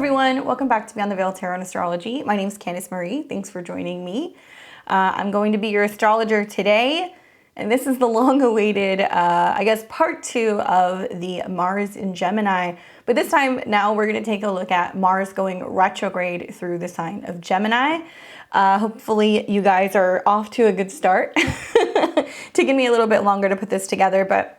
everyone, welcome back to Beyond the Veil Tarot and Astrology. My name is Candice Marie. Thanks for joining me. I'm going to be your astrologer today, and this is the long-awaited, I guess, part 2 of the Mars in Gemini. But this time, now we're going to take a look at Mars going retrograde through the sign of Gemini. Hopefully, you guys are off to a good start. Taking me a little bit longer to put this together, but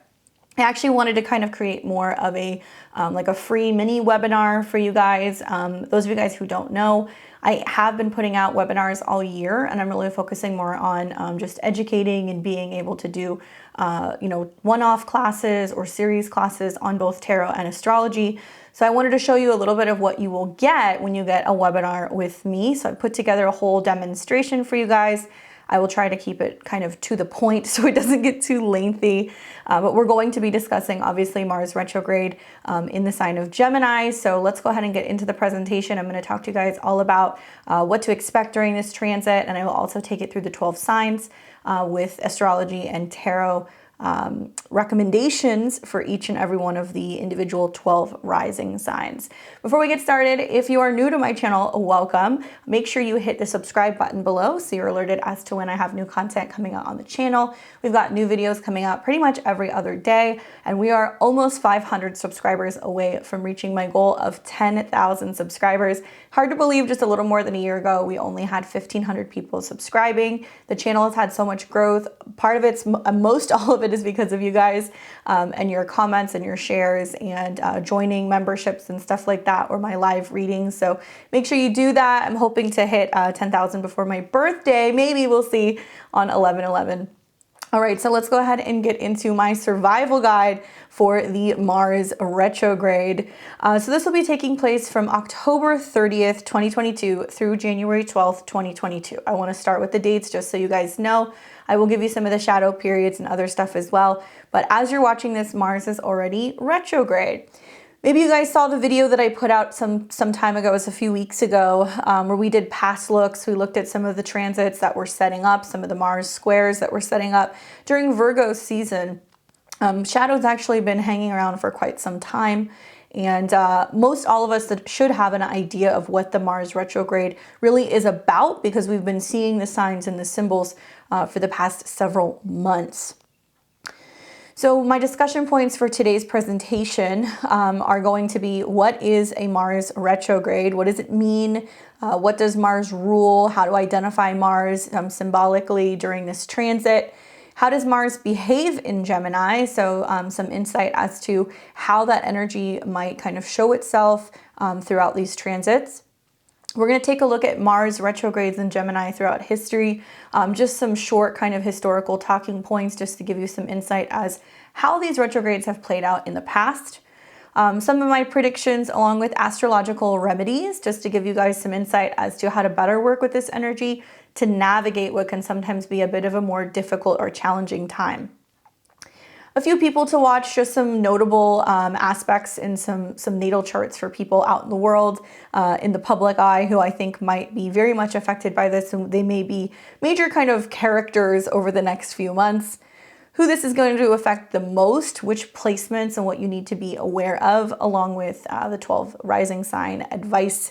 I actually wanted to kind of create more of a like a free mini webinar for you guys. Those of you guys who don't know, I have been putting out webinars all year, and I'm really focusing more on just educating and being able to do one-off classes or series classes on both tarot and astrology. So I wanted to show you a little bit of what you will get when you get a webinar with me. So I put together a whole demonstration for you guys. I will try to keep it kind of to the point so it doesn't get too lengthy. But we're going to be discussing, obviously, Mars retrograde in the sign of Gemini. So let's go ahead and get into the presentation. I'm going to talk to you guys all about what to expect during this transit, and I will also take it through the 12 signs with astrology and tarot recommendations for each and every one of the individual 12 rising signs. Before we get started, if you are new to my channel, welcome. Make sure you hit the subscribe button below so you're alerted as to when I have new content coming out on the channel. We've got new videos coming out pretty much every other day, and we are almost 500 subscribers away from reaching my goal of 10,000 subscribers. Hard to believe, just a little more than a year ago, we only had 1,500 people subscribing. The channel has had so much growth. Part of it's, most all of it is because of you guys and your comments and your shares and joining memberships and stuff like that, or my live readings. So make sure you do that. I'm hoping to hit 10,000 before my birthday. Maybe, we'll see, on 11/11. All right, so let's go ahead and get into my survival guide for the Mars retrograde. So this will be taking place from October 30th, 2022 through January 12th, 2022. I want to start with the dates just so you guys know. I will give you some of the shadow periods and other stuff as well. But as you're watching this, Mars is already retrograde. Maybe you guys saw the video that I put out some time ago, it was a few weeks ago, where we did past looks. We looked at some of the transits that were setting up, some of the Mars squares that were setting up during Virgo season. Shadow's actually been hanging around for quite some time. And most all of us that should have an idea of what the Mars retrograde really is about, because we've been seeing the signs and the symbols for the past several months. So my discussion points for today's presentation are going to be: what is a Mars retrograde? What does it mean? What does Mars rule? How to identify Mars symbolically during this transit? How does Mars behave in Gemini? So some insight as to how that energy might kind of show itself throughout these transits. We're going to take a look at Mars retrogrades in Gemini throughout history, just some short kind of historical talking points just to give you some insight as how these retrogrades have played out in the past. Some of my predictions along with astrological remedies, just to give you guys some insight as to how to better work with this energy to navigate what can sometimes be a bit of a more difficult or challenging time. A few people to watch, just some notable aspects in some natal charts for people out in the world, in the public eye, who I think might be very much affected by this, and they may be major kind of characters over the next few months. Who this is going to affect the most, which placements and what you need to be aware of, along with the 12 rising sign advice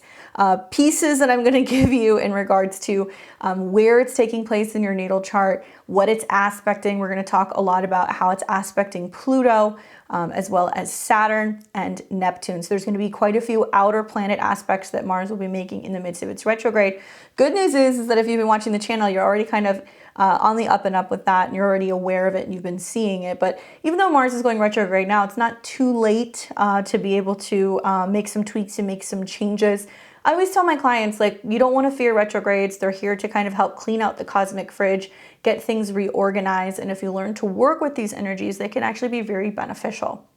pieces that I'm going to give you in regards to where it's taking place in your natal chart, what it's aspecting. We're going to talk a lot about how it's aspecting Pluto, as well as Saturn and Neptune. So there's going to be quite a few outer planet aspects that Mars will be making in the midst of its retrograde. Good news is that if you've been watching the channel, you're already kind of on the up and up with that, and you're already aware of it and you've been seeing it. But even though Mars is going retrograde now, it's not too late to be able to make some tweaks and make some changes. I always tell my clients, like, you don't want to fear retrogrades. They're here to kind of help clean out the cosmic fridge, get things reorganized. And if you learn to work with these energies, they can actually be very beneficial.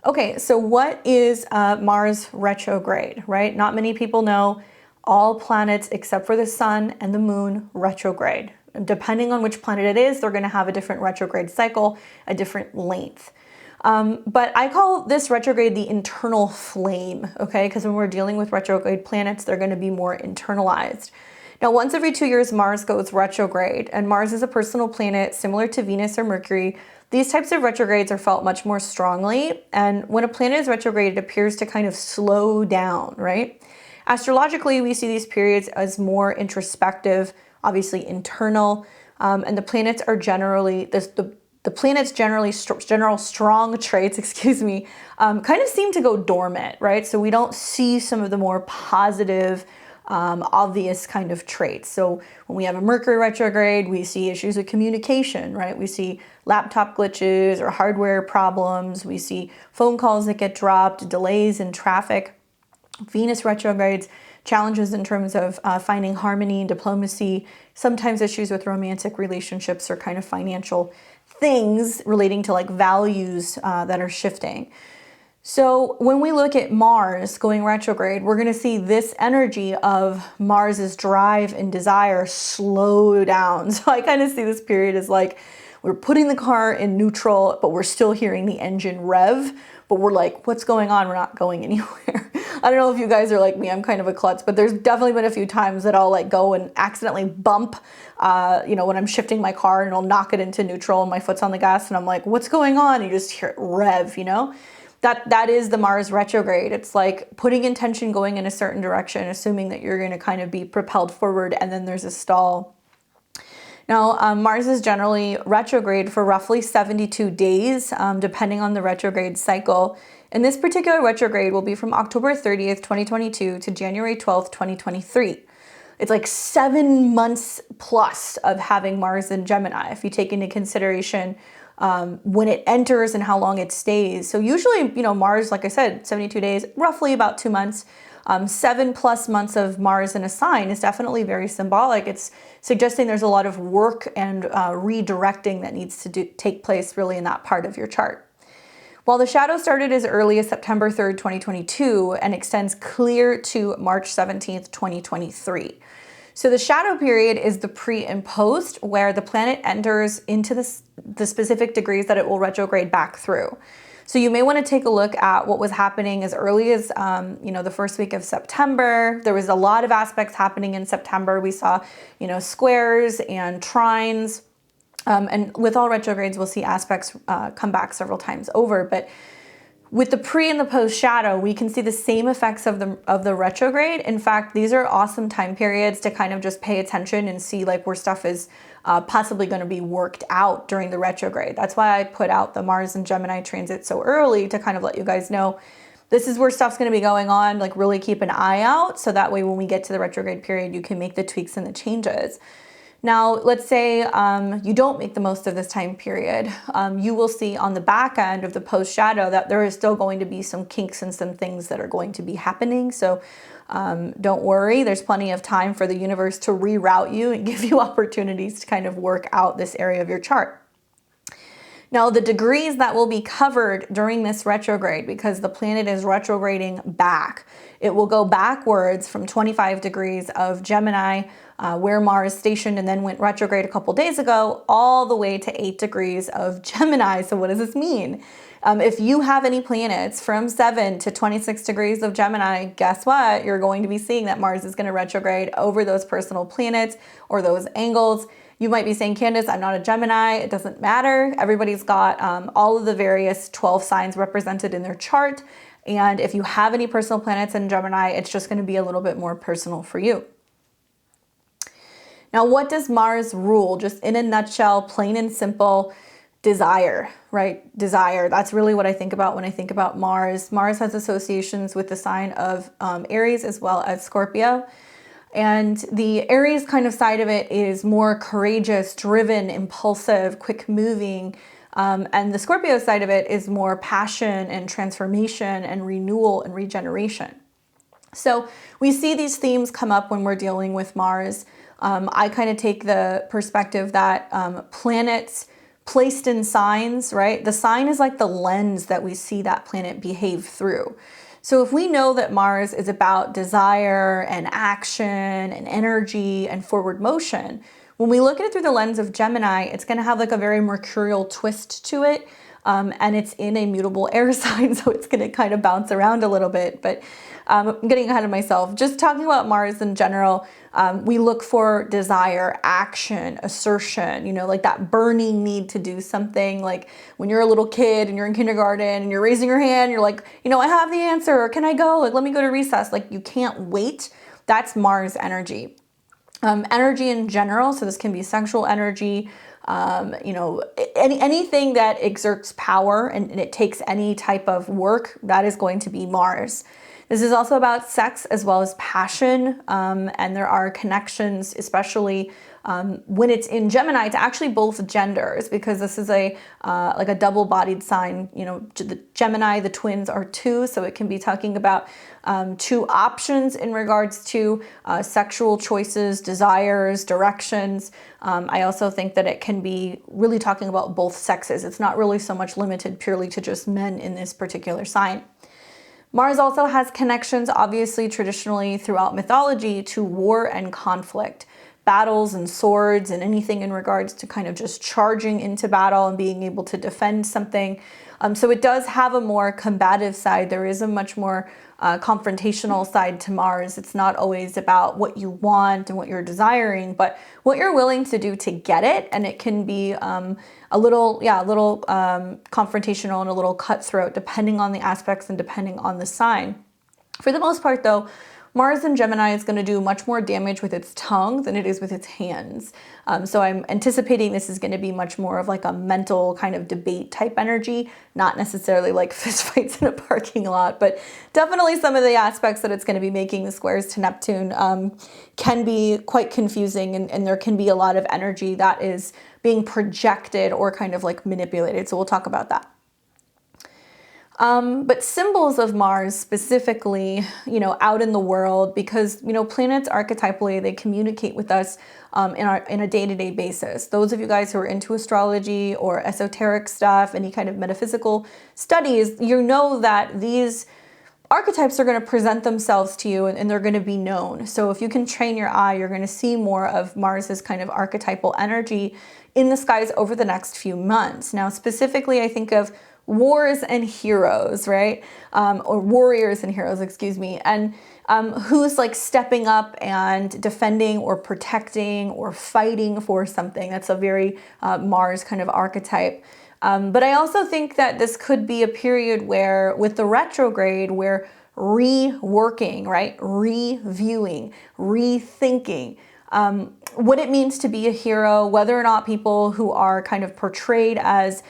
Okay, so what is Mars retrograde, right? Not many people know. All planets except for the sun and the moon retrograde. Depending on which planet it is, they're going to have a different retrograde cycle, a different length. But I call this retrograde the internal flame, okay? Because when we're dealing with retrograde planets, they're going to be more internalized. Now, once every 2 years, Mars goes retrograde, and Mars is a personal planet similar to Venus or Mercury. these types of retrogrades are felt much more strongly. And when a planet is retrograde, it appears to kind of slow down, right? Astrologically, we see these periods as more introspective, obviously internal, and the planets are generally, the planets generally, general strong traits, excuse me, kind of seem to go dormant, right? So we don't see some of the more positive, obvious kind of traits. So when we have a Mercury retrograde, we see issues with communication, right? We see laptop glitches or hardware problems. We see phone calls that get dropped, delays in traffic. Venus retrogrades, challenges in terms of finding harmony, diplomacy, sometimes issues with romantic relationships or kind of financial things relating to like values that are shifting. So when we look at Mars going retrograde, we're going to see this energy of Mars's drive and desire slow down. So I kind of see this period as like we're putting the car in neutral, but we're still hearing the engine rev. But we're like, what's going on? We're not going anywhere. I don't know if you guys are like me. I'm kind of a klutz, but there's definitely been a few times that I'll like go and accidentally bump, when I'm shifting my car, and I'll knock it into neutral and my foot's on the gas and I'm like, what's going on? And you just hear it rev, That is the Mars retrograde. It's like putting intention going in a certain direction, assuming that you're going to kind of be propelled forward, and then there's a stall. Now, Mars is generally retrograde for roughly 72 days, depending on the retrograde cycle. And this particular retrograde will be from October 30th, 2022 to January 12th, 2023. It's like 7 months plus of having Mars in Gemini, if you take into consideration when it enters and how long it stays. So usually, Mars, like I said, 72 days, roughly about 2 months. 7+ months of Mars in a sign is definitely very symbolic. It's suggesting there's a lot of work and redirecting that needs to take place really in that part of your chart. While the shadow started as early as September 3rd, 2022 and extends clear to March 17th, 2023. So the shadow period is the pre and post, where the planet enters into the specific degrees that it will retrograde back through. So you may want to take a look at what was happening as early as, the first week of September. There was a lot of aspects happening in September. We saw, squares and trines. And with all retrogrades, we'll see aspects come back several times over. But with the pre and the post shadow, we can see the same effects of the retrograde. In fact, these are awesome time periods to kind of just pay attention and see like where stuff is possibly going to be worked out during the retrograde. That's why I put out the Mars and Gemini transit so early, to kind of let you guys know this is where stuff's going to be going on. Like really keep an eye out, so that way when we get to the retrograde period, you can make the tweaks and the changes. Now, let's say you don't make the most of this time period. You will see on the back end of the post shadow that there is still going to be some kinks and some things that are going to be happening. So don't worry, there's plenty of time for the universe to reroute you and give you opportunities to kind of work out this area of your chart. Now, the degrees that will be covered during this retrograde, because the planet is retrograding back, it will go backwards from 25 degrees of Gemini, where Mars stationed and then went retrograde a couple days ago, all the way to 8 degrees of Gemini. So what does this mean? If you have any planets from 7 to 26 degrees of Gemini, guess what? You're going to be seeing that Mars is going to retrograde over those personal planets or those angles. You might be saying, Candace, I'm not a Gemini. It doesn't matter. Everybody's got all of the various 12 signs represented in their chart. And if you have any personal planets in Gemini, it's just going to be a little bit more personal for you. Now, what does Mars rule? Just in a nutshell, plain and simple, desire, right? Desire. That's really what I think about when I think about Mars. Mars has associations with the sign of Aries as well as Scorpio. And the Aries kind of side of it is more courageous, driven, impulsive, quick moving. And the Scorpio side of it is more passion and transformation and renewal and regeneration. So we see these themes come up when we're dealing with Mars. I kind of take the perspective that planets placed in signs, right? The sign is like the lens that we see that planet behave through. So if we know that Mars is about desire and action and energy and forward motion, when we look at it through the lens of Gemini, it's going to have like a very mercurial twist to it. and it's in a mutable air sign, so it's going to kind of bounce around a little bit. But I'm getting ahead of myself. Just talking about Mars in general, we look for desire, action, assertion, you know, like that burning need to do something. Like when you're a little kid and you're in kindergarten and you're raising your hand, you're like, you know, I have the answer, or can I go? Like, let me go to recess. Like, you can't wait. That's Mars energy. Energy in general, so this can be sexual energy, you know, anything that exerts power and it takes any type of work, that is going to be Mars. This is also about sex as well as passion, and there are connections, especially when it's in Gemini, to actually both genders, because this is a like a double-bodied sign. You know, the Gemini, the twins are two, so it can be talking about two options in regards to sexual choices, desires, directions. I also think that it can be really talking about both sexes. It's not really so much limited purely to just men in this particular sign. Mars also has connections, obviously, traditionally throughout mythology, to war and conflict, battles and swords and anything in regards to kind of just charging into battle and being able to defend something. So it does have a more combative side. There is a much more confrontational side to Mars. It's not always about what you want and what you're desiring, but what you're willing to do to get it. And it can be a little confrontational and a little cutthroat, depending on the aspects and depending on the sign. For the most part, though, Mars in Gemini is going to do much more damage with its tongue than it is with its hands. So I'm anticipating this is going to be much more of like a mental kind of debate type energy, not necessarily like fistfights in a parking lot, but definitely some of the aspects that it's going to be making, the squares to Neptune, can be quite confusing, and there can be a lot of energy that is being projected or kind of like manipulated. So we'll talk about that. But symbols of Mars specifically, you know, out in the world, because, you know, planets archetypally, they communicate with us in a day-to-day basis. Those of you guys who are into astrology or esoteric stuff, any kind of metaphysical studies, you know that these archetypes are going to present themselves to you and they're going to be known. So if you can train your eye, you're going to see more of Mars's kind of archetypal energy in the skies over the next few months. Now, specifically, I think of wars and heroes, right? Or warriors and heroes, excuse me. And who's like stepping up and defending or protecting or fighting for something. That's a very Mars kind of archetype. But I also think that this could be a period where, with the retrograde, we're reworking, right? Reviewing, rethinking what it means to be a hero, whether or not people who are kind of portrayed as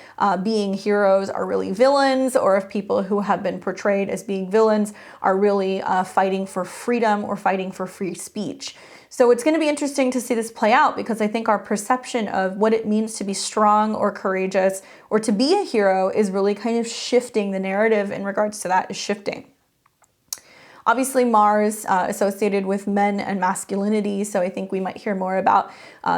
being heroes are really villains, or if people who have been portrayed as being villains are really fighting for freedom or fighting for free speech. So it's going to be interesting to see this play out, because I think our perception of what it means to be strong or courageous or to be a hero is really kind of shifting. The narrative in regards to that is shifting. Obviously, Mars associated with men and masculinity, so I think we might hear more about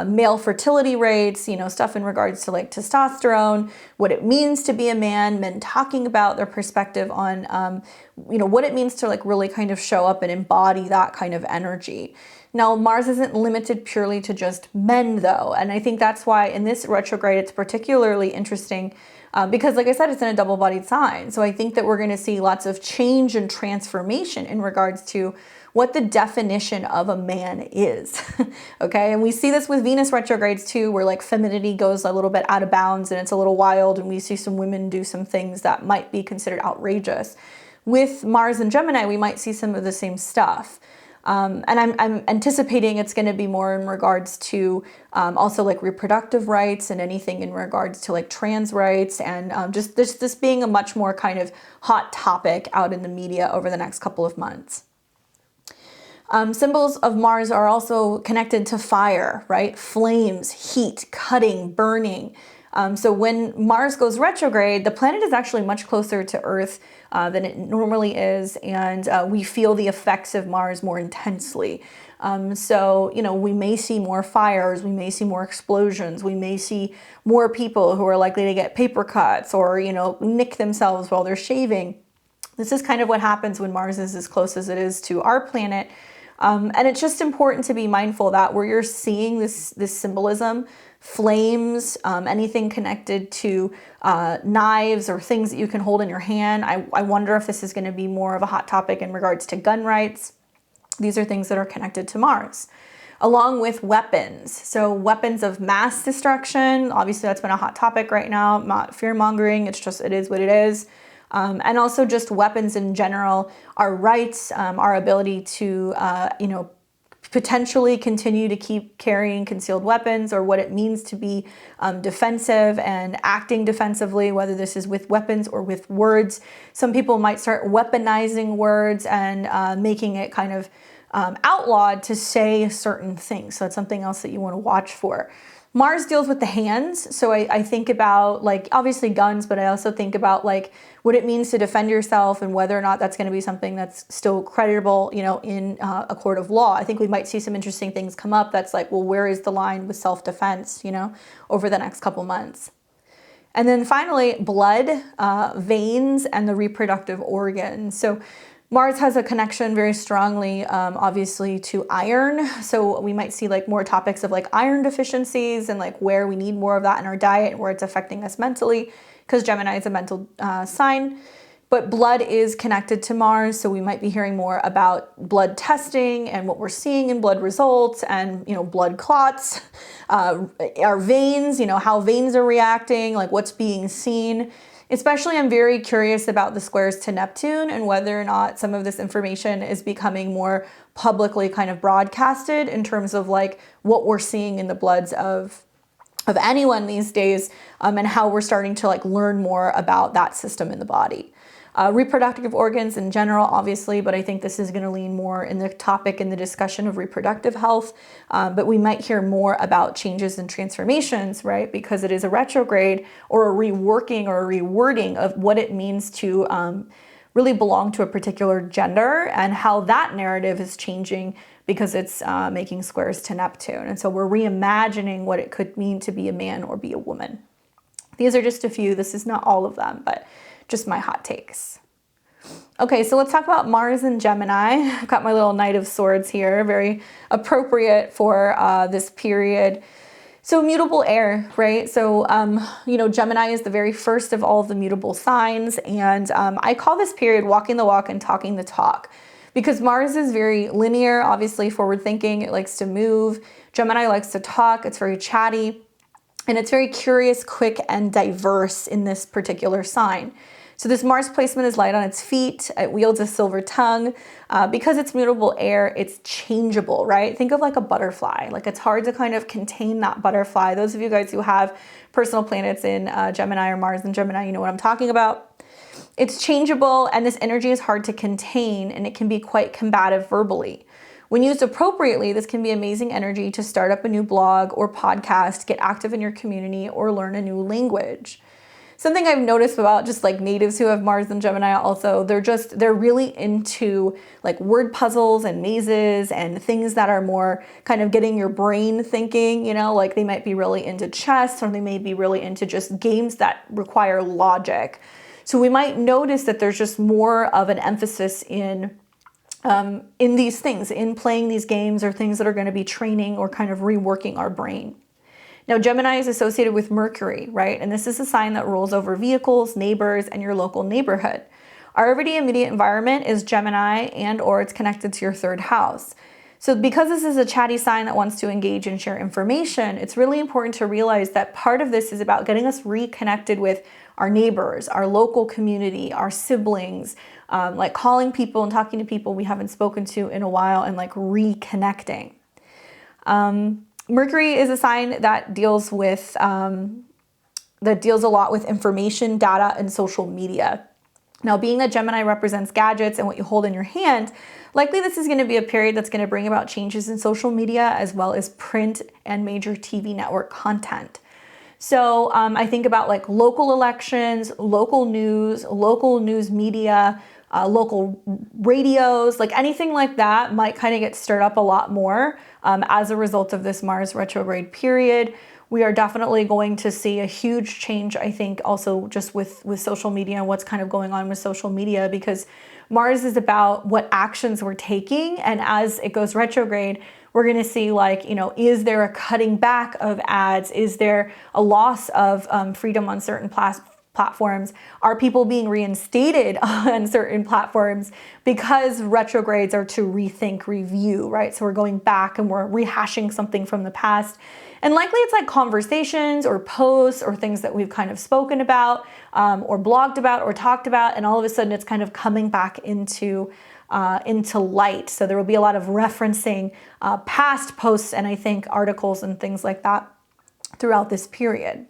male fertility rates, you know, stuff in regards to like testosterone, what it means to be a man, men talking about their perspective on, you know, what it means to like really kind of show up and embody that kind of energy. Now, Mars isn't limited purely to just men, though, and I think that's why in this retrograde it's particularly interesting. Because like I said, it's in a double-bodied sign. So I think that we're going to see lots of change and transformation in regards to what the definition of a man is. Okay. And we see this with Venus retrogrades too, where like femininity goes a little bit out of bounds and it's a little wild. And we see some women do some things that might be considered outrageous. With Mars and Gemini, we might see some of the same stuff. And I'm anticipating it's going to be more in regards to also like reproductive rights and anything in regards to like trans rights, and just this being a much more kind of hot topic out in the media over the next couple of months. Symbols of Mars are also connected to fire, right? Flames, heat, cutting, burning. So when Mars goes retrograde, the planet is actually much closer to Earth than it normally is, and we feel the effects of Mars more intensely. So, you know, we may see more fires, we may see more explosions, we may see more people who are likely to get paper cuts or, you know, nick themselves while they're shaving. This is kind of what happens when Mars is as close as it is to our planet. And it's just important to be mindful that where you're seeing this symbolism, flames, anything connected to knives or things that you can hold in your hand. I wonder if this is going to be more of a hot topic in regards to gun rights. These are things that are connected to Mars, along with weapons. So weapons of mass destruction, obviously that's been a hot topic right now, not fear mongering, it is what it is. And also just weapons in general, our rights, our ability to, potentially continue to keep carrying concealed weapons, or what it means to be defensive and acting defensively, whether this is with weapons or with words. Some people might start weaponizing words and making it kind of outlawed to say certain things. So that's something else that you want to watch for. Mars deals with the hands. So I think about, like, obviously guns, but I also think about like what it means to defend yourself and whether or not that's going to be something that's still creditable, in a court of law. I think we might see some interesting things come up that's like, well, where is the line with self-defense, over the next couple months. And then finally, blood, veins, and the reproductive organs. So Mars has a connection very strongly, obviously, to iron. So we might see like more topics of like iron deficiencies and like where we need more of that in our diet and where it's affecting us mentally, because Gemini is a mental sign. But blood is connected to Mars, so we might be hearing more about blood testing and what we're seeing in blood results and, blood clots, our veins, how veins are reacting, like what's being seen. Especially, I'm very curious about the squares to Neptune and whether or not some of this information is becoming more publicly kind of broadcasted in terms of like what we're seeing in the bloods of anyone these days, and how we're starting to like learn more about that system in the body. Reproductive organs in general, obviously, but I think this is going to lean more in the topic in the discussion of reproductive health. But we might hear more about changes and transformations, right? Because it is a retrograde or a reworking or a rewording of what it means to really belong to a particular gender and how that narrative is changing because it's making squares to Neptune. And so we're reimagining what it could mean to be a man or be a woman. These are just a few. This is not all of them, but just my hot takes. Okay, so let's talk about Mars and Gemini. I've got my little Knight of Swords here, very appropriate for this period. So mutable air, right? So, Gemini is the very first of all of the mutable signs. And I call this period walking the walk and talking the talk, because Mars is very linear, obviously forward thinking. It likes to move. Gemini likes to talk. It's very chatty. And it's very curious, quick, and diverse in this particular sign. So this Mars placement is light on its feet. It wields a silver tongue. Because it's mutable air, it's changeable, right? Think of like a butterfly. Like it's hard to kind of contain that butterfly. Those of you guys who have personal planets in Gemini or Mars in Gemini, you know what I'm talking about. It's changeable, and this energy is hard to contain, and it can be quite combative verbally. When used appropriately, this can be amazing energy to start up a new blog or podcast, get active in your community, or learn a new language. Something I've noticed about just like natives who have Mars and Gemini also, they're really into like word puzzles and mazes and things that are more kind of getting your brain thinking, like they might be really into chess, or they may be really into just games that require logic. So we might notice that there's just more of an emphasis in these things, in playing these games or things that are going to be training or kind of reworking our brain. Now, Gemini is associated with Mercury, right? And this is a sign that rules over vehicles, neighbors, and your local neighborhood. Our everyday immediate environment is Gemini, and or it's connected to your third house. So because this is a chatty sign that wants to engage and share information, it's really important to realize that part of this is about getting us reconnected with our neighbors, our local community, our siblings, like calling people and talking to people we haven't spoken to in a while and like reconnecting. Mercury is a sign that deals with a lot with information, data, and social media. Now, being that Gemini represents gadgets and what you hold in your hand, likely this is going to be a period that's going to bring about changes in social media as well as print and major TV network content. So I think about like local elections, local news media, local radios, like anything like that might kind of get stirred up a lot more as a result of this Mars retrograde period, We are definitely going to see a huge change, I think, also just with social media and what's kind of going on with social media, because Mars is about what actions we're taking. And as it goes retrograde, we're going to see, like, you know, is there a cutting back of ads? Is there a loss of freedom on certain platforms? Are people being reinstated on certain platforms because retrogrades are to rethink, review, right? So we're going back and we're rehashing something from the past. And likely it's like conversations or posts or things that we've kind of spoken about or blogged about or talked about. And all of a sudden it's kind of coming back into light. So there will be a lot of referencing past posts and I think articles and things like that throughout this period.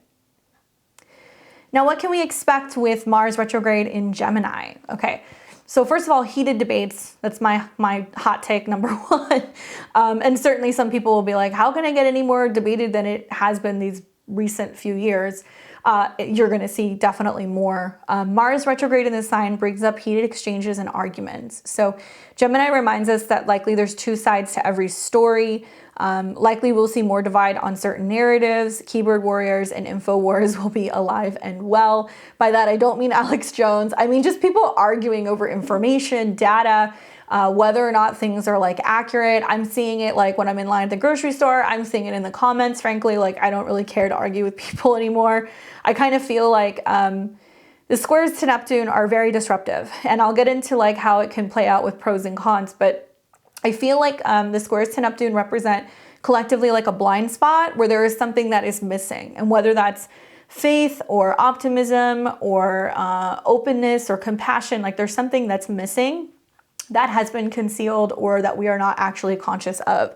Now, what can we expect with Mars retrograde in Gemini? Okay, so first of all, heated debates. That's my hot take number one. And certainly some people will be like, how can I get any more debated than it has been these recent few years? You're going to see definitely more. Mars retrograde in this sign brings up heated exchanges and arguments. So Gemini reminds us that likely there's two sides to every story. Likely we'll see more divide on certain narratives. Keyboard warriors and info wars will be alive and well. By that, I don't mean Alex Jones. I mean just people arguing over information, data, whether or not things are like accurate. I'm seeing it like when I'm in line at the grocery store. I'm seeing it in the comments. Frankly, like I don't really care to argue with people anymore. I kind of feel like the squares to Neptune are very disruptive, and I'll get into like how it can play out with pros and cons, but I feel like the squares to Neptune represent collectively like a blind spot where there is something that is missing, and whether that's faith or optimism or openness or compassion, like there's something that's missing that has been concealed or that we are not actually conscious of.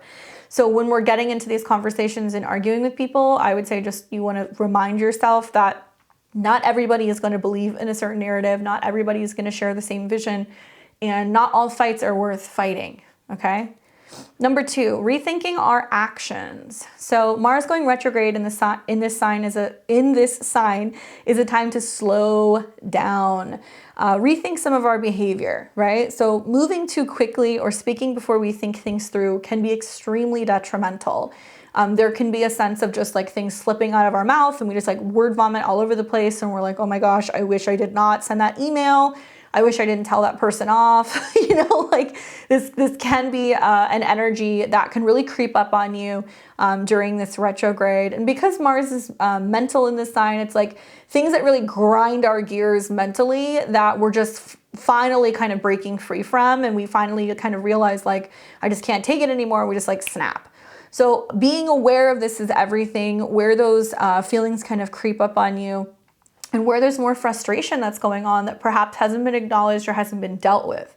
So when we're getting into these conversations and arguing with people, I would say just you want to remind yourself that not everybody is going to believe in a certain narrative, not everybody is going to share the same vision, and not all fights are worth fighting. Okay. Number two, rethinking our actions. So Mars going retrograde in this sign is a time to slow down, rethink some of our behavior, right? So moving too quickly or speaking before we think things through can be extremely detrimental. There can be a sense of just like things slipping out of our mouth and we just like word vomit all over the place. And we're like, oh my gosh, I wish I did not send that email. I wish I didn't tell that person off. You know, like this can be an energy that can really creep up on you during this retrograde. And because Mars is mental in this sign, it's like things that really grind our gears mentally that we're just finally kind of breaking free from. And we finally kind of realize like, I just can't take it anymore. We just like snap. So being aware of this is everything, where those feelings kind of creep up on you, and where there's more frustration that's going on that perhaps hasn't been acknowledged or hasn't been dealt with.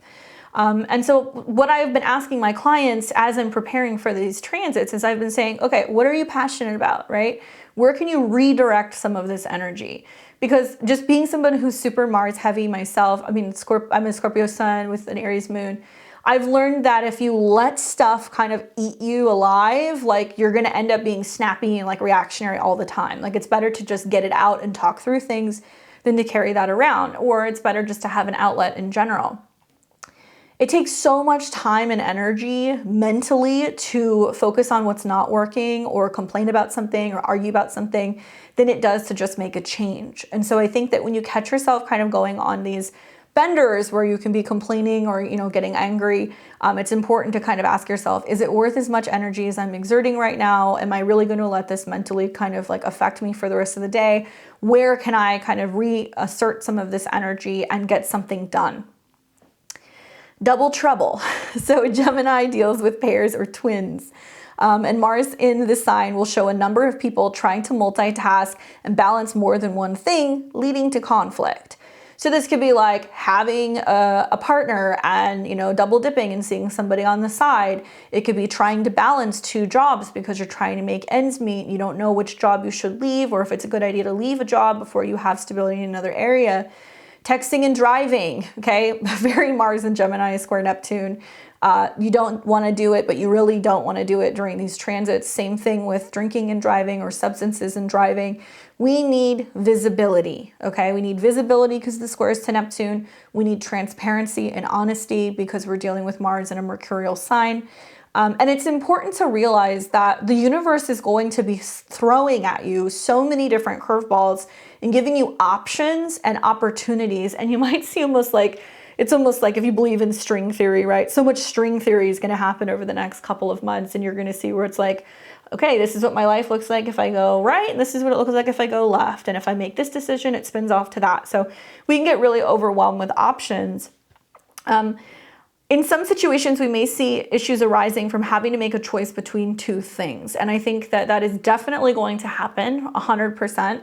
And so what I've been asking my clients as I'm preparing for these transits is I've been saying, okay, what are you passionate about, right? Where can you redirect some of this energy? Because just being somebody who's super Mars heavy myself, I mean, I'm a Scorpio sun with an Aries moon. I've learned that if you let stuff kind of eat you alive, like you're gonna end up being snappy and like reactionary all the time. Like it's better to just get it out and talk through things than to carry that around, or it's better just to have an outlet in general. It takes so much time and energy mentally to focus on what's not working or complain about something or argue about something than it does to just make a change. And so I think that when you catch yourself kind of going on these benders where you can be complaining or, you know, getting angry, it's important to kind of ask yourself, is it worth as much energy as I'm exerting right now? Am I really going to let this mentally kind of like affect me for the rest of the day? Where can I kind of reassert some of this energy and get something done? Double trouble. So Gemini deals with pairs or twins. And Mars in this sign will show a number of people trying to multitask and balance more than one thing, leading to conflict. So this could be like having a partner and, you know, double dipping and seeing somebody on the side. It could be trying to balance two jobs because you're trying to make ends meet. You don't know which job you should leave or if it's a good idea to leave a job before you have stability in another area. Texting and driving, okay? Very Mars and Gemini square Neptune. You don't want to do it, but you really don't want to do it during these transits. Same thing with drinking and driving or substances and driving. We need visibility, okay? We need visibility because the square is to Neptune. We need transparency and honesty because we're dealing with Mars in a mercurial sign. And it's important to realize that the universe is going to be throwing at you so many different curveballs and giving you options and opportunities. And you might see it's almost like if you believe in string theory, right? So much string theory is going to happen over the next couple of months, and you're going to see where it's like, okay, this is what my life looks like if I go right, and this is what it looks like if I go left. And if I make this decision, it spins off to that. So we can get really overwhelmed with options. In some situations, we may see issues arising from having to make a choice between two things. And I think that that is definitely going to happen 100%.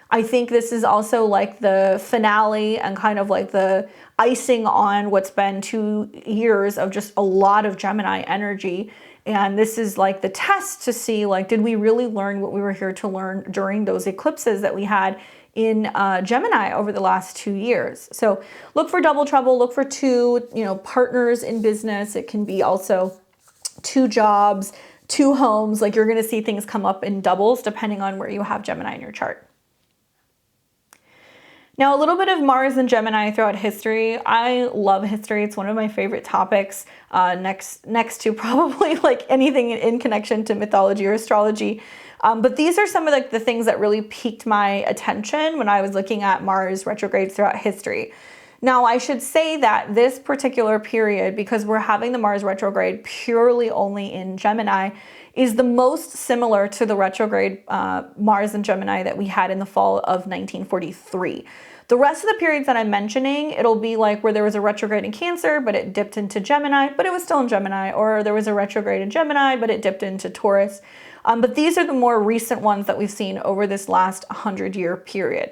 I think this is also like the finale and kind of like the icing on what's been 2 years of just a lot of Gemini energy. And this is like the test to see, like, did we really learn what we were here to learn during those eclipses that we had in Gemini over the last 2 years? So look for double trouble, look for two, partners in business. It can be also 2 jobs, 2 homes. Like, you're going to see things come up in doubles depending on where you have Gemini in your chart. Now, a little bit of Mars and Gemini throughout history. I love history. It's one of my favorite topics, next to probably like anything in connection to mythology or astrology. But these are some of the things that really piqued my attention when I was looking at Mars retrogrades throughout history. Now, I should say that this particular period, because we're having the Mars retrograde purely only in Gemini, is the most similar to the retrograde Mars and Gemini that we had in the fall of 1943. The rest of the periods that I'm mentioning, it'll be like where there was a retrograde in Cancer, but it dipped into Gemini, but it was still in Gemini, or there was a retrograde in Gemini, but it dipped into Taurus. But these are the more recent ones that we've seen over this last 100-year period.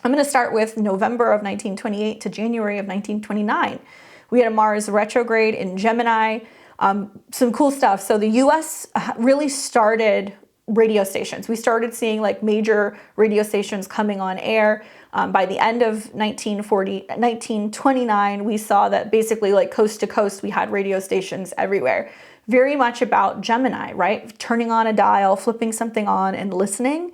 I'm going to start with November of 1928 to January of 1929. We had a Mars retrograde in Gemini. Some cool stuff. So the US really started radio stations. We started seeing like major radio stations coming on air. By the end of 1929, we saw that basically like coast to coast, we had radio stations everywhere. Very much about Gemini, right? Turning on a dial, flipping something on and listening.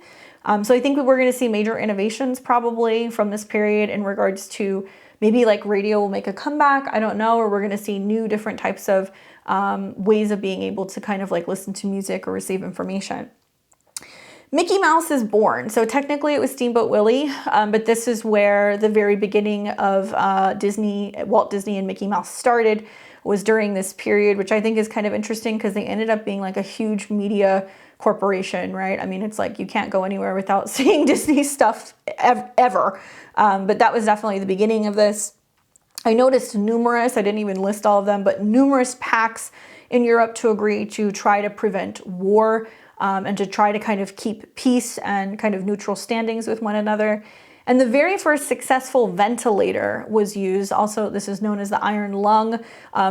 So I think we're going to see major innovations probably from this period in regards to maybe like radio will make a comeback. I don't know. Or we're going to see new different types of ways of being able to kind of like listen to music or receive information. Mickey Mouse is born. So technically it was Steamboat Willie, but this is where the very beginning of Walt Disney and Mickey Mouse started, was during this period, which I think is kind of interesting because they ended up being like a huge media corporation, right? I mean, it's like you can't go anywhere without seeing Disney stuff ever. But that was definitely the beginning of this. I noticed I didn't even list all of them, but numerous pacts in Europe to agree to try to prevent war and to try to kind of keep peace and kind of neutral standings with one another. And the very first successful ventilator was used. Also, this is known as the iron lung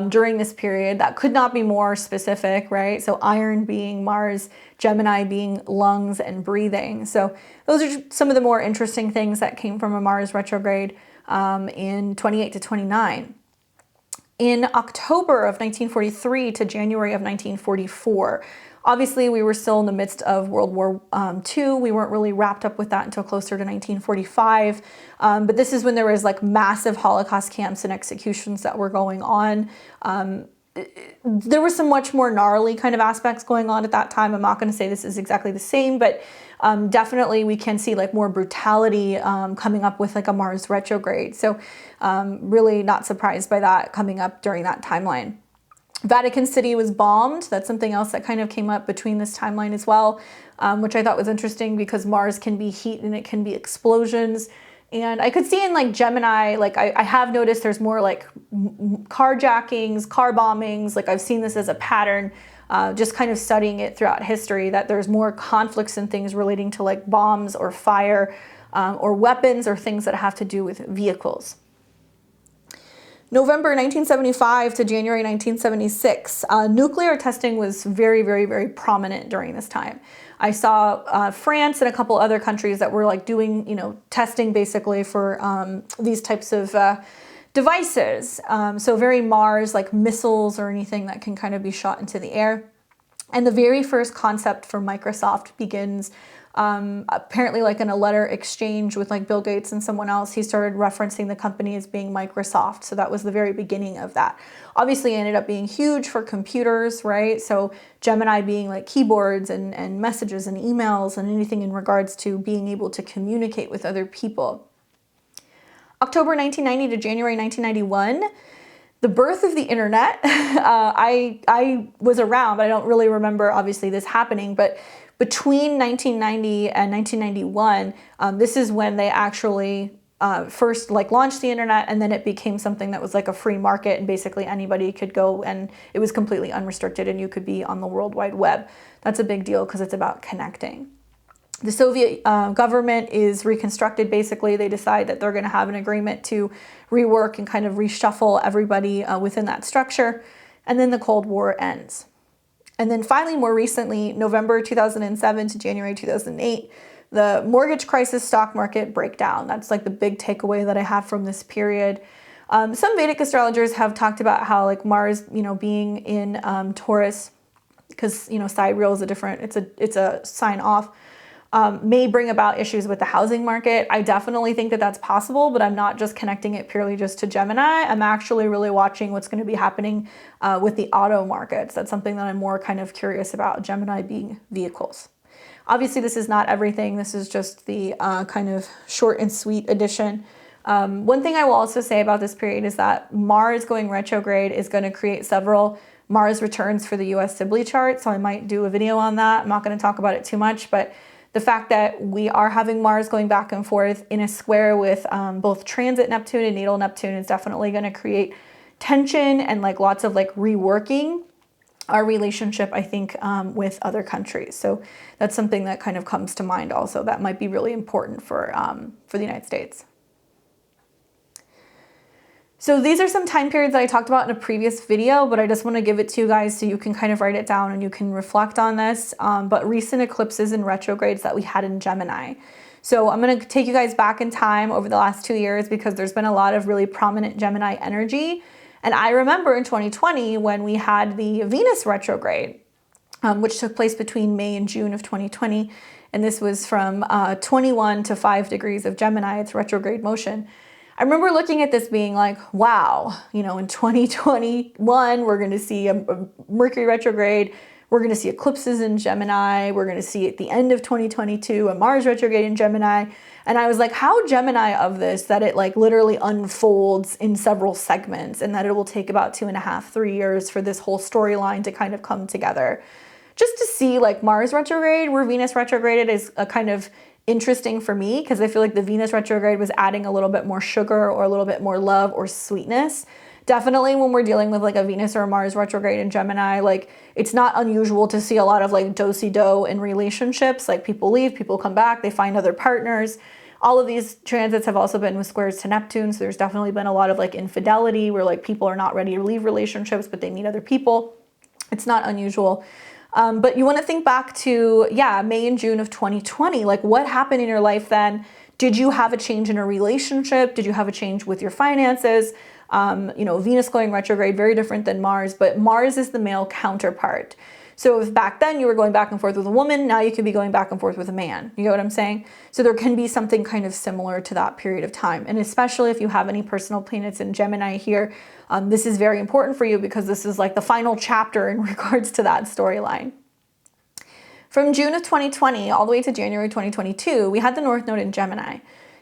during this period. That could not be more specific, right? So iron being Mars, Gemini being lungs and breathing. So those are some of the more interesting things that came from a Mars retrograde in 28 to 29. In October of 1943 to January of 1944, obviously, we were still in the midst of World War II. We weren't really wrapped up with that until closer to 1945. But this is when there was like massive Holocaust camps and executions that were going on. There were some much more gnarly kind of aspects going on at that time. I'm not going to say this is exactly the same, but definitely we can see like more brutality coming up with like a Mars retrograde. So really not surprised by that coming up during that timeline. Vatican City was bombed. That's something else that kind of came up between this timeline as well, which I thought was interesting because Mars can be heat and it can be explosions. And I could see in like Gemini, like I have noticed there's more like carjackings, car bombings. Like I've seen this as a pattern, just kind of studying it throughout history, that there's more conflicts and things relating to like bombs or fire or weapons or things that have to do with vehicles. November 1975 to January 1976, nuclear testing was very, very, very prominent during this time. I saw France and a couple other countries that were like doing, testing basically for these types of devices. So very Mars, like missiles or anything that can kind of be shot into the air. And the very first concept for Microsoft begins Apparently like in a letter exchange with like Bill Gates and someone else, he started referencing the company as being Microsoft. So that was the very beginning of that. Obviously it ended up being huge for computers, right? So Gemini being like keyboards and messages and emails and anything in regards to being able to communicate with other people. October 1990 to January 1991, the birth of the internet. I was around, but I don't really remember obviously this happening, but between 1990 and 1991, this is when they actually first like launched the internet, and then it became something that was like a free market, and basically anybody could go, and it was completely unrestricted, and you could be on the World Wide Web. That's a big deal because it's about connecting. The Soviet government is reconstructed. Basically, they decide that they're going to have an agreement to rework and kind of reshuffle everybody within that structure. And then the Cold War ends. And then finally, more recently, November 2007 to January 2008, the mortgage crisis, stock market breakdown. That's like the big takeaway that I have from this period. Some Vedic astrologers have talked about how like Mars, being in Taurus, because, sidereal is it's a sign off, may bring about issues with the housing market. I definitely think that that's possible, but I'm not just connecting it purely just to Gemini. I'm actually really watching what's going to be happening with the auto markets. That's something that I'm more kind of curious about, Gemini being vehicles. Obviously, this is not everything. This is just the kind of short and sweet edition. One thing I will also say about this period is that Mars going retrograde is going to create several Mars returns for the US Sibley chart. So I might do a video on that. I'm not going to talk about it too much, but the fact that we are having Mars going back and forth in a square with both transit Neptune and natal Neptune is definitely going to create tension and like lots of like reworking our relationship, I think, with other countries. So that's something that kind of comes to mind also. That might be really important for the United States. So these are some time periods that I talked about in a previous video, but I just want to give it to you guys so you can kind of write it down and you can reflect on this. But recent eclipses and retrogrades that we had in Gemini. So I'm going to take you guys back in time over the last 2 years because there's been a lot of really prominent Gemini energy. And I remember in 2020 when we had the Venus retrograde, which took place between May and June of 2020. And this was from 21 to 5 degrees of Gemini, it's retrograde motion. I remember looking at this being like, wow, in 2021, we're going to see a Mercury retrograde. We're going to see eclipses in Gemini. We're going to see at the end of 2022, a Mars retrograde in Gemini. And I was like, how Gemini of this that it like literally unfolds in several segments and that it will take about 2.5, 3 years for this whole storyline to kind of come together. Just to see like Mars retrograde, where Venus retrograded is a kind of interesting for me because I feel like the Venus retrograde was adding a little bit more sugar or a little bit more love or sweetness. Definitely when we're dealing with like a Venus or a Mars retrograde in Gemini, like it's not unusual to see a lot of like do-si-do in relationships. Like people leave, people come back, they find other partners. All of these transits have also been with squares to Neptune. So there's definitely been a lot of like infidelity where like people are not ready to leave relationships, but they meet other people. It's not unusual. But you want to think back to, May and June of 2020. Like what happened in your life then? Did you have a change in a relationship? Did you have a change with your finances? Venus going retrograde, very different than Mars, but Mars is the male counterpart. So if back then you were going back and forth with a woman, now you could be going back and forth with a man. You get what I'm saying? So there can be something kind of similar to that period of time. And especially if you have any personal planets in Gemini here, this is very important for you because this is like the final chapter in regards to that storyline. From June of 2020 all the way to January 2022, we had the North Node in Gemini.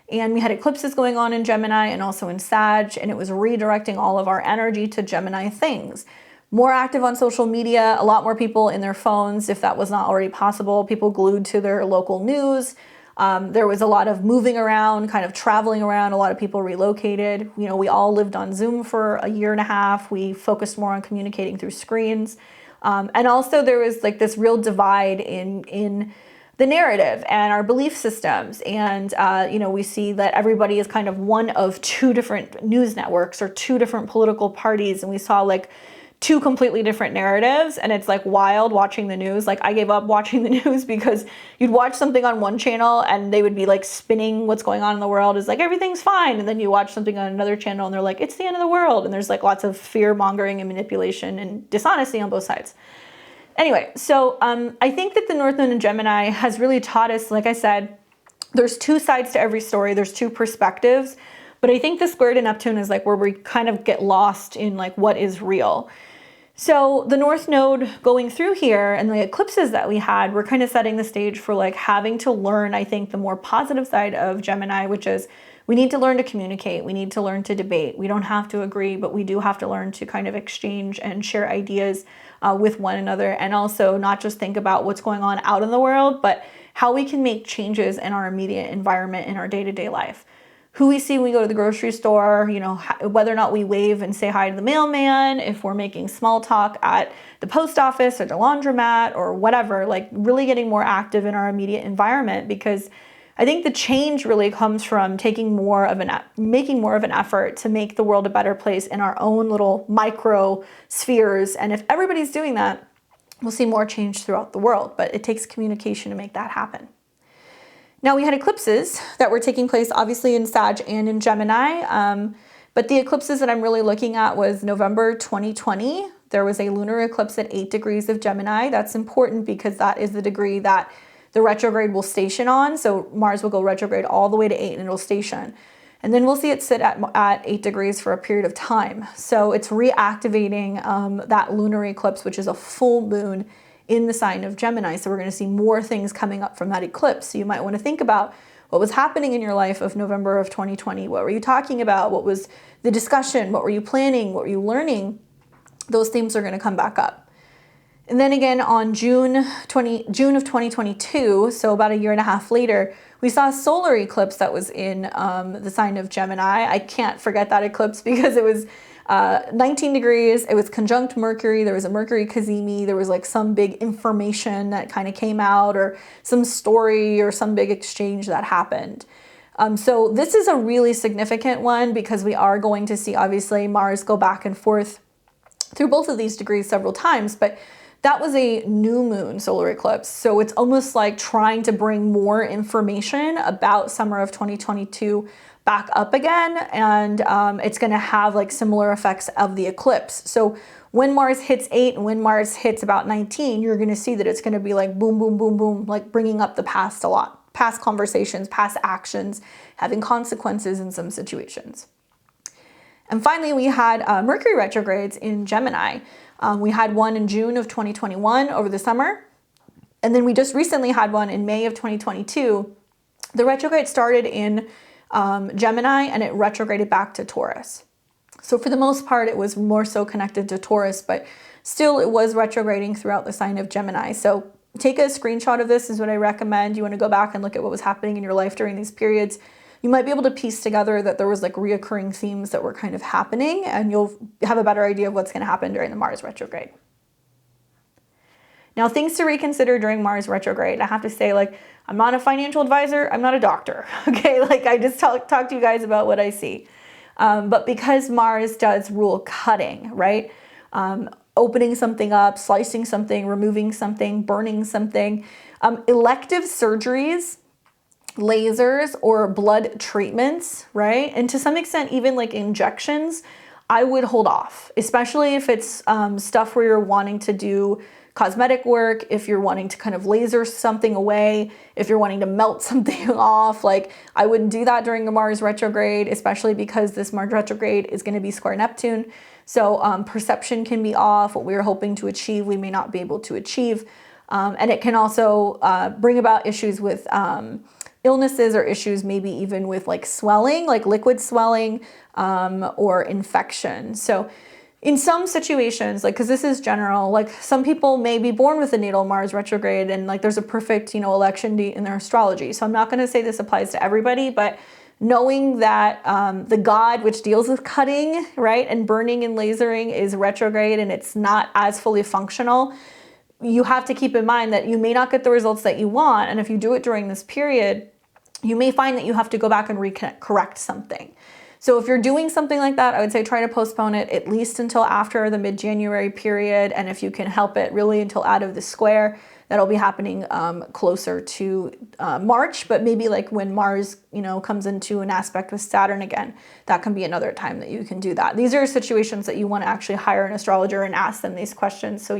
And we had eclipses going on in Gemini and also in Sag, and it was redirecting all of our energy to Gemini things. More active on social media, a lot more people in their phones, if that was not already possible, people glued to their local news. There was a lot of moving around, kind of traveling around, a lot of people relocated. We all lived on Zoom for a year and a half. We focused more on communicating through screens. And also there was like this real divide in the narrative and our belief systems. And, we see that everybody is kind of one of two different news networks or two different political parties. And we saw like two completely different narratives, and it's like wild watching the news. Like I gave up watching the news because you'd watch something on one channel and they would be like spinning what's going on in the world is like everything's fine, and then you watch something on another channel and they're like it's the end of the world, and the's like lots of fear mongering and manipulation and dishonesty on both sides. Anyway, so I think that the North Node in Gemini has really taught us, like I said, there's two sides to every story. There's two perspectives. But I think the square to Neptune is like where we kind of get lost in like what is real. So the North Node going through here and the eclipses that we had, we're kind of setting the stage for like having to learn, I think, the more positive side of Gemini, which is we need to learn to communicate. We need to learn to debate. We don't have to agree, but we do have to learn to kind of exchange and share ideas with one another, and also not just think about what's going on out in the world, but how we can make changes in our immediate environment in our day-to-day life. Who we see when we go to the grocery store, you know, whether or not we wave and say hi to the mailman, if we're making small talk at the post office or the laundromat or whatever, like really getting more active in our immediate environment, because I think the change really comes from making more of an effort to make the world a better place in our own little micro spheres. And if everybody's doing that, we'll see more change throughout the world, but it takes communication to make that happen. Now we had eclipses that were taking place obviously in Sag and in Gemini, but the eclipses that I'm really looking at was November 2020. There was a lunar eclipse at 8 degrees of Gemini. That's important because that is the degree that the retrograde will station on. So Mars will go retrograde all the way to 8 and it'll station. And then we'll see it sit at 8 degrees for a period of time. So it's reactivating that lunar eclipse, which is a full moon in the sign of Gemini. So we're going to see more things coming up from that eclipse. So you might want to think about what was happening in your life of November of 2020. What were you talking about? What was the discussion? What were you planning? What were you learning? Those themes are going to come back up. And then again on June of 2022, so about a year and a half later, we saw a solar eclipse that was in the sign of Gemini. I can't forget that eclipse because it was 19 degrees. It was conjunct Mercury. There was a Mercury cazimi. There was like some big information that kind of came out, or some story or some big exchange that happened. So this is a really significant one because we are going to see obviously Mars go back and forth through both of these degrees several times, but that was a new moon solar eclipse. So it's almost like trying to bring more information about summer of 2022 back up again. And it's going to have like similar effects of the eclipse. So when Mars hits 8 and when Mars hits about 19, you're going to see that it's going to be like boom, boom, boom, boom, like bringing up the past a lot, past conversations, past actions, having consequences in some situations. And finally, we had Mercury retrogrades in Gemini. We had one in June of 2021 over the summer. And then we just recently had one in May of 2022. The retrograde started in Gemini and it retrograded back to Taurus. So for the most part, it was more so connected to Taurus, but still it was retrograding throughout the sign of Gemini. So take a screenshot of this is what I recommend. You want to go back and look at what was happening in your life during these periods. You might be able to piece together that there was like reoccurring themes that were kind of happening, and you'll have a better idea of what's going to happen during the Mars retrograde. Now, things to reconsider during Mars retrograde. I have to say, like, I'm not a financial advisor. I'm not a doctor. Okay. Like I just talk to you guys about what I see. But because Mars does rule cutting, right? Opening something up, slicing something, removing something, burning something, elective surgeries, lasers or blood treatments, right? And to some extent, even like injections, I would hold off, especially if it's stuff where you're wanting to do cosmetic work, if you're wanting to kind of laser something away, if you're wanting to melt something off. Like I wouldn't do that during the Mars retrograde, especially because this Mars retrograde is going to be square Neptune. So perception can be off. What we were hoping to achieve, we may not be able to achieve. And it can also bring about issues with illnesses or issues maybe even with like swelling, like liquid swelling or infection. So in some situations, like, because this is general, like some people may be born with a natal Mars retrograde and like there's a perfect, election date in their astrology. So I'm not going to say this applies to everybody, but knowing that the god which deals with cutting, right, and burning and lasering is retrograde and it's not as fully functional, you have to keep in mind that you may not get the results that you want. And if you do it during this period, you may find that you have to go back and correct something. So if you're doing something like that, I would say try to postpone it at least until after the mid-January period. And if you can help it, really until out of the square. That'll be happening closer to March, but maybe like when Mars, comes into an aspect with Saturn again, that can be another time that you can do that. These are situations that you want to actually hire an astrologer and ask them these questions so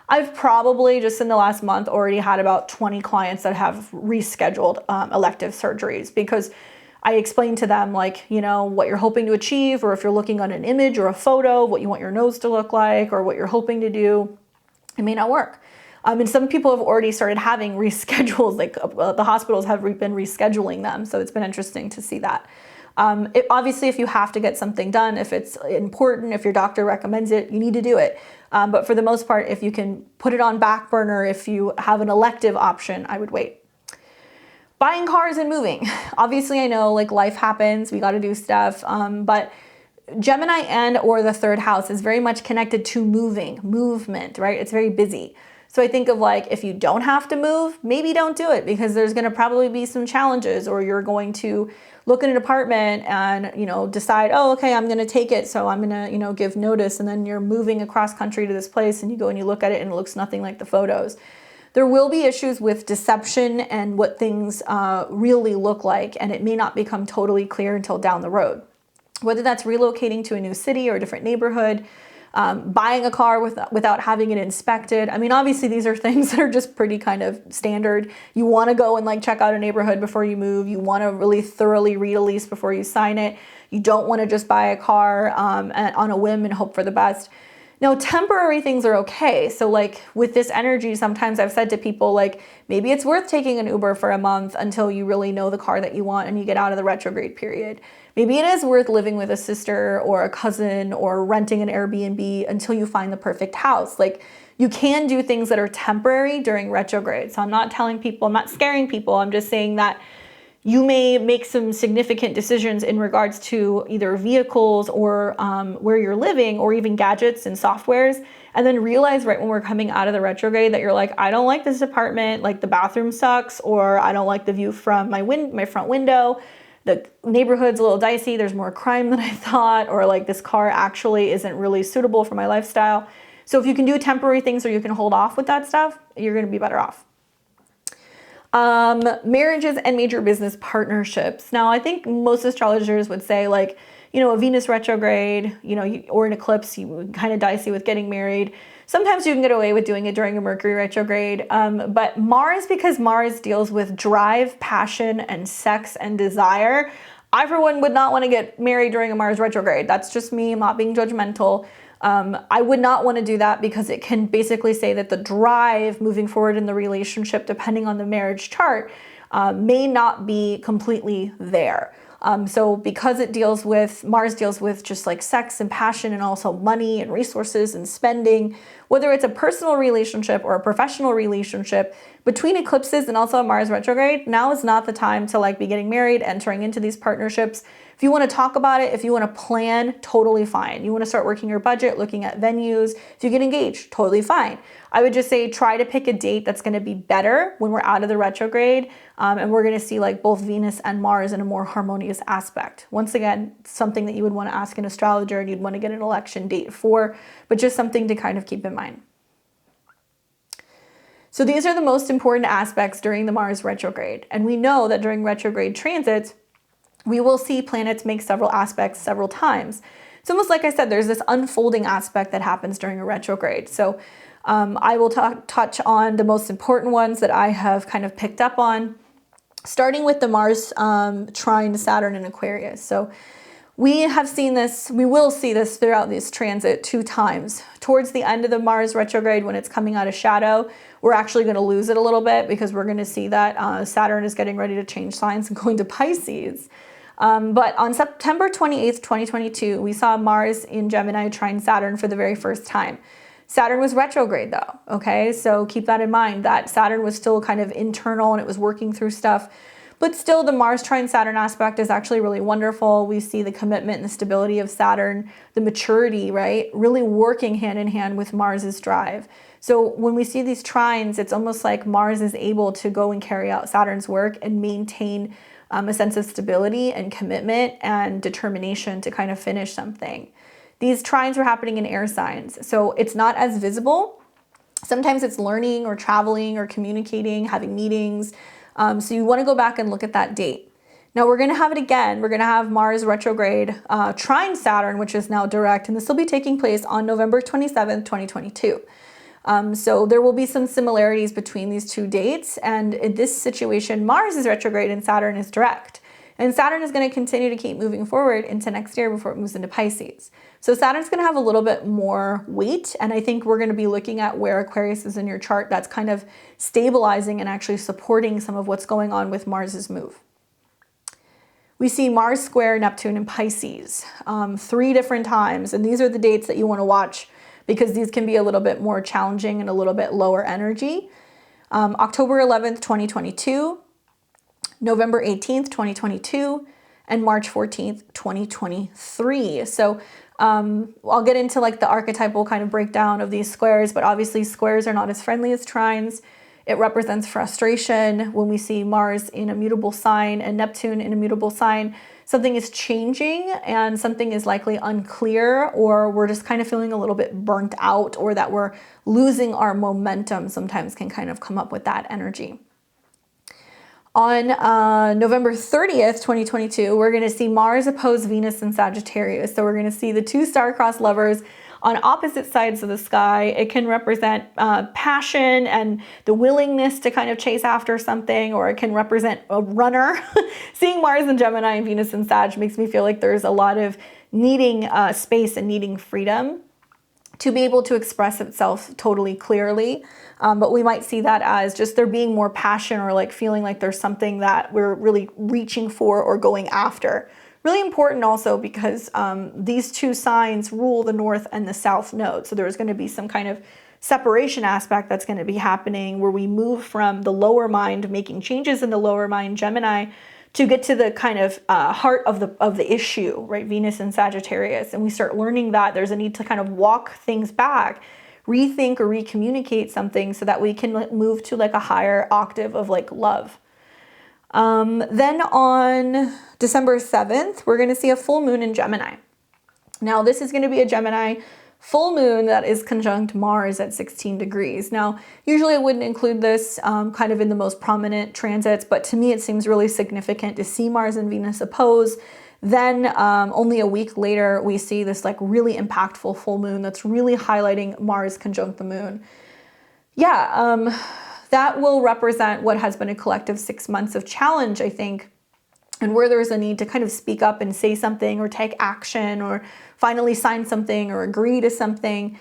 I've probably just in the last month already had about 20 clients that have rescheduled elective surgeries, because I explained to them, like, you know, what you're hoping to achieve, or if you're looking at an image or a photo, what you want your nose to look like, or what you're hoping to do, it may not work. And some people have already started having reschedules, like the hospitals have been rescheduling them. So it's been interesting to see that. Obviously, if you have to get something done, if it's important, if your doctor recommends it, you need to do it. But for the most part, if you can put it on back burner, if you have an elective option, I would wait. Buying cars and moving. Obviously, I know like life happens, we got to do stuff, but Gemini and or the third house is very much connected to movement, right? It's very busy. So I think of like, if you don't have to move, maybe don't do it, because there's going to probably be some challenges, or you're going to look at an apartment and, you know, decide, oh, okay, I'm going to take it. So I'm going to, you know, give notice. And then you're moving across country to this place and you go and you look at it and it looks nothing like the photos. There will be issues with deception and what things really look like. And it may not become totally clear until down the road. Whether that's relocating to a new city or a different neighborhood, buying a car without having it inspected. I mean, obviously these are things that are just pretty kind of standard. You want to go and like check out a neighborhood before you move. You want to really thoroughly read a lease before you sign it. You don't want to just buy a car on a whim and hope for the best. Now, temporary things are okay. So like with this energy, sometimes I've said to people, like, maybe it's worth taking an Uber for a month until you really know the car that you want and you get out of the retrograde period. Maybe it is worth living with a sister or a cousin or renting an Airbnb until you find the perfect house. Like, you can do things that are temporary during retrograde. So I'm not telling people, I'm not scaring people. I'm just saying that you may make some significant decisions in regards to either vehicles or where you're living, or even gadgets and softwares, and then realize right when we're coming out of the retrograde that you're like, I don't like this apartment, like the bathroom sucks, or I don't like the view from my front window, the neighborhood's a little dicey, there's more crime than I thought, or like this car actually isn't really suitable for my lifestyle. So if you can do temporary things or you can hold off with that stuff, you're gonna be better off. Marriages and major business partnerships. Now, I think most astrologers would say, like, you know, a Venus retrograde, you know, or an eclipse, you kind of dicey with getting married. Sometimes you can get away with doing it during a Mercury retrograde. But Mars, because Mars deals with drive, passion, and sex and desire, I, for one, would not want to get married during a Mars retrograde. That's just me. I'm not being judgmental. I would not want to do that, because it can basically say that the drive moving forward in the relationship, depending on the marriage chart, may not be completely there. So because it deals with, Mars deals with just like sex and passion and also money and resources and spending, whether it's a personal relationship or a professional relationship, between eclipses and also a Mars retrograde, now is not the time to like be getting married, entering into these partnerships. If you want to talk about it, if you want to plan, totally fine. You want to start working your budget, looking at venues. If you get engaged, totally fine. I would just say try to pick a date that's going to be better when we're out of the retrograde, and we're going to see like both Venus and Mars in a more harmonious aspect. Once again, something that you would want to ask an astrologer and you'd want to get an election date for, but just something to kind of keep in mind. So these are the most important aspects during the Mars retrograde. And we know that during retrograde transits, we will see planets make several aspects several times. It's almost like I said, there's this unfolding aspect that happens during a retrograde. So I will touch on the most important ones that I have kind of picked up on, starting with the Mars trine Saturn in Aquarius. So we have seen this, we will see this throughout this transit 2 times. Towards the end of the Mars retrograde, when it's coming out of shadow, we're actually going to lose it a little bit, because we're going to see that Saturn is getting ready to change signs and going to Pisces. But on September 28th, 2022, we saw Mars in Gemini trine Saturn for the very first time. Saturn was retrograde though, okay? So keep that in mind, that Saturn was still kind of internal and it was working through stuff. But still, the Mars trine Saturn aspect is actually really wonderful. We see the commitment and the stability of Saturn, the maturity, right? Really working hand in hand with Mars's drive. So when we see these trines, it's almost like Mars is able to go and carry out Saturn's work and maintain a sense of stability and commitment and determination to kind of finish something. These trines were happening in air signs, so it's not as visible. Sometimes it's learning or traveling or communicating, having meetings. So you want to go back and look at that date. Now we're going to have it again. We're going to have Mars retrograde trine Saturn, which is now direct, and this will be taking place on November 27th, 2022. So there will be some similarities between these two dates. And in this situation, Mars is retrograde and Saturn is direct. And Saturn is going to continue to keep moving forward into next year before it moves into Pisces. So Saturn's going to have a little bit more weight. And I think we're going to be looking at where Aquarius is in your chart. That's kind of stabilizing and actually supporting some of what's going on with Mars's move. We see Mars square Neptune in Pisces 3 different times. And these are the dates that you want to watch because these can be a little bit more challenging and a little bit lower energy. October 11th, 2022. November 18th, 2022, and March 14th, 2023. So I'll get into like the archetypal kind of breakdown of these squares, but obviously squares are not as friendly as trines. It represents frustration. When we see Mars in a mutable sign and Neptune in a mutable sign, something is changing and something is likely unclear, or we're just kind of feeling a little bit burnt out, or that we're losing our momentum sometimes can kind of come up with that energy. On November 30th, 2022, we're going to see Mars oppose Venus in Sagittarius. So we're going to see the 2 star-crossed lovers on opposite sides of the sky. It can represent passion and the willingness to kind of chase after something, or it can represent a runner. Seeing Mars in Gemini and Venus in Sag makes me feel like there's a lot of needing space and needing freedom to be able to express itself totally clearly. But we might see that as just there being more passion, or like feeling like there's something that we're really reaching for or going after. Really important also because these 2 signs rule the north and the south node. So there's going to be some kind of separation aspect that's going to be happening where we move from the lower mind, making changes in the lower mind, Gemini, to get to the kind of heart of the issue, right? Venus and Sagittarius. And we start learning that there's a need to kind of walk things back, rethink or recommunicate something so that we can move to like a higher octave of like love. Then on December 7th, we're going to see a full moon in Gemini. Now this is going to be a Gemini full moon that is conjunct Mars at 16 degrees. Now, usually I wouldn't include this kind of in the most prominent transits, but to me it seems really significant to see Mars and Venus oppose. Then only a week later, we see this like really impactful full moon that's really highlighting Mars conjunct the moon. Yeah, that will represent what has been a collective 6 months of challenge, I think, and where there's a need to kind of speak up and say something or take action or finally sign something or agree to something.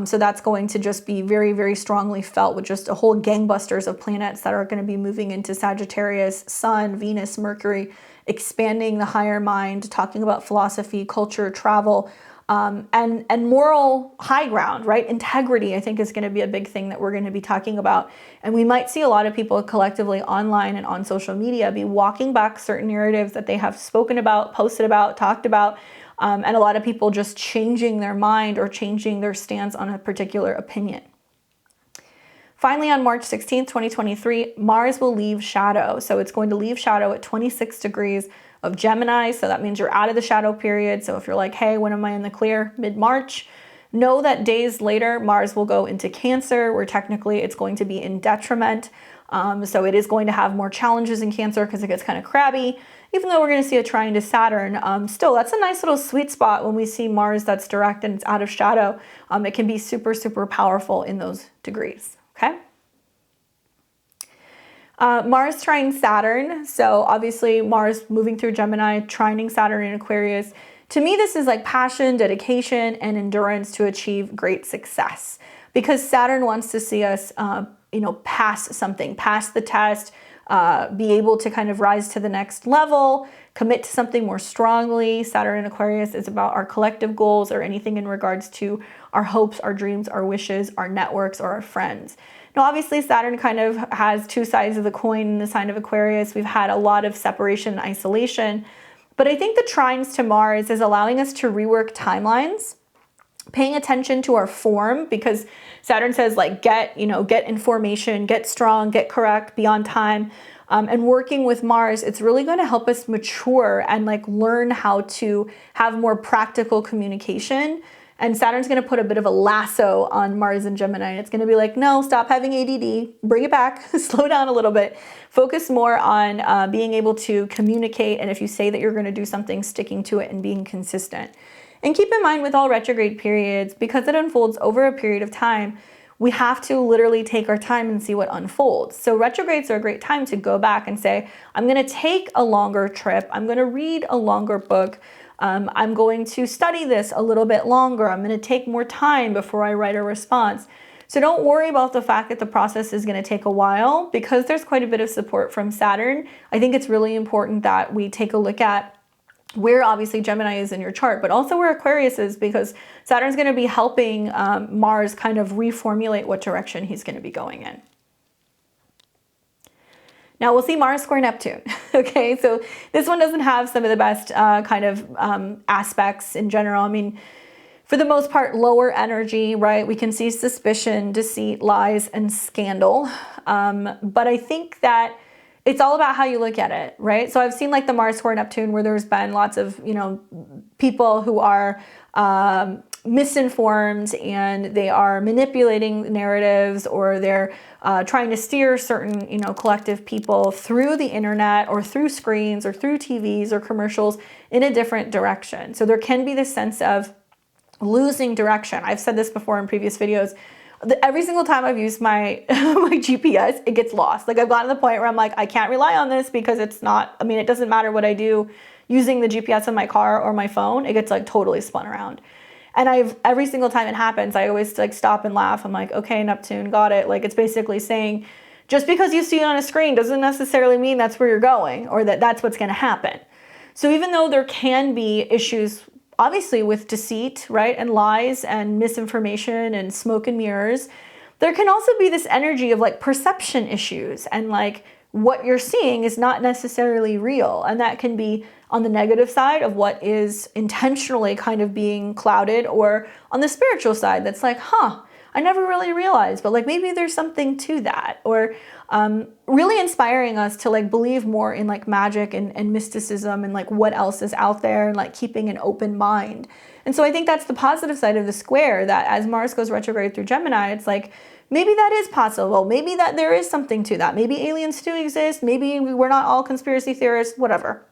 So that's going to just be very, very strongly felt with just a whole gangbusters of planets that are going to be moving into Sagittarius, Sun, Venus, Mercury, expanding the higher mind, talking about philosophy, culture, travel, and moral high ground, right? Integrity, I think, is going to be a big thing that we're going to be talking about. And we might see a lot of people collectively online and on social media be walking back certain narratives that they have spoken about, posted about, talked about, and a lot of people just changing their mind or changing their stance on a particular opinion. Finally, on March 16th, 2023, Mars will leave shadow. So it's going to leave shadow at 26 degrees of Gemini. So that means you're out of the shadow period. So if you're like, hey, when am I in the clear? Mid-March. Know that days later, Mars will go into Cancer, where technically it's going to be in detriment. So it is going to have more challenges in Cancer because it gets kind of crabby. Even though we're going to see a trine to Saturn, still, that's a nice little sweet spot when we see Mars that's direct and it's out of shadow. It can be super, super powerful in those degrees. Okay. Mars trine Saturn. So obviously Mars moving through Gemini, trining Saturn in Aquarius. To me, this is like passion, dedication, and endurance to achieve great success, because Saturn wants to see us, pass something, pass the test, be able to kind of rise to the next level, commit to something more strongly. Saturn in Aquarius is about our collective goals or anything in regards to our hopes, our dreams, our wishes, our networks, or our friends. Now, obviously, Saturn kind of has 2 sides of the coin in the sign of Aquarius. We've had a lot of separation and isolation, but I think the trines to Mars is allowing us to rework timelines, paying attention to our form, because Saturn says like get information, get strong, get correct, be on time. And working with Mars, it's really going to help us mature and like learn how to have more practical communication. And Saturn's going to put a bit of a lasso on Mars and Gemini. It's going to be like, no, stop having ADD, bring it back, slow down a little bit, focus more on being able to communicate. And if you say that you're going to do something, sticking to it and being consistent. And keep in mind with all retrograde periods, because it unfolds over a period of time, we have to literally take our time and see what unfolds. So retrogrades are a great time to go back and say, I'm going to take a longer trip. I'm going to read a longer book. I'm going to study this a little bit longer. I'm going to take more time before I write a response. So don't worry about the fact that the process is going to take a while, because there's quite a bit of support from Saturn. I think it's really important that we take a look at where obviously Gemini is in your chart, but also where Aquarius is, because Saturn's going to be helping Mars kind of reformulate what direction he's going to be going in. Now we'll see Mars square Neptune. Okay, so this one doesn't have some of the best kind of aspects in general. I mean, for the most part, lower energy, right? We can see suspicion, deceit, lies, and scandal. But I think that it's all about how you look at it, right? So I've seen like the Mars square Neptune where there's been lots of, people who are misinformed and they are manipulating narratives, or they're trying to steer certain, collective people through the internet or through screens or through TVs or commercials in a different direction. So there can be this sense of losing direction. I've said this before in previous videos. Every single time I've used my my GPS, it gets lost. Like I've gotten to the point where I'm like, I can't rely on this because it's not, it doesn't matter what I do using the GPS in my car or my phone, it gets like totally spun around. And every single time it happens, I always like stop and laugh. I'm like, okay, Neptune, got it. Like it's basically saying, just because you see it on a screen doesn't necessarily mean that's where you're going or that that's what's going to happen. So even though there can be issues obviously with deceit, right, and lies and misinformation and smoke and mirrors, there can also be this energy of like perception issues, and like what you're seeing is not necessarily real. And that can be on the negative side of what is intentionally kind of being clouded, or on the spiritual side that's like, I never really realized, but like maybe there's something to that, or really inspiring us to like believe more in like magic and mysticism and like what else is out there, and like keeping an open mind. And so I think that's the positive side of the square, that as Mars goes retrograde through Gemini, it's like, maybe that is possible. Maybe that there is something to that. Maybe aliens do exist. Maybe we're not all conspiracy theorists, whatever.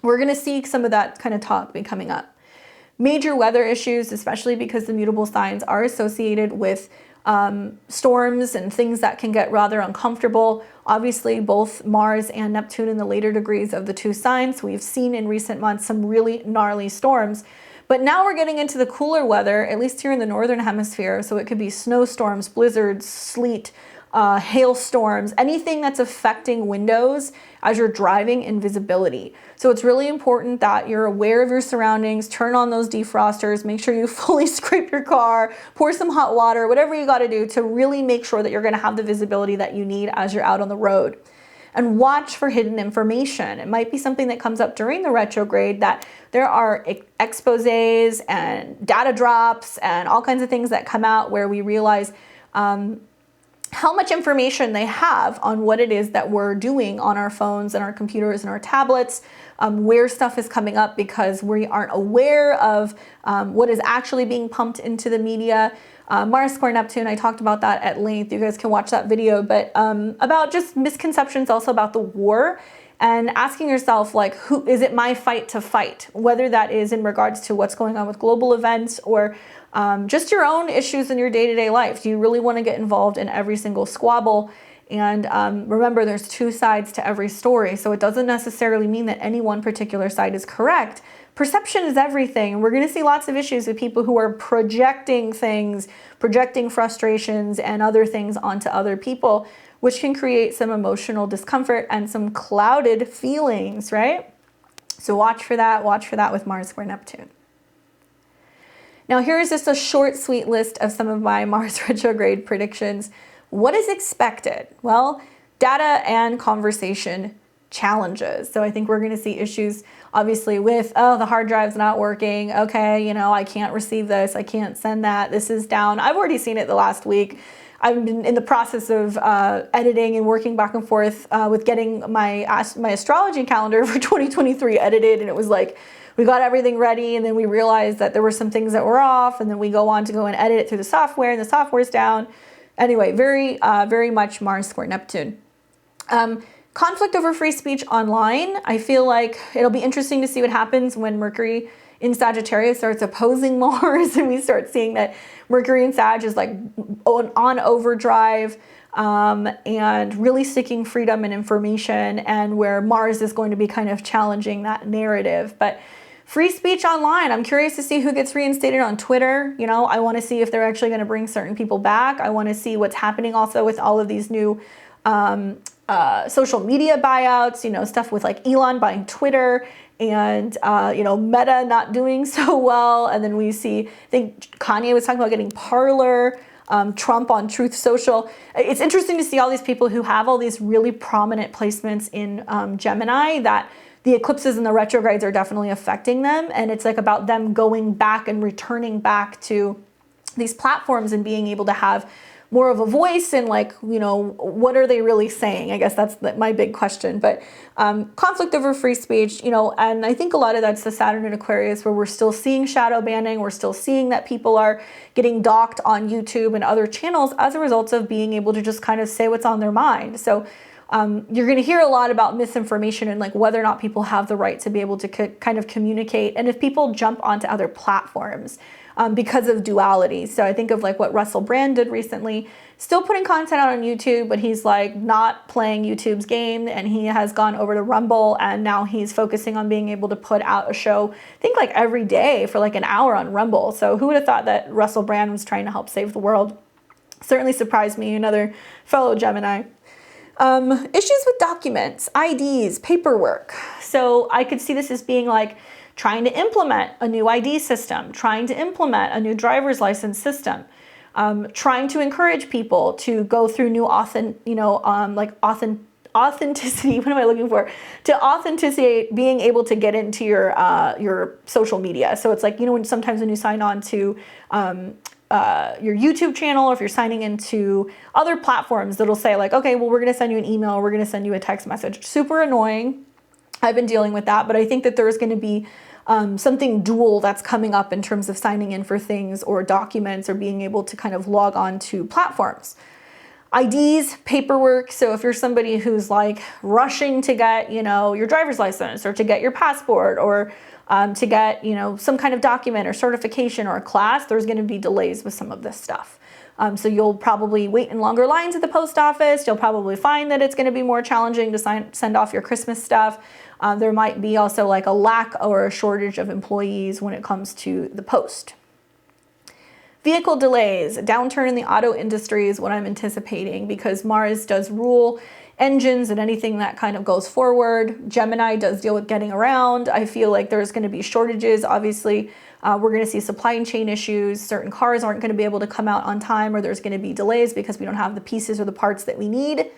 We're going to see some of that kind of talk be coming up. Major weather issues, especially because the mutable signs are associated with storms and things that can get rather uncomfortable. Obviously, both Mars and Neptune in the later degrees of the two signs. We've seen in recent months some really gnarly storms. But now we're getting into the cooler weather, at least here in the northern hemisphere. So it could be snowstorms, blizzards, sleet, hailstorms, anything that's affecting windows as you're driving and visibility. So it's really important that you're aware of your surroundings, turn on those defrosters, make sure you fully scrape your car, pour some hot water, whatever you got to do to really make sure that you're going to have the visibility that you need as you're out on the road. And watch for hidden information. It might be something that comes up during the retrograde, that there are exposés and data drops and all kinds of things that come out where we realize how much information they have on what it is that we're doing on our phones and our computers and our tablets, where stuff is coming up because we aren't aware of what is actually being pumped into the media. Mars square Neptune, I talked about that at length. You guys can watch that video, but about just misconceptions also about the war, and asking yourself, like, who is it my fight to fight? Whether that is in regards to what's going on with global events, or just your own issues in your day-to-day life. Do you really want to get involved in every single squabble? And remember, there's two sides to every story, so it doesn't necessarily mean that any one particular side is correct. Perception is everything, and we're going to see lots of issues with people who are projecting things, projecting frustrations and other things onto other people, which can create some emotional discomfort and some clouded feelings, right? So watch for that with Mars square Neptune. Now here is just a short, sweet list of some of my Mars retrograde predictions. What is expected? Well, data and conversation challenges. So I think we're going to see issues obviously with, the hard drive's not working. Okay, I can't receive this. I can't send that. This is down. I've already seen it the last week. I've been in the process of editing and working back and forth with getting my astrology calendar for 2023 edited, and it was like, we got everything ready, and then we realized that there were some things that were off, and then we go on to go and edit it through the software, and the software's down. Anyway, very much Mars square Neptune. Conflict over free speech online. I feel like it'll be interesting to see what happens when Mercury in Sagittarius starts opposing Mars, and we start seeing that Mercury in Sag is like on overdrive, and really seeking freedom and information, and where Mars is going to be kind of challenging that narrative. But free speech online, I'm curious to see who gets reinstated on Twitter. You know, I want to see if they're actually going to bring certain people back. I want to see what's happening also with all of these new social media buyouts, you know, stuff with like Elon buying Twitter, and you know, Meta not doing so well. And then we see, I think Kanye was talking about getting Parler, Trump on Truth Social. It's interesting to see all these people who have all these really prominent placements in Gemini, that the eclipses and the retrogrades are definitely affecting them. And it's like about them going back and returning back to these platforms and being able to have more of a voice, and like, you know, what are they really saying? I guess that's my big question. But conflict over free speech, you know, and I think a lot of that's the Saturn and Aquarius, where we're still seeing shadow banning. We're still seeing that people are getting docked on YouTube and other channels as a result of being able to just kind of say what's on their mind. So you're going to hear a lot about misinformation and like whether or not people have the right to be able to kind of communicate, and if people jump onto other platforms because of duality. So I think of like what Russell Brand did recently, still putting content out on YouTube, but he's like not playing YouTube's game, and he has gone over to Rumble, and now he's focusing on being able to put out a show, I think like every day for like an hour on Rumble. So who would have thought that Russell Brand was trying to help save the world? Certainly surprised me, another fellow Gemini. Issues with documents, IDs, paperwork. So I could see this as being like trying to implement a new ID system, trying to implement a new driver's license system, trying to encourage people to go through new authenticity. What am I looking for? To authenticate, being able to get into your social media. So it's like, you know, when sometimes when you sign on to your YouTube channel, or if you're signing into other platforms, that'll say like, okay, well, we're going to send you an email, or we're going to send you a text message. Super annoying. I've been dealing with that, but I think that there's going to be something dual that's coming up in terms of signing in for things or documents, or being able to kind of log on to platforms. IDs, paperwork. So if you're somebody who's like rushing to get, you know, your driver's license, or to get your passport, or to get, you know, some kind of document or certification or a class, there's going to be delays with some of this stuff. So you'll probably wait in longer lines at the post office. You'll probably find that it's going to be more challenging to send off your Christmas stuff. There might be also like a lack or a shortage of employees when it comes to the post. Vehicle delays, a downturn in the auto industry is what I'm anticipating, because Mars does rule engines and anything that kind of goes forward. Gemini does deal with getting around. I feel like there's going to be shortages. Obviously, we're going to see supply chain issues. Certain cars aren't going to be able to come out on time, or there's going to be delays because we don't have the pieces or the parts that we need.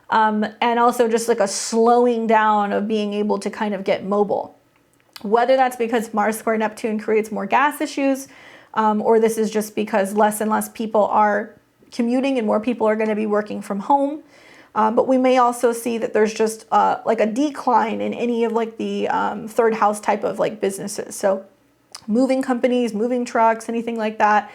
And also just like a slowing down of being able to kind of get mobile. Whether that's because Mars square Neptune creates more gas issues, or this is just because less and less people are commuting and more people are going to be working from home. But we may also see that there's just like a decline in any of like the third house type of like businesses. So moving companies, moving trucks, anything like that,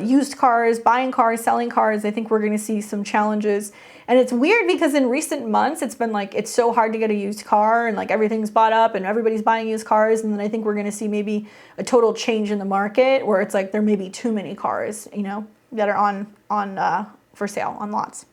used cars, buying cars, selling cars, I think we're going to see some challenges. And it's weird because in recent months, it's been like, it's so hard to get a used car, and like everything's bought up and everybody's buying used cars. And then I think we're going to see maybe a total change in the market, where it's like there may be too many cars, you know, that are on for sale on lots.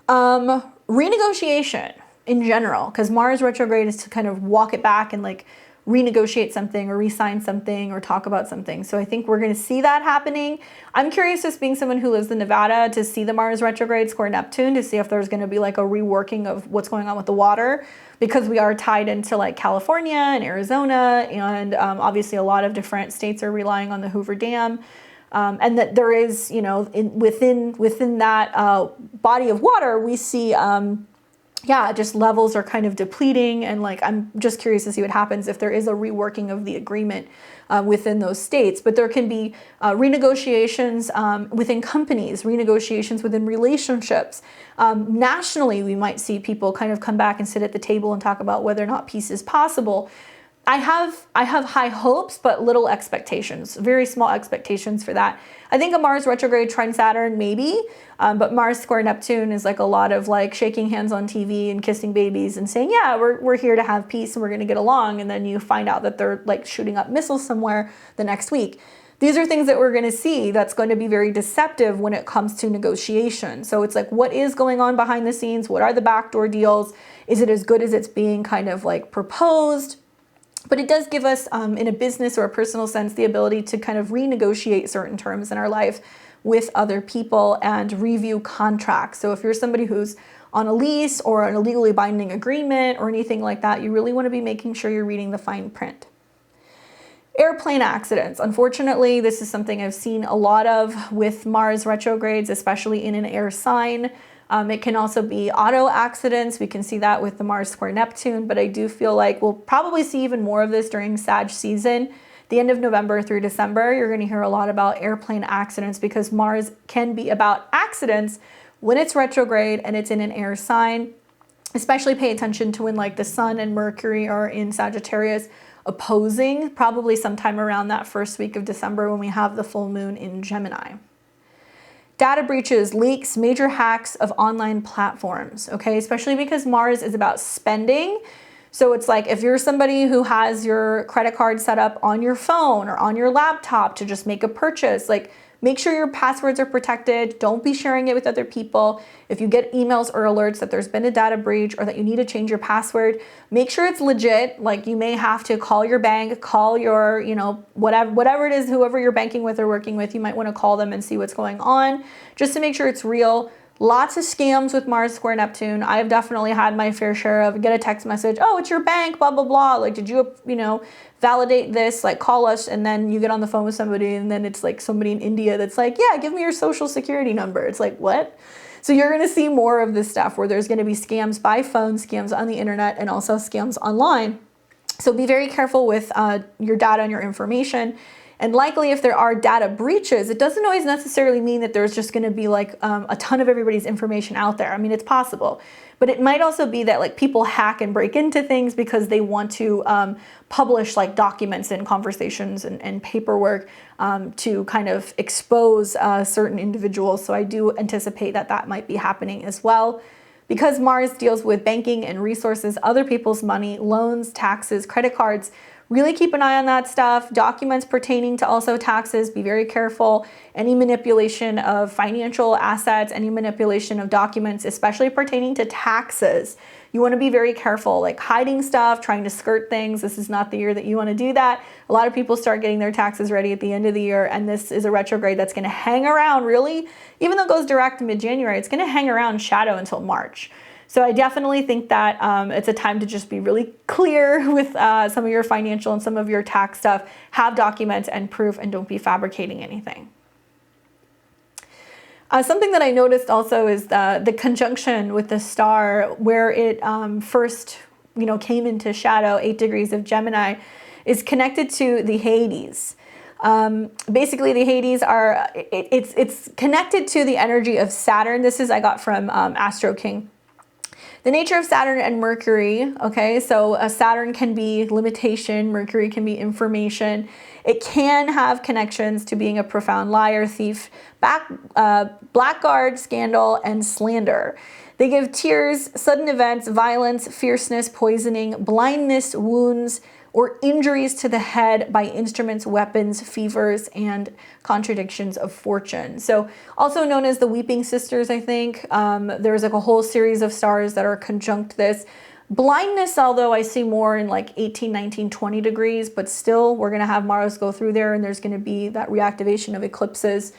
Renegotiation in general, because Mars retrograde is to kind of walk it back and like renegotiate something or re-sign something or talk about something. So I think we're going to see that happening. I'm curious, just being someone who lives in Nevada, to see the Mars retrograde square Neptune, to see if there's going to be like a reworking of what's going on with the water, because we are tied into like California and Arizona, and obviously a lot of different states are relying on the Hoover Dam. And that there is, you know, within that body of water, we see, just levels are kind of depleting. And like, I'm just curious to see what happens if there is a reworking of the agreement within those states. But there can be renegotiations within companies, renegotiations within relationships. Nationally, we might see people kind of come back and sit at the table and talk about whether or not peace is possible. I have high hopes, but little expectations, very small expectations for that. I think a Mars retrograde trine Saturn, maybe, but Mars square Neptune is like a lot of like shaking hands on TV and kissing babies and saying, yeah, we're here to have peace and we're going to get along. And then you find out that they're like shooting up missiles somewhere the next week. These are things that we're going to see that's going to be very deceptive when it comes to negotiation. So it's like, what is going on behind the scenes? What are the backdoor deals? Is it as good as it's being kind of like proposed? But it does give us, in a business or a personal sense, the ability to kind of renegotiate certain terms in our life with other people and review contracts. So if you're somebody who's on a lease or an illegally binding agreement or anything like that, you really want to be making sure you're reading the fine print. Airplane accidents. Unfortunately, this is something I've seen a lot of with Mars retrogrades, especially in an air sign. It can also be auto accidents. We can see that with the Mars square Neptune, but I do feel like we'll probably see even more of this during Sag season. The end of November through December, you're going to hear a lot about airplane accidents because Mars can be about accidents when it's retrograde and it's in an air sign. Especially pay attention to when like the Sun and Mercury are in Sagittarius opposing, probably sometime around that first week of December when we have the full moon in Gemini. Data breaches, leaks, major hacks of online platforms, okay? Especially because Mars is about spending. So it's like if you're somebody who has your credit card set up on your phone or on your laptop to just make a purchase, like make sure your passwords are protected. Don't be sharing it with other people. If you get emails or alerts that there's been a data breach or that you need to change your password, make sure it's legit. Like you may have to call your bank, call your, whatever it is, whoever you're banking with or working with, you might want to call them and see what's going on just to make sure it's real. Lots of scams with Mars square Neptune. I've definitely had my fair share of get a text message, oh, it's your bank, blah, blah, blah. Like, did you, validate this? Like, call us. And then you get on the phone with somebody and then it's like somebody in India that's like, yeah, give me your social security number. It's like, what? So you're going to see more of this stuff where there's going to be scams by phone, scams on the internet, and also scams online. So be very careful with your data and your information. And likely if there are data breaches, it doesn't always necessarily mean that there's just going to be like a ton of everybody's information out there. I mean, it's possible, but it might also be that like people hack and break into things because they want to publish like documents and conversations and paperwork to kind of expose certain individuals. So I do anticipate that that might be happening as well. Because Mars deals with banking and resources, other people's money, loans, taxes, credit cards, really keep an eye on that stuff. Documents pertaining to also taxes, be very careful. Any manipulation of financial assets, any manipulation of documents, especially pertaining to taxes. You want to be very careful, like hiding stuff, trying to skirt things. This is not the year that you want to do that. A lot of people start getting their taxes ready at the end of the year, and this is a retrograde that's going to hang around really, even though it goes direct mid-January, it's going to hang around shadow until March. So I definitely think that it's a time to just be really clear with some of your financial and some of your tax stuff. Have documents and proof and don't be fabricating anything. Something that I noticed also is the conjunction with the star where it first came into shadow, 8 degrees of Gemini, is connected to the Hyades. Basically the Hyades are, it's connected to the energy of Saturn. This is I got from Astro King. The nature of Saturn and Mercury, okay, so Saturn can be limitation, Mercury can be information. It can have connections to being a profound liar, thief, blackguard, scandal, and slander. They give tears, sudden events, violence, fierceness, poisoning, blindness, wounds, or injuries to the head by instruments, weapons, fevers, and contradictions of fortune. So also known as the Weeping Sisters, I think. There's like a whole series of stars that are conjunct this. Blindness, although I see more in like 18, 19, 20 degrees, but still we're going to have Mars go through there and there's going to be that reactivation of eclipses.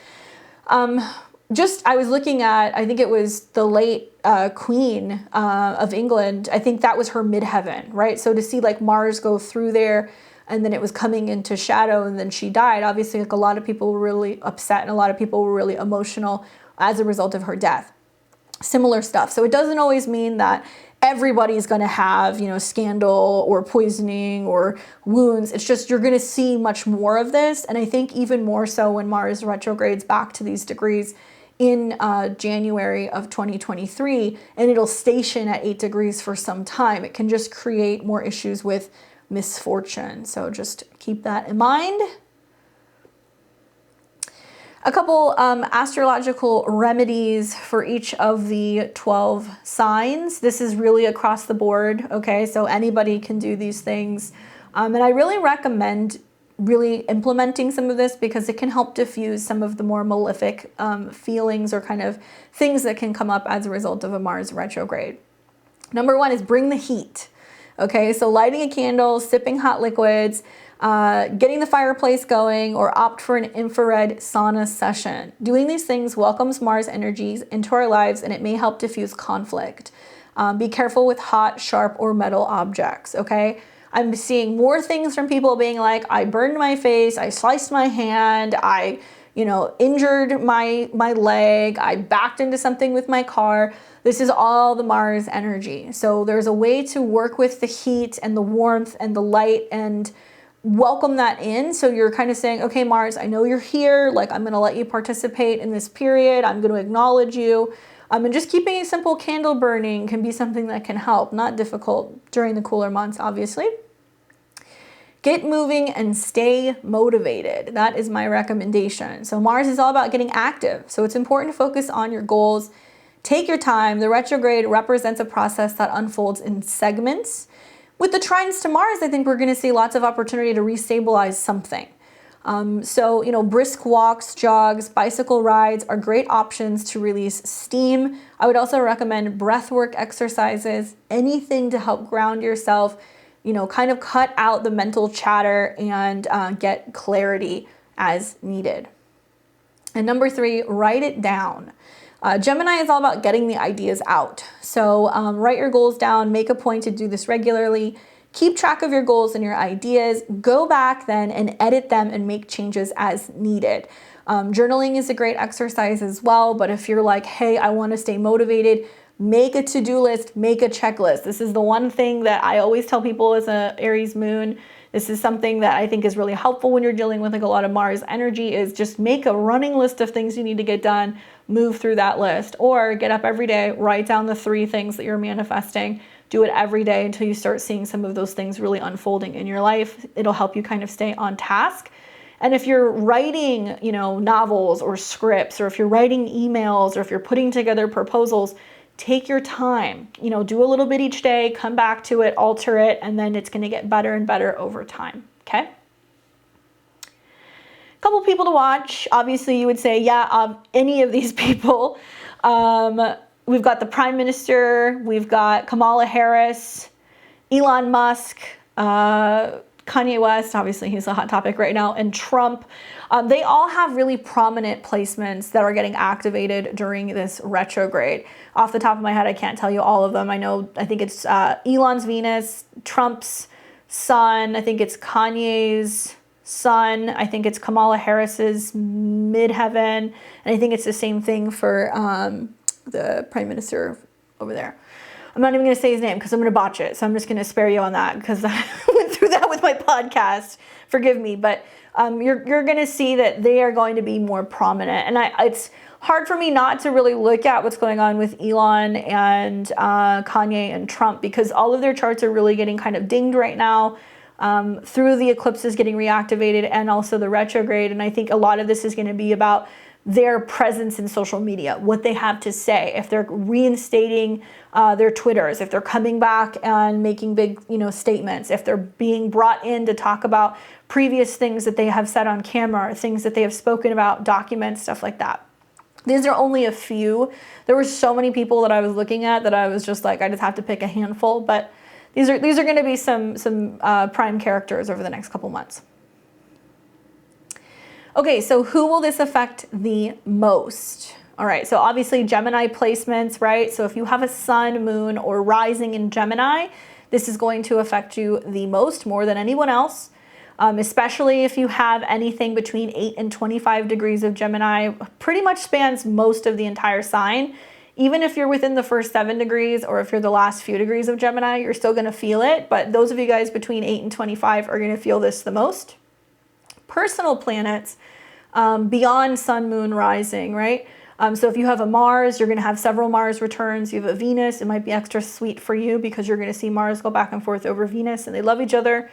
I was looking at, I think it was the late Queen of England. I think that was her midheaven, right? So to see like Mars go through there and then it was coming into shadow and then she died, obviously like a lot of people were really upset and a lot of people were really emotional as a result of her death. Similar stuff. So it doesn't always mean that everybody's going to have, scandal or poisoning or wounds. It's just you're going to see much more of this. And I think even more so when Mars retrogrades back to these degrees in January of 2023, and it'll station at 8 degrees for some time. It can just create more issues with misfortune. So just keep that in mind. A couple astrological remedies for each of the 12 signs. This is really across the board, okay? So anybody can do these things. And I really recommend really implementing some of this because it can help diffuse some of the more malefic feelings or kind of things that can come up as a result of a Mars retrograde. Number one is bring the heat, okay? So lighting a candle, sipping hot liquids, getting the fireplace going, or opt for an infrared sauna session. Doing these things welcomes Mars energies into our lives and it may help diffuse conflict. Be careful with hot, sharp, or metal objects, okay? I'm seeing more things from people being like, I burned my face, I sliced my hand, I, injured my leg, I backed into something with my car. This is all the Mars energy. So there's a way to work with the heat and the warmth and the light and welcome that in. So you're kind of saying, okay, Mars, I know you're here. Like, I'm going to let you participate in this period. I'm going to acknowledge you. And just keeping a simple candle burning can be something that can help. Not difficult during the cooler months, obviously. Get moving and stay motivated. That is my recommendation. So Mars is all about getting active. So it's important to focus on your goals. Take your time. The retrograde represents a process that unfolds in segments. With the trines to Mars, I think we're going to see lots of opportunity to restabilize something. So, brisk walks, jogs, bicycle rides are great options to release steam. I would also recommend breathwork exercises, anything to help ground yourself, kind of cut out the mental chatter and get clarity as needed. And number three, write it down. Gemini is all about getting the ideas out. So write your goals down, make a point to do this regularly. Keep track of your goals and your ideas. Go back then and edit them and make changes as needed. Journaling is a great exercise as well, but if you're like, hey, I want to stay motivated, make a to-do list, make a checklist. This is the one thing that I always tell people as an Aries moon. This is something that I think is really helpful when you're dealing with like a lot of Mars energy, is just make a running list of things you need to get done, move through that list, or get up every day, write down the 3 things that you're manifesting. Do it every day until you start seeing some of those things really unfolding in your life. It'll help you kind of stay on task. And if you're writing, novels or scripts, or if you're writing emails, or if you're putting together proposals, take your time, do a little bit each day, come back to it, alter it, and then it's going to get better and better over time. Okay. A couple people to watch. Obviously you would say, yeah, any of these people. We've got the Prime Minister, we've got Kamala Harris, Elon Musk, Kanye West, obviously he's a hot topic right now, and Trump. They all have really prominent placements that are getting activated during this retrograde. Off the top of my head, I can't tell you all of them. I think it's Elon's Venus, Trump's Sun, I think it's Kanye's Sun, I think it's Kamala Harris's midheaven, and I think it's the same thing for the Prime Minister over there. I'm not even going to say his name because I'm going to botch it. So I'm just going to spare you on that because I went through that with my podcast. Forgive me. But you're going to see that they are going to be more prominent. And it's hard for me not to really look at what's going on with Elon and Kanye and Trump, because all of their charts are really getting kind of dinged right now through the eclipses getting reactivated and also the retrograde. And I think a lot of this is going to be about their presence in social media, what they have to say, if they're reinstating their Twitters, if they're coming back and making big, statements, if they're being brought in to talk about previous things that they have said on camera, things that they have spoken about, documents, stuff like that. These are only a few. There were so many people that I was looking at that I was just like, I just have to pick a handful. But these are going to be some prime characters over the next couple months. Okay, so who will this affect the most? All right, so obviously Gemini placements, right? So if you have a sun, moon, or rising in Gemini, this is going to affect you the most, more than anyone else, especially if you have anything between 8 and 25 degrees of Gemini. Pretty much spans most of the entire sign. Even if you're within the first 7 degrees, or if you're the last few degrees of Gemini, you're still going to feel it. But those of you guys between 8 and 25 are going to feel this the most. Personal planets beyond sun, moon, rising, right? So if you have a Mars, you're going to have several Mars returns. You have a Venus, it might be extra sweet for you because you're going to see Mars go back and forth over Venus and they love each other.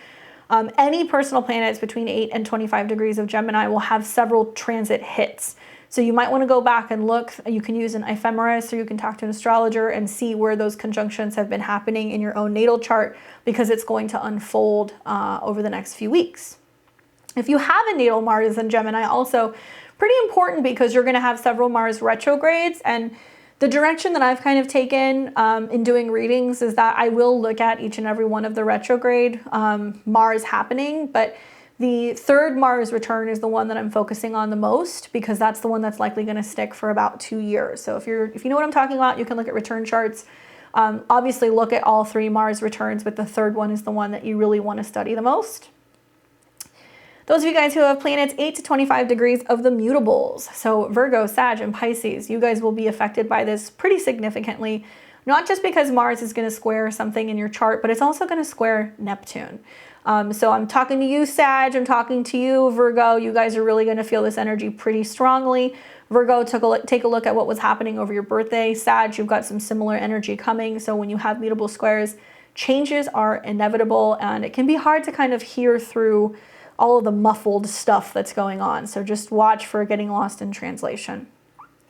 Any personal planets between 8 and 25 degrees of Gemini will have several transit hits. So you might want to go back and look. You can use an ephemeris or you can talk to an astrologer and see where those conjunctions have been happening in your own natal chart because it's going to unfold over the next few weeks. If you have a natal Mars in Gemini, also pretty important because you're going to have several Mars retrogrades. And the direction that I've kind of taken in doing readings is that I will look at each and every one of the retrograde Mars happening, but the third Mars return is the one that I'm focusing on the most because that's the one that's likely going to stick for about 2 years. So if you know what I'm talking about, you can look at return charts. Obviously look at all 3 Mars returns, but the third one is the one that you really want to study the most. Those of you guys who have planets 8 to 25 degrees of the mutables, so Virgo, Sag, and Pisces, you guys will be affected by this pretty significantly, not just because Mars is going to square something in your chart, but it's also going to square Neptune. So I'm talking to you, Sag, I'm talking to you, Virgo. You guys are really going to feel this energy pretty strongly. Virgo, take a look at what was happening over your birthday. Sag, you've got some similar energy coming. So when you have mutable squares, changes are inevitable, and it can be hard to kind of hear through all of the muffled stuff that's going on. So just watch for getting lost in translation.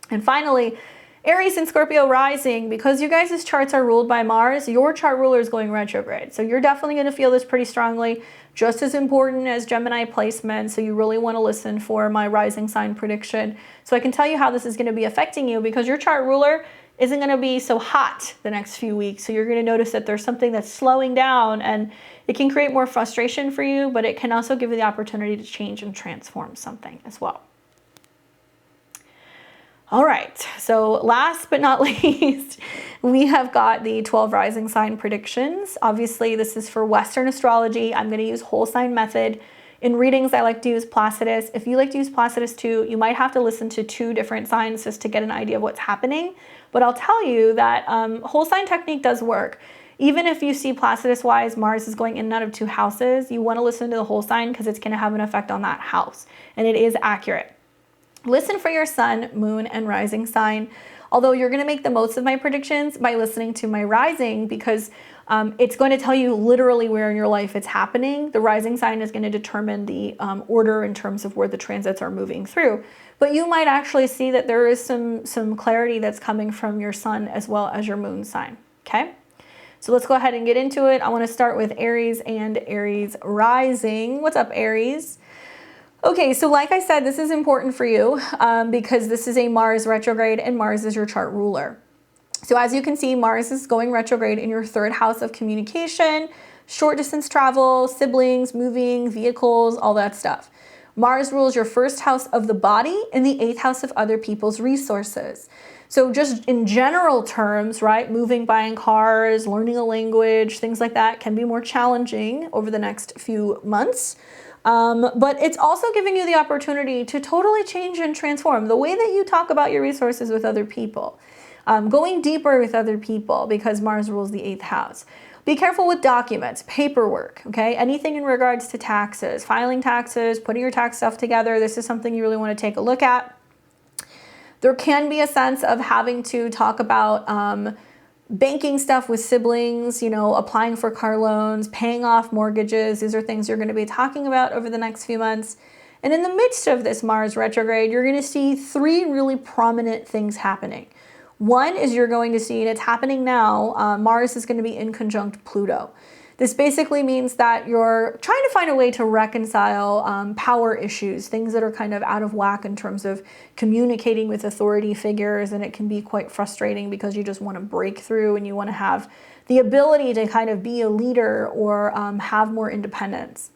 And finally, Aries and Scorpio rising, because you guys' charts are ruled by Mars, your chart ruler is going retrograde. So you're definitely going to feel this pretty strongly, just as important as Gemini placement. So you really want to listen for my rising sign prediction. So I can tell you how this is going to be affecting you because your chart ruler isn't going to be so hot the next few weeks. So you're going to notice that there's something that's slowing down, and it can create more frustration for you, but it can also give you the opportunity to change and transform something as well. All right, so last but not least, we have got the 12 rising sign predictions. Obviously, this is for Western astrology. I'm going to use whole sign method. In readings, I like to use Placidus. If you like to use Placidus too, you might have to listen to 2 different signs just to get an idea of what's happening. But I'll tell you that whole sign technique does work. Even if you see Placidus-wise, Mars is going in and out of 2 houses, you want to listen to the whole sign because it's going to have an effect on that house. And it is accurate. Listen for your sun, moon, and rising sign. Although you're going to make the most of my predictions by listening to my rising because it's going to tell you literally where in your life it's happening. The rising sign is going to determine the order in terms of where the transits are moving through. But you might actually see that there is some clarity that's coming from your sun as well as your moon sign. Okay? So let's go ahead and get into it. I want to start with Aries and Aries rising. What's up, Aries? Okay, so like I said, this is important for you because this is a Mars retrograde and Mars is your chart ruler. So as you can see, Mars is going retrograde in your 3rd house of communication, short distance travel, siblings, moving, vehicles, all that stuff. Mars rules your 1st house of the body and the 8th house of other people's resources. So just in general terms, right, moving, buying cars, learning a language, things like that can be more challenging over the next few months. But it's also giving you the opportunity to totally change and transform the way that you talk about your resources with other people. Going deeper with other people because Mars rules the 8th house. Be careful with documents, paperwork, okay? Anything in regards to taxes, filing taxes, putting your tax stuff together. This is something you really want to take a look at. There can be a sense of having to talk about banking stuff with siblings, you know, applying for car loans, paying off mortgages. These are things you're going to be talking about over the next few months. And in the midst of this Mars retrograde, you're going to see 3 really prominent things happening. One is you're going to see, and it's happening now, Mars is going to be in conjunct Pluto. This basically means that you're trying to find a way to reconcile power issues, things that are kind of out of whack in terms of communicating with authority figures, and it can be quite frustrating because you just want to break through and you want to have the ability to kind of be a leader or have more independence.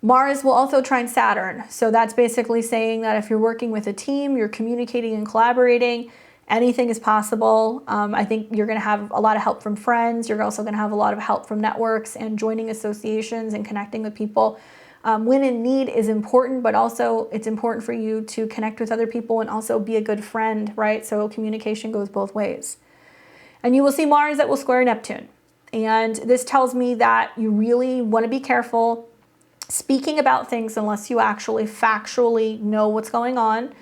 Mars will also trine Saturn, so that's basically saying that if you're working with a team, you're communicating and collaborating, anything is possible. I think you're going to have a lot of help from friends. You're also going to have a lot of help from networks and joining associations and connecting with people. When in need is important, but also it's important for you to connect with other people and also be a good friend, right? So communication goes both ways. And you will see Mars that will square Neptune. And this tells me that you really want to be careful speaking about things unless you actually factually know what's going on.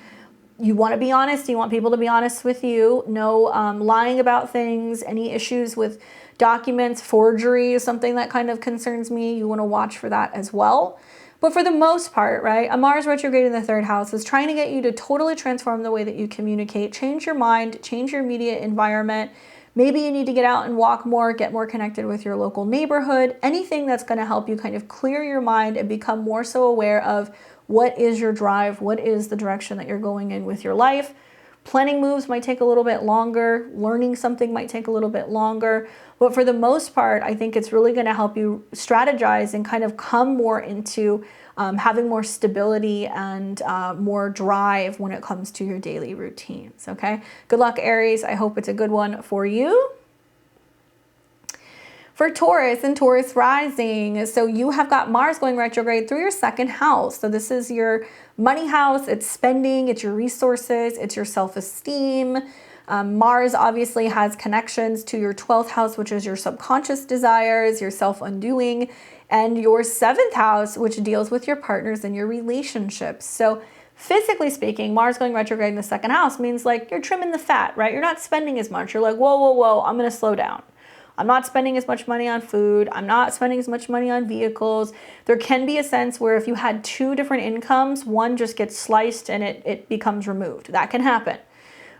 You want to be honest. You want people to be honest with you. No lying about things. Any issues with documents, forgery is something that kind of concerns me. You want to watch for that as well. But for the most part, right, a Mars retrograde in the 3rd house is trying to get you to totally transform the way that you communicate, change your mind, change your immediate environment. Maybe you need to get out and walk more, get more connected with your local neighborhood, anything that's going to help you kind of clear your mind and become more so aware of what is your drive, what is the direction that you're going in with your life. Planning moves might take a little bit longer, learning something might take a little bit longer, but for the most part, I think it's really going to help you strategize and kind of come more into having more stability and more drive when it comes to your daily routines, okay? Good luck, Aries. I hope it's a good one for you. For Taurus and Taurus rising, so you have got Mars going retrograde through your 2nd house. So this is your money house, it's spending, it's your resources, it's your self-esteem. Mars obviously has connections to your 12th house, which is your subconscious desires, your self-undoing, and your 7th house, which deals with your partners and your relationships. So physically speaking, Mars going retrograde in the 2nd house means like you're trimming the fat, right? You're not spending as much. You're like, whoa, whoa, whoa, I'm going to slow down. I'm not spending as much money on food. I'm not spending as much money on vehicles. There can be a sense where if you had 2 different incomes, one just gets sliced and it becomes removed. That can happen.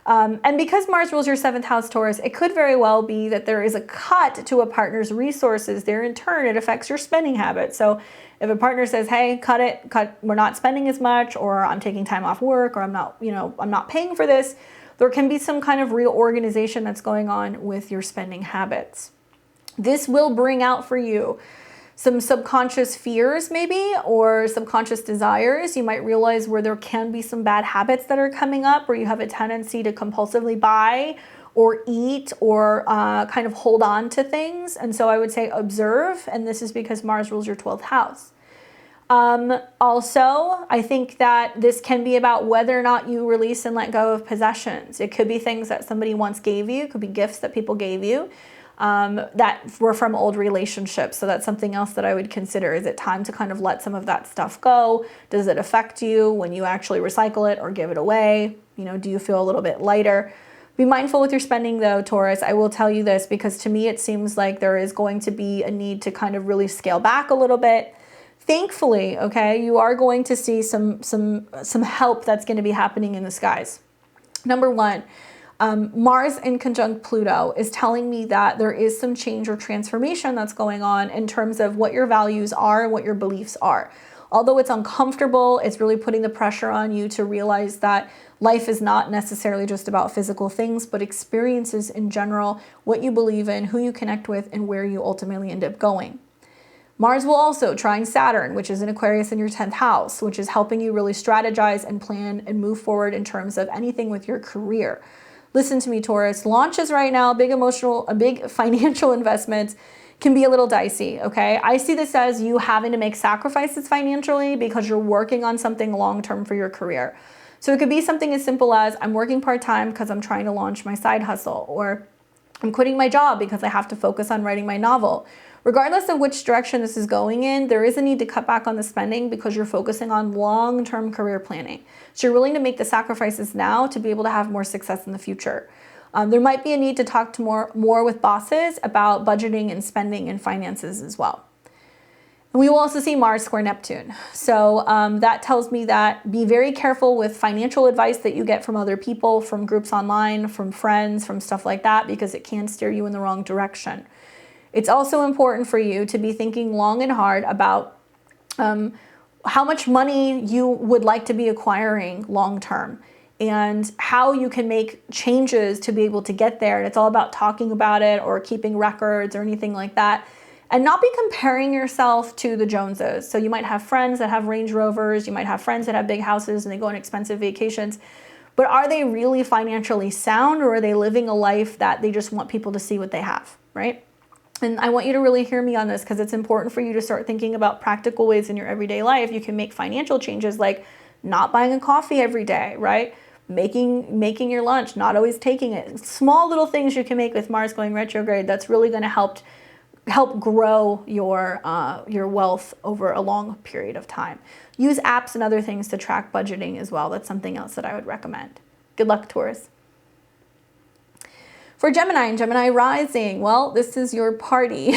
And because Mars rules your 7th house, Taurus, it could very well be that there is a cut to a partner's resources. There in turn, it affects your spending habits. So if a partner says, hey, cut, we're not spending as much, or I'm taking time off work, or I'm not paying for this, there can be some kind of reorganization that's going on with your spending habits. This will bring out for you some subconscious fears maybe, or subconscious desires. You might realize where there can be some bad habits that are coming up, where you have a tendency to compulsively buy or eat or kind of hold on to things. And so I would say observe, and this is because Mars rules your 12th house. Also, I think that this can be about whether or not you release and let go of possessions. It could be things that somebody once gave you. It could be gifts that people gave you that were from old relationships. So that's something else that I would consider. Is it time to kind of let some of that stuff go? Does it affect you when you actually recycle it or give it away? You know, do you feel a little bit lighter? Be mindful with your spending though, Taurus. I will tell you this because to me it seems like there is going to be a need to kind of really scale back a little bit. Thankfully, okay, you are going to see some help that's going to be happening in the skies. Number one, Mars in conjunct Pluto is telling me that there is some change or transformation that's going on in terms of what your values are and what your beliefs are. Although it's uncomfortable, it's really putting the pressure on you to realize that life is not necessarily just about physical things, but experiences in general, what you believe in, who you connect with, and where you ultimately end up going. Mars will also trine Saturn, which is in Aquarius in your 10th house, which is helping you really strategize and plan and move forward in terms of anything with your career. Listen to me, Taurus. Launches right now, big financial investments can be a little dicey, okay? I see this as you having to make sacrifices financially because you're working on something long-term for your career. So it could be something as simple as I'm working part-time because I'm trying to launch my side hustle, or I'm quitting my job because I have to focus on writing my novel. Regardless of which direction this is going in, there is a need to cut back on the spending because you're focusing on long-term career planning. So you're willing to make the sacrifices now to be able to have more success in the future. There might be a need to talk to more with bosses about budgeting and spending and finances as well. And we will also see Mars square Neptune. So that tells me that be very careful with financial advice that you get from other people, from groups online, from friends, from stuff like that, because it can steer you in the wrong direction. It's also important for you to be thinking long and hard about how much money you would like to be acquiring long term and how you can make changes to be able to get there. And it's all about talking about it or keeping records or anything like that. And not be comparing yourself to the Joneses. So you might have friends that have Range Rovers, you might have friends that have big houses and they go on expensive vacations. But are they really financially sound, or are they living a life that they just want people to see what they have, right? And I want you to really hear me on this because it's important for you to start thinking about practical ways in your everyday life you can make financial changes, like not buying a coffee every day, right? Making your lunch, not always taking it. Small little things you can make with Mars going retrograde that's really going to help grow your wealth over a long period of time. use apps and other things to track budgeting as well. That's something else that I would recommend. Good luck, Taurus. For Gemini and Gemini rising, well, this is your party.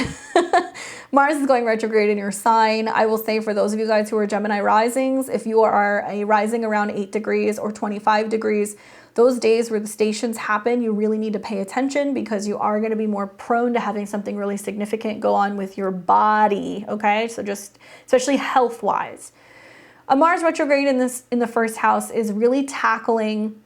Mars is going retrograde in your sign. I will say for those of you guys who are Gemini risings, if you are a rising around 8 degrees or 25 degrees, those days where the stations happen, you really need to pay attention because you are going to be more prone to having something really significant go on with your body, okay? So just especially health-wise. A Mars retrograde in the first house is really tackling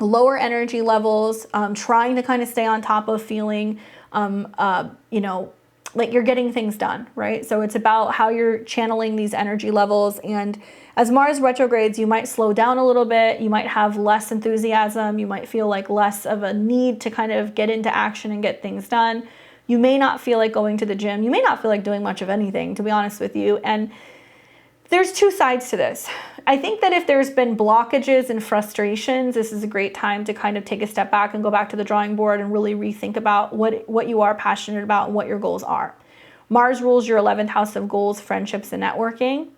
lower energy levels, trying to kind of stay on top of feeling, you know, like you're getting things done, right? So it's about how you're channeling these energy levels. And as Mars retrogrades, you might slow down a little bit. You might have less enthusiasm. You might feel like less of a need to kind of get into action and get things done. You may not feel like going to the gym. You may not feel like doing much of anything, to be honest with you. And there's two sides to this. I think that if there's been blockages and frustrations, this is a great time to kind of take a step back and go back to the drawing board and really rethink about what you are passionate about and what your goals are. Mars rules your 11th house of goals, friendships, and networking.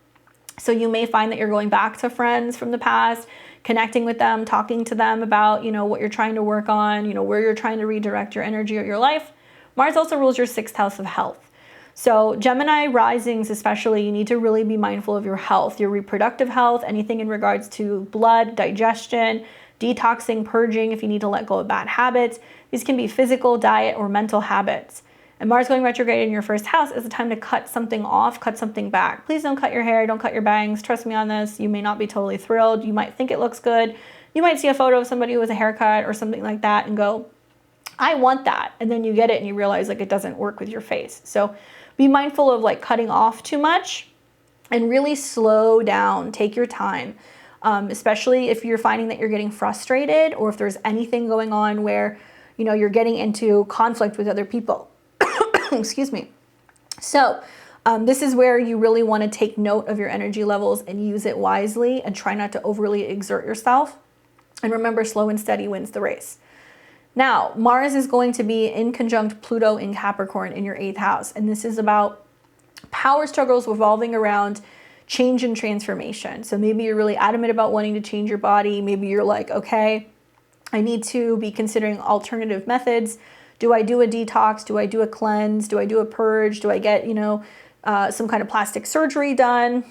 So you may find that you're going back to friends from the past, connecting with them, talking to them about, you know, what you're trying to work on, you know, where you're trying to redirect your energy or your life. Mars also rules your 6th house of health. So Gemini risings especially, you need to really be mindful of your health, your reproductive health, anything in regards to blood, digestion, detoxing, purging, if you need to let go of bad habits. These can be physical, diet, or mental habits. And Mars going retrograde in your first house is a time to cut something off, cut something back. Please don't cut your hair, don't cut your bangs. Trust me on this. You may not be totally thrilled. You might think it looks good. You might see a photo of somebody who has a haircut or something like that and go, I want that. And then you get it and you realize like it doesn't work with your face. So be mindful of like cutting off too much and really slow down. Take your time, especially if you're finding that you're getting frustrated or if there's anything going on where, you know, you're getting into conflict with other people. Excuse me. So this is where you really want to take note of your energy levels and use it wisely and try not to overly exert yourself. And remember, slow and steady wins the race. Now, Mars is going to be in conjunct Pluto in Capricorn in your 8th house. And this is about power struggles revolving around change and transformation. So maybe you're really adamant about wanting to change your body. Maybe you're like, okay, I need to be considering alternative methods. Do I do a detox? Do I do a cleanse? Do I do a purge? Do I get, you know, some kind of plastic surgery done?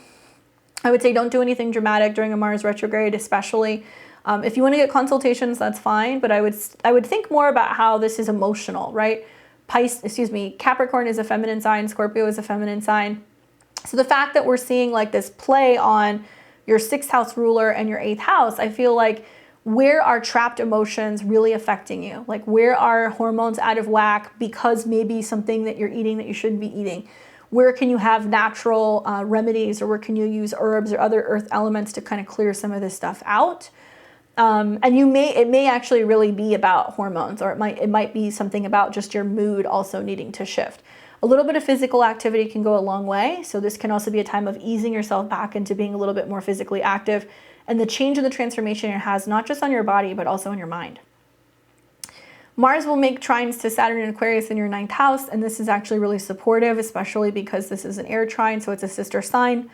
I would say don't do anything dramatic during a Mars retrograde, especially. If you want to get consultations, that's fine, but I would think more about how this is emotional, right? Capricorn is a feminine sign, Scorpio is a feminine sign. So the fact that we're seeing like this play on your 6th house ruler and your 8th house, I feel like where are trapped emotions really affecting you? Like where are hormones out of whack because maybe something that you're eating that you shouldn't be eating? Where can you have natural remedies, or where can you use herbs or other earth elements to kind of clear some of this stuff out? And it may actually really be about hormones, or it might be something about just your mood also needing to shift. A little bit of physical activity can go a long way. So this can also be a time of easing yourself back into being a little bit more physically active, and the change and the transformation it has, not just on your body, but also on your mind. Mars will make trines to Saturn and Aquarius in your 9th house. And this is actually really supportive, especially because this is an air trine. So it's a sister sign.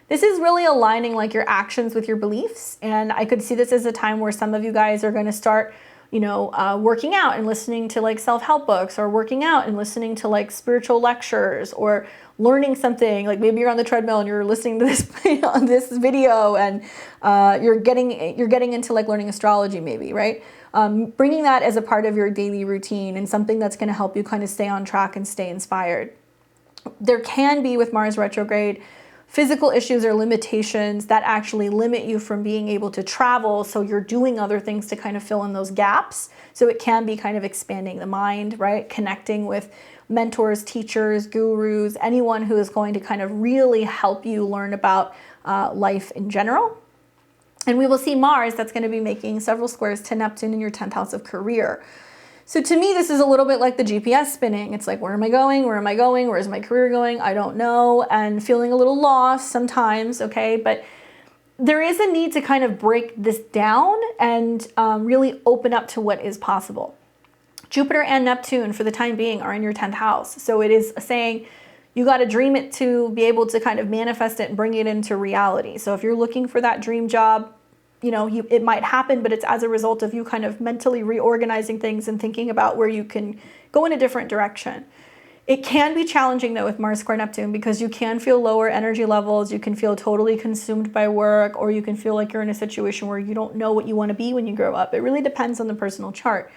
This is really aligning like your actions with your beliefs. And I could see this as a time where some of you guys are going to start, you know, working out and listening to like self-help books, or working out and listening to like spiritual lectures, or learning something. Like maybe you're on the treadmill and you're listening to this this video, and you're getting into like learning astrology maybe, right? Bringing that as a part of your daily routine and something that's going to help you kind of stay on track and stay inspired. There can be, with Mars retrograde, physical issues or limitations that actually limit you from being able to travel. So you're doing other things to kind of fill in those gaps. So it can be kind of expanding the mind, right? Connecting with mentors, teachers, gurus, anyone who is going to kind of really help you learn about life in general. And we will see Mars that's going to be making several squares to Neptune in your 10th house of career. So to me, this is a little bit like the GPS spinning. It's like, where am I going? Where am I going? Where's my career going? I don't know. And feeling a little lost sometimes, okay? But there is a need to kind of break this down and really open up to what is possible. Jupiter and Neptune, for the time being, are in your 10th house. So it is saying you got to dream it to be able to kind of manifest it and bring it into reality. So if you're looking for that dream job, you know, it might happen, but it's as a result of you kind of mentally reorganizing things and thinking about where you can go in a different direction. It can be challenging though with Mars square Neptune, because you can feel lower energy levels, you can feel totally consumed by work, or you can feel like you're in a situation where you don't know what you want to be when you grow up. It really depends on the personal chart.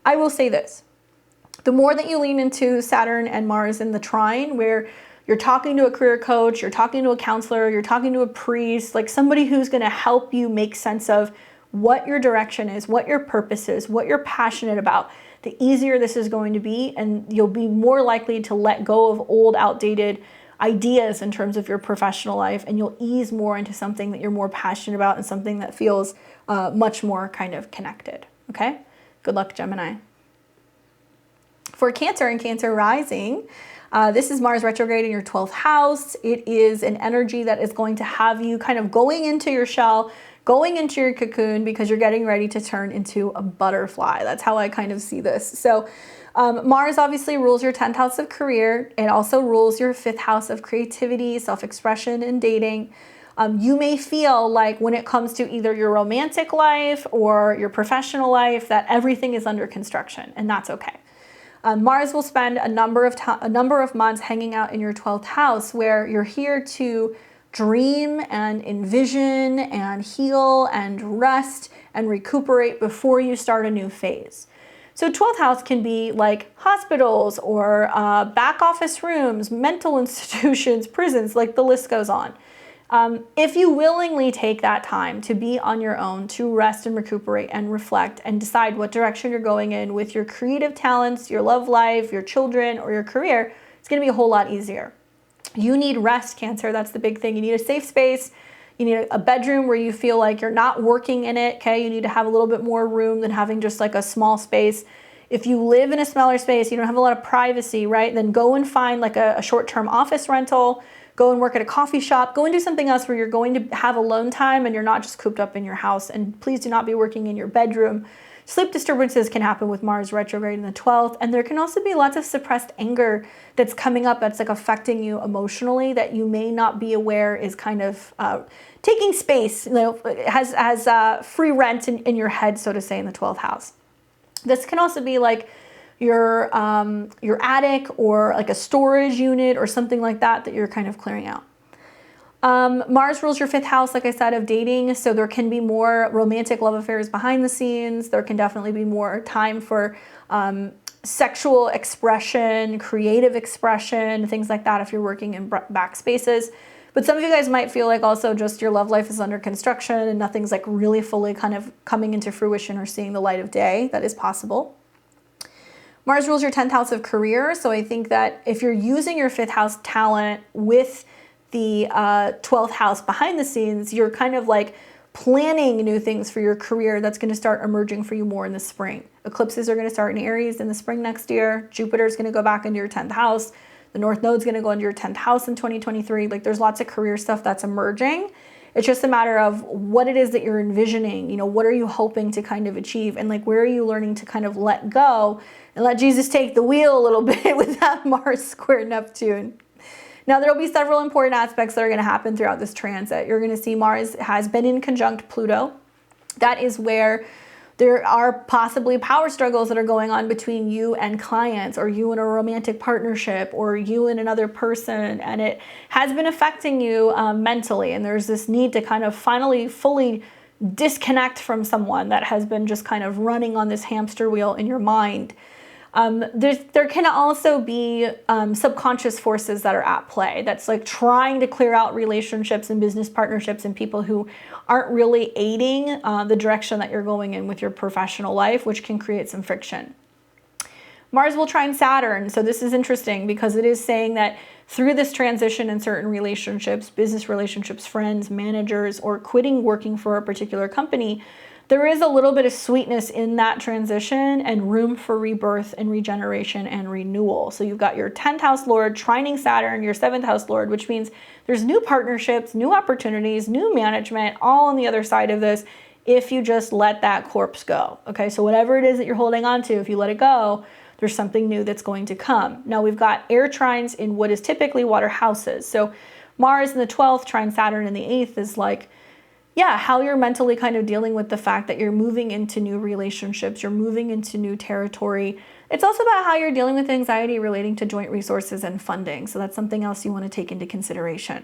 I will say this, the more that you lean into Saturn and Mars in the trine, where you're talking to a career coach, you're talking to a counselor, you're talking to a priest, like somebody who's going to help you make sense of what your direction is, what your purpose is, what you're passionate about, the easier this is going to be, and you'll be more likely to let go of old, outdated ideas in terms of your professional life, and you'll ease more into something that you're more passionate about and something that feels much more kind of connected, okay? Good luck, Gemini. For Cancer and Cancer rising, this is Mars retrograde in your 12th house. It is an energy that is going to have you kind of going into your shell, going into your cocoon, because you're getting ready to turn into a butterfly. That's how I kind of see this. So Mars obviously rules your 10th house of career. It also rules your 5th house of creativity, self-expression, and dating. You may feel like when it comes to either your romantic life or your professional life that everything is under construction, and that's okay. Mars will spend a number of months hanging out in your 12th house, where you're here to dream and envision and heal and rest and recuperate before you start a new phase. So 12th house can be like hospitals or back office rooms, mental institutions, prisons, like the list goes on. If you willingly take that time to be on your own, to rest and recuperate and reflect and decide what direction you're going in with your creative talents, your love life, your children, or your career, it's going to be a whole lot easier. You need rest, Cancer. That's the big thing. You need a safe space. You need a bedroom where you feel like you're not working in it, okay? You need to have a little bit more room than having just like a small space. If you live in a smaller space, you don't have a lot of privacy, right? Then go and find like a short-term office rental. Go and work at a coffee shop, go and do something else where you're going to have alone time and you're not just cooped up in your house. And please do not be working in your bedroom. Sleep disturbances can happen with Mars retrograde in the 12th. And there can also be lots of suppressed anger that's coming up that's like affecting you emotionally that you may not be aware is kind of taking space, you know, has free rent in your head, so to say, in the 12th house. This can also be like your attic or like a storage unit or something like that you're kind of clearing out. Mars rules your 5th house, like I said, of dating. So there can be more romantic love affairs behind the scenes. There can definitely be more time for sexual expression, creative expression, things like that if you're working in back spaces. But some of you guys might feel like also just your love life is under construction and nothing's like really fully kind of coming into fruition or seeing the light of day. That is possible. Mars rules your 10th house of career. So I think that if you're using your 5th house talent with the 12th house behind the scenes, you're kind of like planning new things for your career that's going to start emerging for you more in the spring. Eclipses are going to start in Aries in the spring next year. Jupiter is going to go back into your 10th house. The North Node is going to go into your 10th house in 2023. Like there's lots of career stuff that's emerging. It's just a matter of what it is that you're envisioning. You know, what are you hoping to kind of achieve? And like, where are you learning to kind of let go and let Jesus take the wheel a little bit with that Mars square Neptune? Now, there'll be several important aspects that are going to happen throughout this transit. You're going to see Mars has been in conjunct Pluto. That is where there are possibly power struggles that are going on between you and clients, or you and a romantic partnership, or you and another person, and it has been affecting you mentally. And there's this need to kind of finally fully disconnect from someone that has been just kind of running on this hamster wheel in your mind. There can also be subconscious forces that are at play that's like trying to clear out relationships and business partnerships and people who aren't really aiding the direction that you're going in with your professional life, which can create some friction. Mars will trine Saturn. So this is interesting because it is saying that through this transition in certain relationships, business relationships, friends, managers, or quitting working for a particular company, there is a little bit of sweetness in that transition and room for rebirth and regeneration and renewal. So you've got your 10th house Lord trining Saturn, your 7th house Lord, which means there's new partnerships, new opportunities, new management, all on the other side of this if you just let that corpse go. Okay, so whatever it is that you're holding on to, if you let it go, There's something new that's going to come. Now we've got air trines in what is typically water houses. So Mars in the 12th, trine Saturn in the 8th is like, yeah, how you're mentally kind of dealing with the fact that you're moving into new relationships, you're moving into new territory. It's also about how you're dealing with anxiety relating to joint resources and funding. So that's something else you want to take into consideration.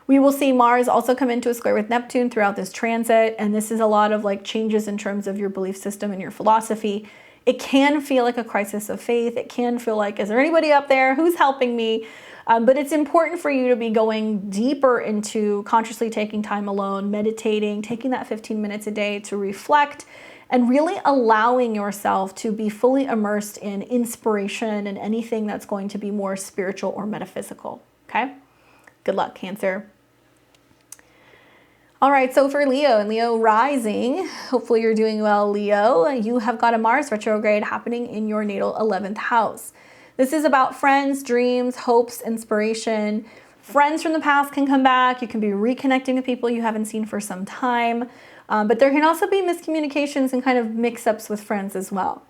We will see Mars also come into a square with Neptune throughout this transit. And this is a lot of like changes in terms of your belief system and your philosophy. It can feel like a crisis of faith. It can feel like, is there anybody up there who's helping me? But it's important for you to be going deeper into consciously taking time alone, meditating, taking that 15 minutes a day to reflect, and really allowing yourself to be fully immersed in inspiration and anything that's going to be more spiritual or metaphysical, okay? Good luck, Cancer. All right, so for Leo and Leo rising, hopefully you're doing well, Leo. You have got a Mars retrograde happening in your natal 11th house. This is about friends, dreams, hopes, inspiration. Friends from the past can come back. You can be reconnecting with people you haven't seen for some time. But there can also be miscommunications and kind of mix-ups with friends as well.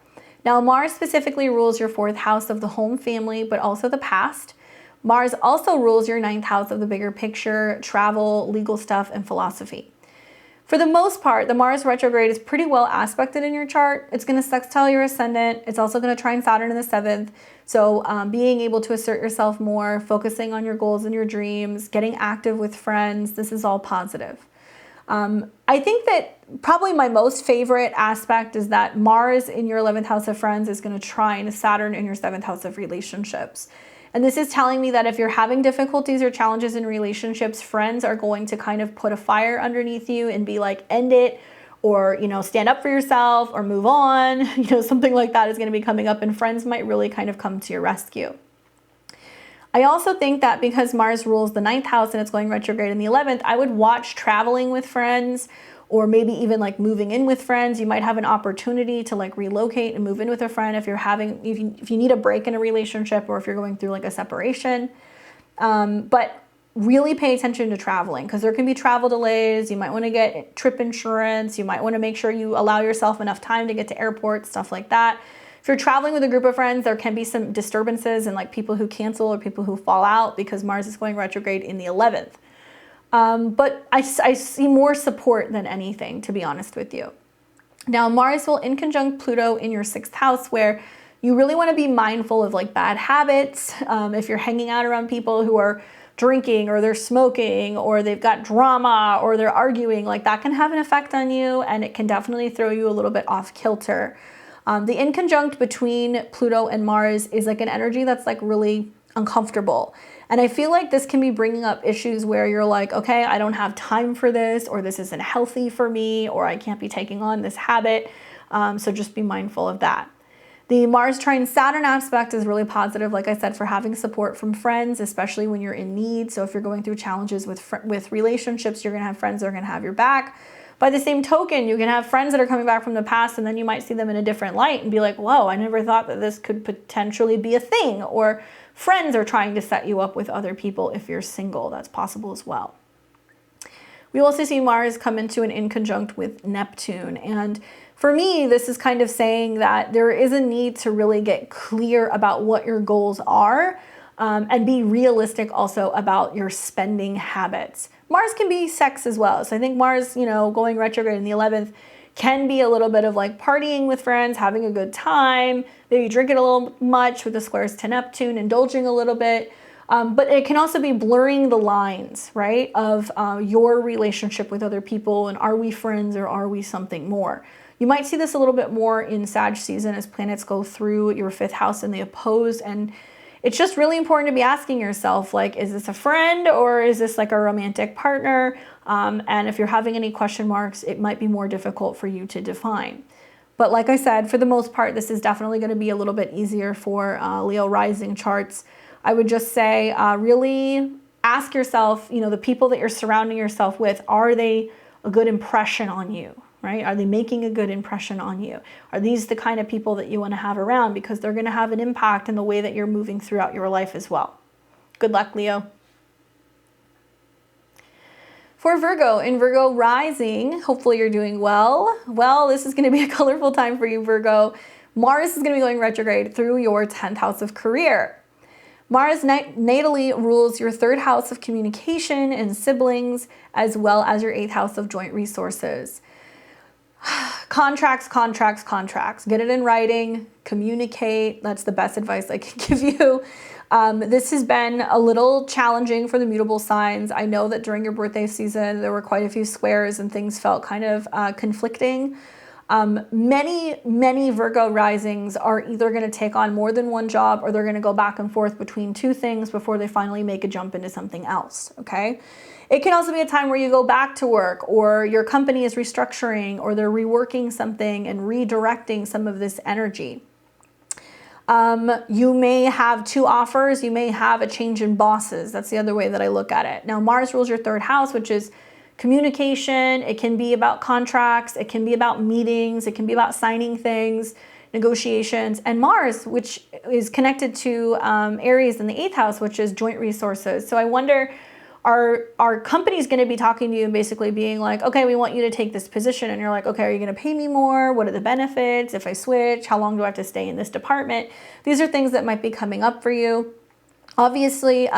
Now, Mars specifically rules your 4th house of the home, family, but also the past. Mars also rules your 9th house of the bigger picture, travel, legal stuff, and philosophy. For the most part, the Mars retrograde is pretty well aspected in your chart. It's going to sextile your ascendant. It's also going to trine Saturn in the 7th. So being able to assert yourself more, focusing on your goals and your dreams, getting active with friends, this is all positive. I think that probably my most favorite aspect is that Mars in your 11th house of friends is going to trine Saturn in your 7th house of relationships. And this is telling me that if you're having difficulties or challenges in relationships, friends are going to kind of put a fire underneath you and be like, end it, or, you know, stand up for yourself or move on. You know, something like that is going to be coming up, and friends might really kind of come to your rescue. I also think that because Mars rules the 9th house and it's going retrograde in the 11th, I would watch traveling with friends, or maybe even like moving in with friends. You might have an opportunity to like relocate and move in with a friend if you need a break in a relationship, or if you're going through like a separation. But really pay attention to traveling, because there can be travel delays. You might want to get trip insurance. You might want to make sure you allow yourself enough time to get to airports, stuff like that. If you're traveling with a group of friends, there can be some disturbances and like people who cancel or people who fall out because Mars is going retrograde in the 11th. But I see more support than anything, to be honest with you. Now, Mars will in conjunct Pluto in your 6th house, where you really want to be mindful of like bad habits. If you're hanging out around people who are drinking, or they're smoking, or they've got drama, or they're arguing, like that can have an effect on you, and it can definitely throw you a little bit off kilter. The in conjunct between Pluto and Mars is like an energy that's like really uncomfortable. And I feel like this can be bringing up issues where you're like, okay, I don't have time for this, or this isn't healthy for me, or I can't be taking on this habit. So just be mindful of that. The Mars trine Saturn aspect is really positive, like I said, for having support from friends, especially when you're in need. So if you're going through challenges with relationships, you're going to have friends that are going to have your back. By the same token, you can have friends that are coming back from the past, and then you might see them in a different light and be like, whoa, I never thought that this could potentially be a thing. Or friends are trying to set you up with other people if you're single. That's possible as well. We also see Mars come into an in conjunct with Neptune. And for me, this is kind of saying that there is a need to really get clear about what your goals are, and be realistic also about your spending habits. Mars can be sex as well. So I think Mars, you know, going retrograde in the 11th can be a little bit of like partying with friends, having a good time, maybe drinking a little much with the squares to Neptune, indulging a little bit. But it can also be blurring the lines, right, of your relationship with other people, and are we friends or are we something more? You might see this a little bit more in Sag season as planets go through your 5th house and they oppose, and it's just really important to be asking yourself, like, is this a friend or is this like a romantic partner? And if you're having any question marks, it might be more difficult for you to define. But like I said, for the most part, this is definitely going to be a little bit easier for Leo rising charts. I would just say really ask yourself, you know, the people that you're surrounding yourself with, are they a good impression on you? Right? Are they making a good impression on you? Are these the kind of people that you want to have around? Because they're going to have an impact in the way that you're moving throughout your life as well. Good luck, Leo. For Virgo, in Virgo rising, hopefully you're doing well. Well, this is going to be a colorful time for you, Virgo. Mars is going to be going retrograde through your 10th house of career. Mars natally rules your 3rd house of communication and siblings, as well as your 8th house of joint resources. Contracts. Get it in writing, communicate. That's the best advice I can give you. This has been a little challenging for the mutable signs. I know that during your birthday season, there were quite a few squares and things felt kind of conflicting. Many Virgo risings are either going to take on more than one job, or they're going to go back and forth between 2 things before they finally make a jump into something else, okay? It can also be a time where you go back to work, or your company is restructuring, or they're reworking something and redirecting some of this energy. You may have 2 offers. You may have a change in bosses. That's the other way that I look at it. Now, Mars rules your 3rd house, which is communication. It can be about contracts. It can be about meetings. It can be about signing things, negotiations. And Mars, which is connected to Aries in the 8th house, which is joint resources. So I wonder, are companies going to be talking to you and basically being like, okay, we want you to take this position. And you're like, okay, are you going to pay me more? What are the benefits? If I switch, how long do I have to stay in this department? These are things that might be coming up for you. Obviously,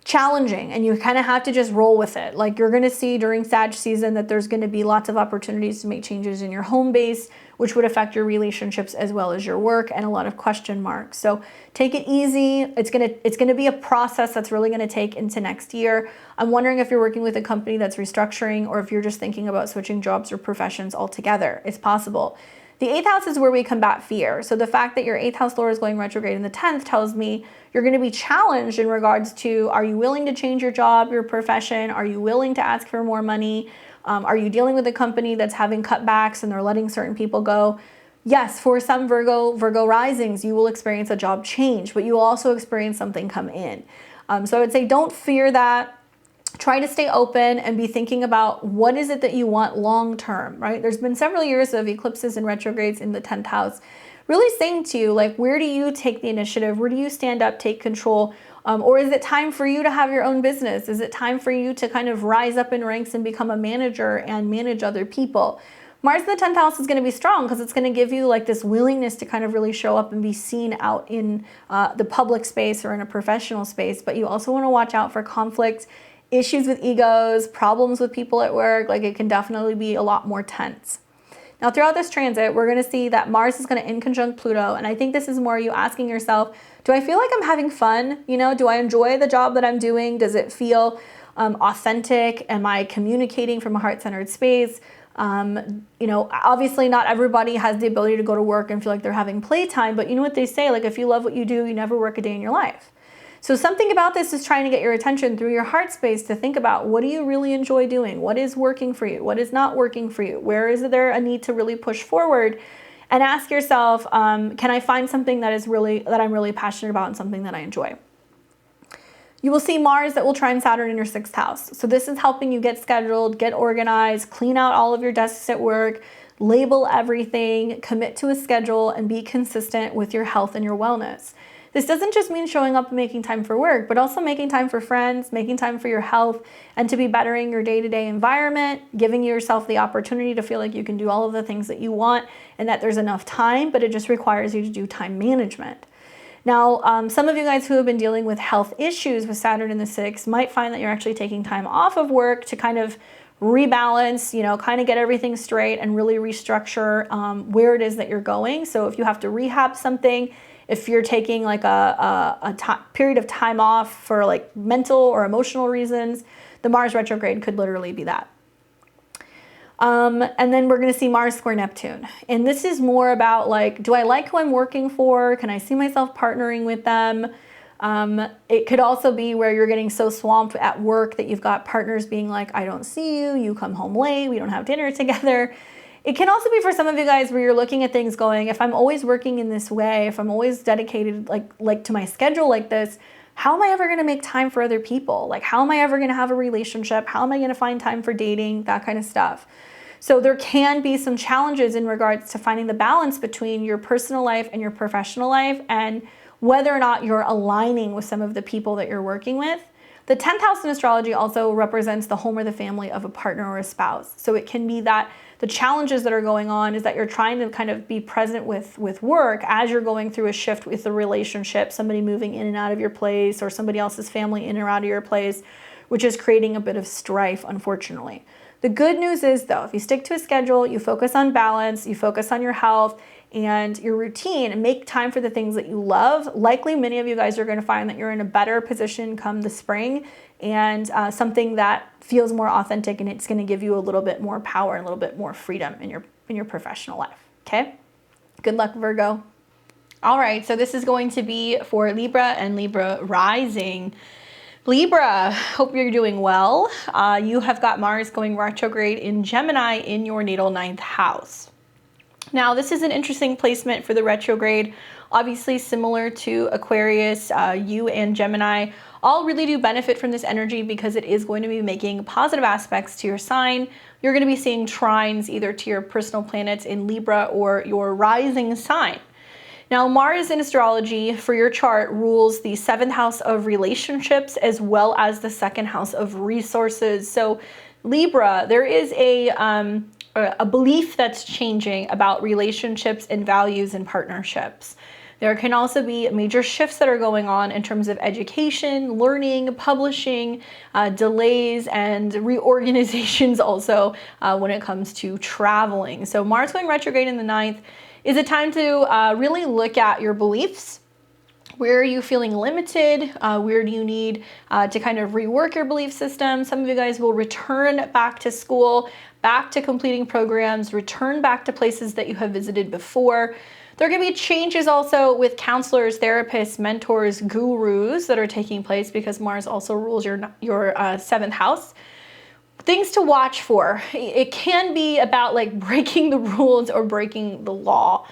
challenging, and you kind of have to just roll with it. Like, you're going to see during Sag season that there's going to be lots of opportunities to make changes in your home base, which would affect your relationships as well as your work, and a lot of question marks. So take it easy. It's going to be a process that's really going to take into next year. I'm wondering if you're working with a company that's restructuring, or if you're just thinking about switching jobs or professions altogether. It's possible. The 8th house is where we combat fear. So the fact that your 8th house Lord is going retrograde in the 10th tells me you're going to be challenged in regards to, are you willing to change your job, your profession? Are you willing to ask for more money? Are you dealing with a company that's having cutbacks and they're letting certain people go? Yes, for some Virgo risings, you will experience a job change, but you will also experience something come in. So I would say don't fear that. Try to stay open and be thinking about what is it that you want long term, right? There's been several years of eclipses and retrogrades in the 10th house, really saying to you, like, where do you take the initiative? Where do you stand up, take control? Or is it time for you to have your own business? Is it time for you to kind of rise up in ranks and become a manager and manage other people? Mars in the 10th house is going to be strong because it's going to give you like this willingness to kind of really show up and be seen out in the public space or in a professional space. But you also want to watch out for conflict, issues with egos, problems with people at work. Like, it can definitely be a lot more tense. Now, throughout this transit, we're going to see that Mars is going to in conjunct Pluto. And I think this is more you asking yourself, do I feel like I'm having fun? You know, do I enjoy the job that I'm doing? Does it feel authentic? Am I communicating from a heart-centered space? You know, obviously not everybody has the ability to go to work and feel like they're having playtime, but you know what they say, like, if you love what you do, you never work a day in your life. So something about this is trying to get your attention through your heart space to think about, what do you really enjoy doing? What is working for you? What is not working for you? Where is there a need to really push forward? And ask yourself, can I find something that I'm really passionate about and something that I enjoy? You will see Mars that will trine Saturn in your 6th house. So this is helping you get scheduled, get organized, clean out all of your desks at work, label everything, commit to a schedule, and be consistent with your health and your wellness. This doesn't just mean showing up and making time for work, but also making time for friends, making time for your health, and to be bettering your day-to-day environment, giving yourself the opportunity to feel like you can do all of the things that you want and that there's enough time, but it just requires you to do time management. Now, some of you guys who have been dealing with health issues with Saturn in the 6th might find that you're actually taking time off of work to kind of rebalance, you know, kind of get everything straight and really restructure where it is that you're going. So if you have to rehab something, if you're taking like a period of time off for like mental or emotional reasons, the Mars retrograde could literally be that. And then we're going to see Mars square Neptune. And this is more about like, do I like who I'm working for? Can I see myself partnering with them? It could also be where you're getting so swamped at work that you've got partners being like, I don't see you, you come home late, we don't have dinner together. It can also be for some of you guys where you're looking at things going, if I'm always working in this way, if I'm always dedicated like to my schedule like this, how am I ever going to make time for other people? Like, how am I ever going to have a relationship? How am I going to find time for dating? That kind of stuff. So there can be some challenges in regards to finding the balance between your personal life and your professional life, and whether or not you're aligning with some of the people that you're working with. The 10th house in astrology also represents the home or the family of a partner or a spouse. So it can be that the challenges that are going on is that you're trying to kind of be present with work as you're going through a shift with the relationship, somebody moving in and out of your place or somebody else's family in or out of your place, which is creating a bit of strife, unfortunately. The good news is, though, if you stick to a schedule, you focus on balance, you focus on your health and your routine, and make time for the things that you love, likely many of you guys are going to find that you're in a better position come the spring, and something that feels more authentic, and it's going to give you a little bit more power and a little bit more freedom in your professional life. Okay? Good luck, Virgo. All right, so this is going to be for Libra and Libra rising. Libra, hope you're doing well. You have got Mars going retrograde in Gemini in your natal 9th house. Now, this is an interesting placement for the retrograde. Obviously, similar to Aquarius, you and Gemini all really do benefit from this energy because it is going to be making positive aspects to your sign. You're going to be seeing trines either to your personal planets in Libra or your rising sign. Now, Mars in astrology for your chart rules the 7th house of relationships as well as the 2nd house of resources. So Libra, there is a belief that's changing about relationships and values and partnerships. There can also be major shifts that are going on in terms of education, learning, publishing, delays, and reorganizations also when it comes to traveling. So Mars going retrograde in the 9th is a time to really look at your beliefs. Where are you feeling limited? Where do you need to kind of rework your belief system? Some of you guys will return back to school, back to completing programs, return back to places that you have visited before. There are going to be changes also with counselors, therapists, mentors, gurus that are taking place because Mars also rules your 7th house. Things to watch for. It can be about like breaking the rules or breaking the law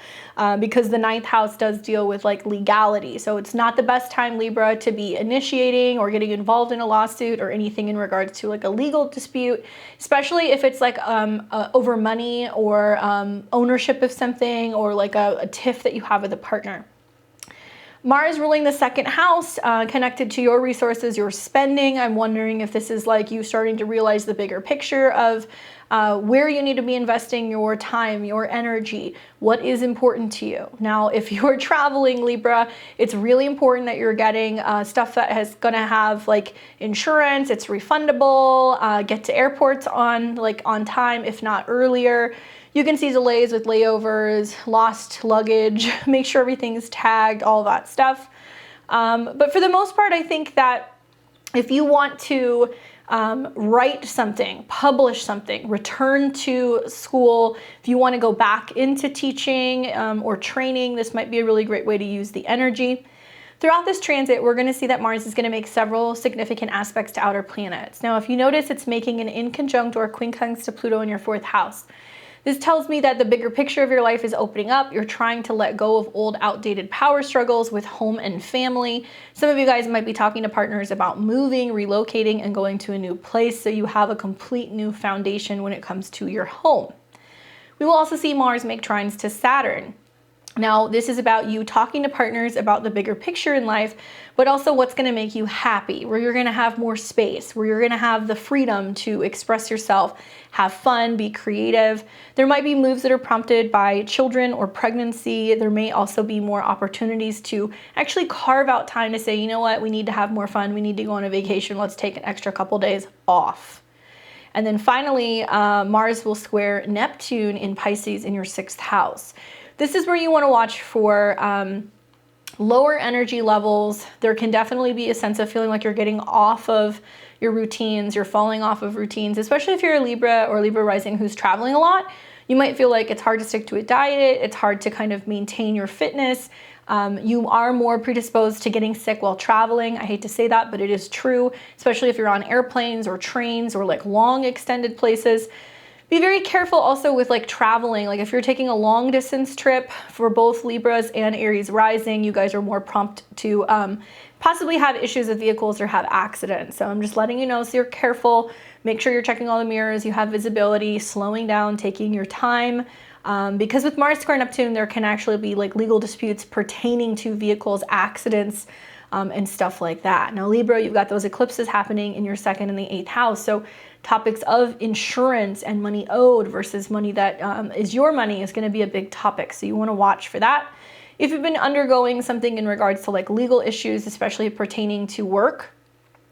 because the 9th house does deal with like legality. So it's not the best time, Libra, to be initiating or getting involved in a lawsuit or anything in regards to like a legal dispute, especially if it's like over money or ownership of something or like a tiff that you have with a partner. Mars ruling the 2nd house, connected to your resources, your spending. I'm wondering if this is like you starting to realize the bigger picture of where you need to be investing your time, your energy, what is important to you. Now, if you're traveling, Libra, it's really important that you're getting stuff that is gonna have like insurance, it's refundable, get to airports on time, if not earlier. You can see delays with layovers, lost luggage, make sure everything's tagged, all that stuff. But for the most part, I think that if you want to write something, publish something, return to school, if you want to go back into teaching or training, this might be a really great way to use the energy. Throughout this transit, we're going to see that Mars is going to make several significant aspects to outer planets. Now, if you notice, it's making an inconjunct or quincunx to Pluto in your 4th house. This tells me that the bigger picture of your life is opening up. You're trying to let go of old, outdated power struggles with home and family. Some of you guys might be talking to partners about moving, relocating, and going to a new place so you have a complete new foundation when it comes to your home. We will also see Mars make trines to Saturn. Now, this is about you talking to partners about the bigger picture in life, but also what's going to make you happy, where you're going to have more space, where you're going to have the freedom to express yourself, have fun, be creative. There might be moves that are prompted by children or pregnancy. There may also be more opportunities to actually carve out time to say, you know what, we need to have more fun. We need to go on a vacation. Let's take an extra couple days off. And then finally, Mars will square Neptune in Pisces in your 6th house. This is where you want to watch for lower energy levels. There can definitely be a sense of feeling like you're getting off of your routines, you're falling off of routines, especially if you're a Libra or Libra rising who's traveling a lot. You might feel like it's hard to stick to a diet, it's hard to kind of maintain your fitness. You are more predisposed to getting sick while traveling. I hate to say that, but it is true, especially if you're on airplanes or trains or like long extended places. Be very careful also with like traveling. Like if you're taking a long distance trip for both Libras and Aries rising, you guys are more prompt to possibly have issues with vehicles or have accidents. So I'm just letting you know so you're careful. Make sure you're checking all the mirrors, you have visibility, slowing down, taking your time. Because with Mars square Neptune, there can actually be like legal disputes pertaining to vehicles, accidents, and stuff like that. Now, Libra, you've got those eclipses happening in your 2nd and the 8th house. So topics of insurance and money owed versus money that is your money is going to be a big topic. So you want to watch for that. If you've been undergoing something in regards to like legal issues, especially pertaining to work,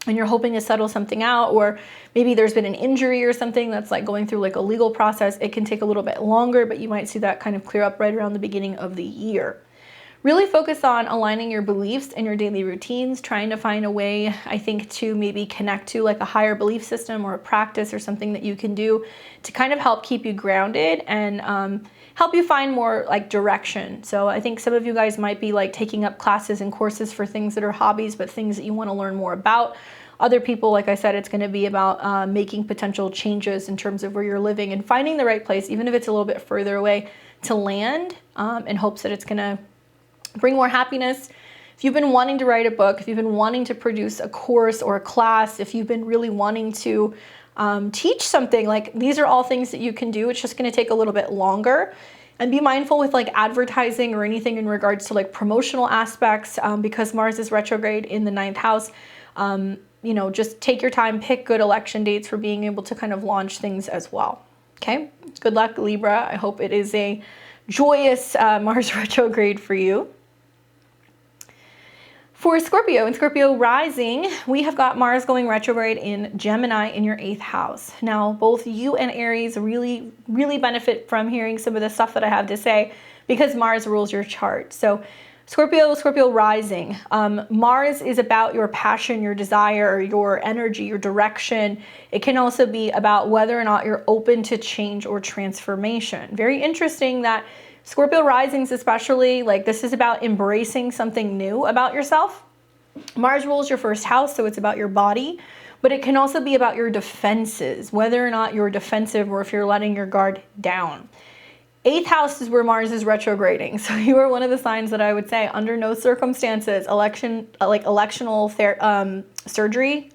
and you're hoping to settle something out, or maybe there's been an injury or something that's like going through like a legal process, it can take a little bit longer, but you might see that kind of clear up right around the beginning of the year. Really focus on aligning your beliefs and your daily routines, trying to find a way, I think, to maybe connect to like a higher belief system or a practice or something that you can do to kind of help keep you grounded and help you find more like direction. So I think some of you guys might be like taking up classes and courses for things that are hobbies, but things that you want to learn more about. Other people, like I said, it's going to be about making potential changes in terms of where you're living and finding the right place, even if it's a little bit further away, to land in hopes that it's going to bring more happiness. If you've been wanting to write a book, if you've been wanting to produce a course or a class, if you've been really wanting to teach something, like these are all things that you can do. It's just going to take a little bit longer. And be mindful with like advertising or anything in regards to like promotional aspects because Mars is retrograde in the 9th house. You know, just take your time, pick good election dates for being able to kind of launch things as well. Okay, good luck, Libra. I hope it is a joyous Mars retrograde for you. For Scorpio and Scorpio rising, we have got Mars going retrograde in Gemini in your 8th house. Now, both you and Aries really benefit from hearing some of the stuff that I have to say because Mars rules your chart. So Scorpio rising, Mars is about your passion, your desire, your energy, your direction. It can also be about whether or not you're open to change or transformation. Very interesting that Scorpio risings, especially, like this is about embracing something new about yourself. Mars rules your 1st house, so it's about your body, but it can also be about your defenses, whether or not you're defensive or if you're letting your guard down. 8th house is where Mars is retrograding. So you are one of the signs that I would say under no circumstances, electional surgery,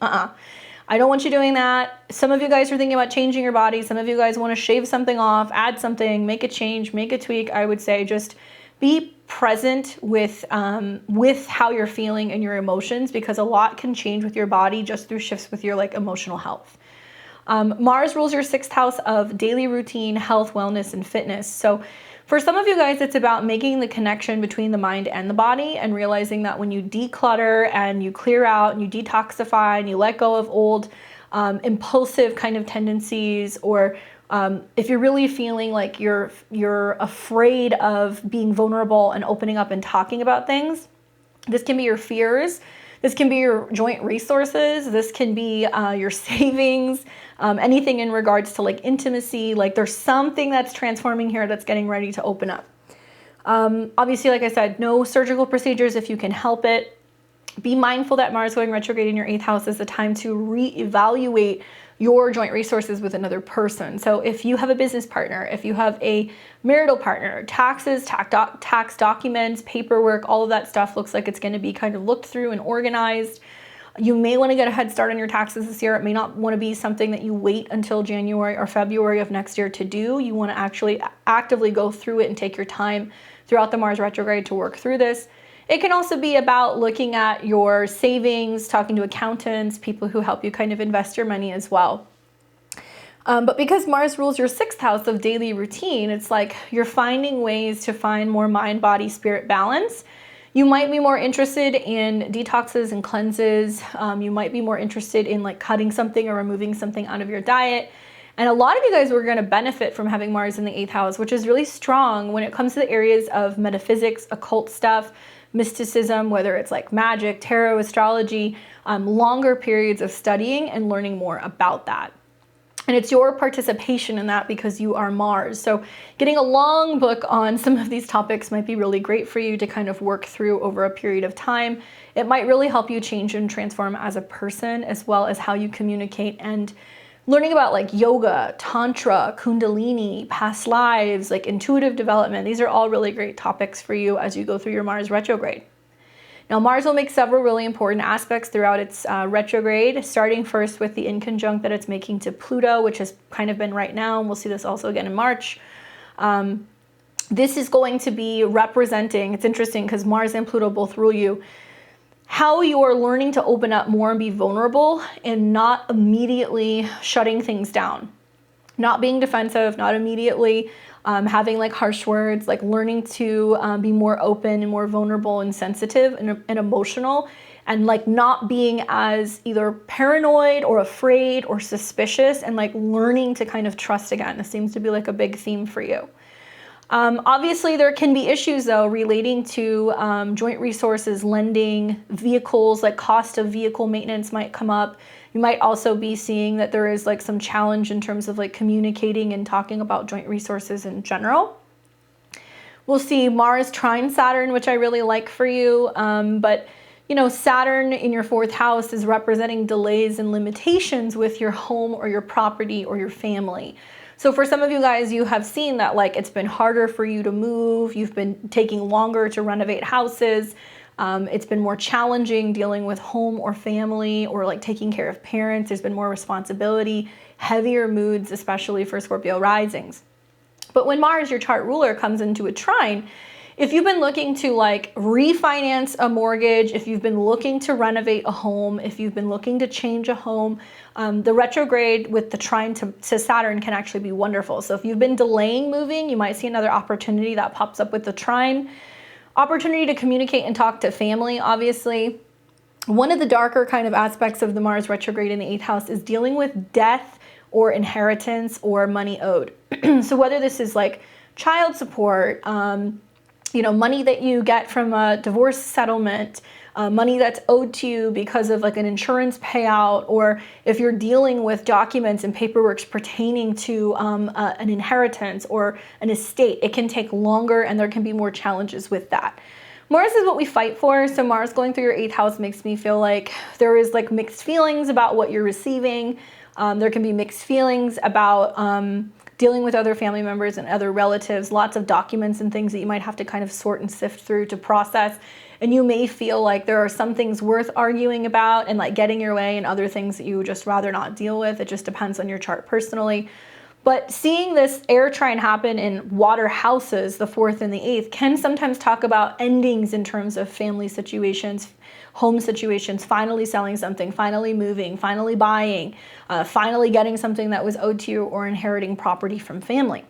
I don't want you doing that. Some of you guys are thinking about changing your body. Some of you guys want to shave something off, add something, make a change, make a tweak. I would say just be present with how you're feeling and your emotions because a lot can change with your body just through shifts with your like emotional health. Mars rules your 6th house of daily routine, health, wellness, and fitness. So for some of you guys, it's about making the connection between the mind and the body and realizing that when you declutter and you clear out and you detoxify and you let go of old impulsive kind of tendencies, or if you're really feeling like you're afraid of being vulnerable and opening up and talking about things, this can be your fears. This can be your joint resources. This can be your savings, anything in regards to like intimacy. Like there's something that's transforming here that's getting ready to open up. Obviously, like I said, no surgical procedures if you can help it. Be mindful that Mars going retrograde in your 8th house is the time to reevaluate your joint resources with another person. So if you have a business partner, if you have a marital partner, taxes, tax documents, paperwork, all of that stuff looks like it's going to be kind of looked through and organized. You may want to get a head start on your taxes this year. It may not want to be something that you wait until January or February of next year to do. You want to actually actively go through it and take your time throughout the Mars retrograde to work through this. It can also be about looking at your savings, talking to accountants, people who help you kind of invest your money as well. But because Mars rules your 6th house of daily routine, it's like you're finding ways to find more mind, body, spirit balance. You might be more interested in detoxes and cleanses. You might be more interested in like cutting something or removing something out of your diet. And a lot of you guys were going to benefit from having Mars in the 8th house, which is really strong when it comes to the areas of metaphysics, occult stuff, mysticism, whether it's like magic, tarot, astrology, longer periods of studying and learning more about that. And it's your participation in that because you are Mars. So getting a long book on some of these topics might be really great for you to kind of work through over a period of time. It might really help you change and transform as a person, as well as how you communicate, and learning about like yoga, tantra, kundalini, past lives, like intuitive development. These are all really great topics for you as you go through your Mars retrograde. Now, Mars will make several really important aspects throughout its retrograde, starting first with the inconjunct that it's making to Pluto, which has kind of been right now, and we'll see this also again in March. This is going to be representing, it's interesting because Mars and Pluto both rule you. how you're learning to open up more and be vulnerable and not immediately shutting things down, not being defensive, not immediately having like harsh words, like learning to be more open and more vulnerable and sensitive and emotional, and like not being as either paranoid or afraid or suspicious, and like learning to kind of trust again. This seems to be like a big theme for you. Obviously, there can be issues though relating to joint resources, lending, vehicles, like cost of vehicle maintenance might come up. You might also be seeing that there is like some challenge in terms of like communicating and talking about joint resources in general. We'll see Mars trine Saturn, which I really like for you. But you know, Saturn in your 4th house is representing delays and limitations with your home or your property or your family. So for some of you guys, you have seen that like it's been harder for you to move. You've been taking longer to renovate houses. It's been more challenging dealing with home or family, or like taking care of parents. There's been more responsibility, heavier moods, especially for Scorpio risings. But when Mars, your chart ruler, comes into a trine, if you've been looking to like refinance a mortgage, if you've been looking to renovate a home, if you've been looking to change a home, the retrograde with the trine to Saturn can actually be wonderful. So if you've been delaying moving, you might see another opportunity that pops up with the trine. Opportunity to communicate and talk to family, obviously. One of the darker kind of aspects of the Mars retrograde in the 8th house is dealing with death or inheritance or money owed. So whether this is like child support, you know, money that you get from a divorce settlement, money that's owed to you because of like an insurance payout, or if you're dealing with documents and paperwork pertaining to an inheritance or an estate, it can take longer and there can be more challenges with that. Mars is what we fight for. So Mars going through your 8th house makes me feel like there is like mixed feelings about what you're receiving. There can be mixed feelings about dealing with other family members and other relatives, lots of documents and things that you might have to kind of sort and sift through to process. And you may feel like there are some things worth arguing about and like getting your way, and other things that you would just rather not deal with. It just depends on your chart personally. But seeing this air trine happen in water houses, the 4th and the 8th, can sometimes talk about endings in terms of family situations, home situations, finally selling something, finally moving, finally buying, finally getting something that was owed to you, or inheriting property from family.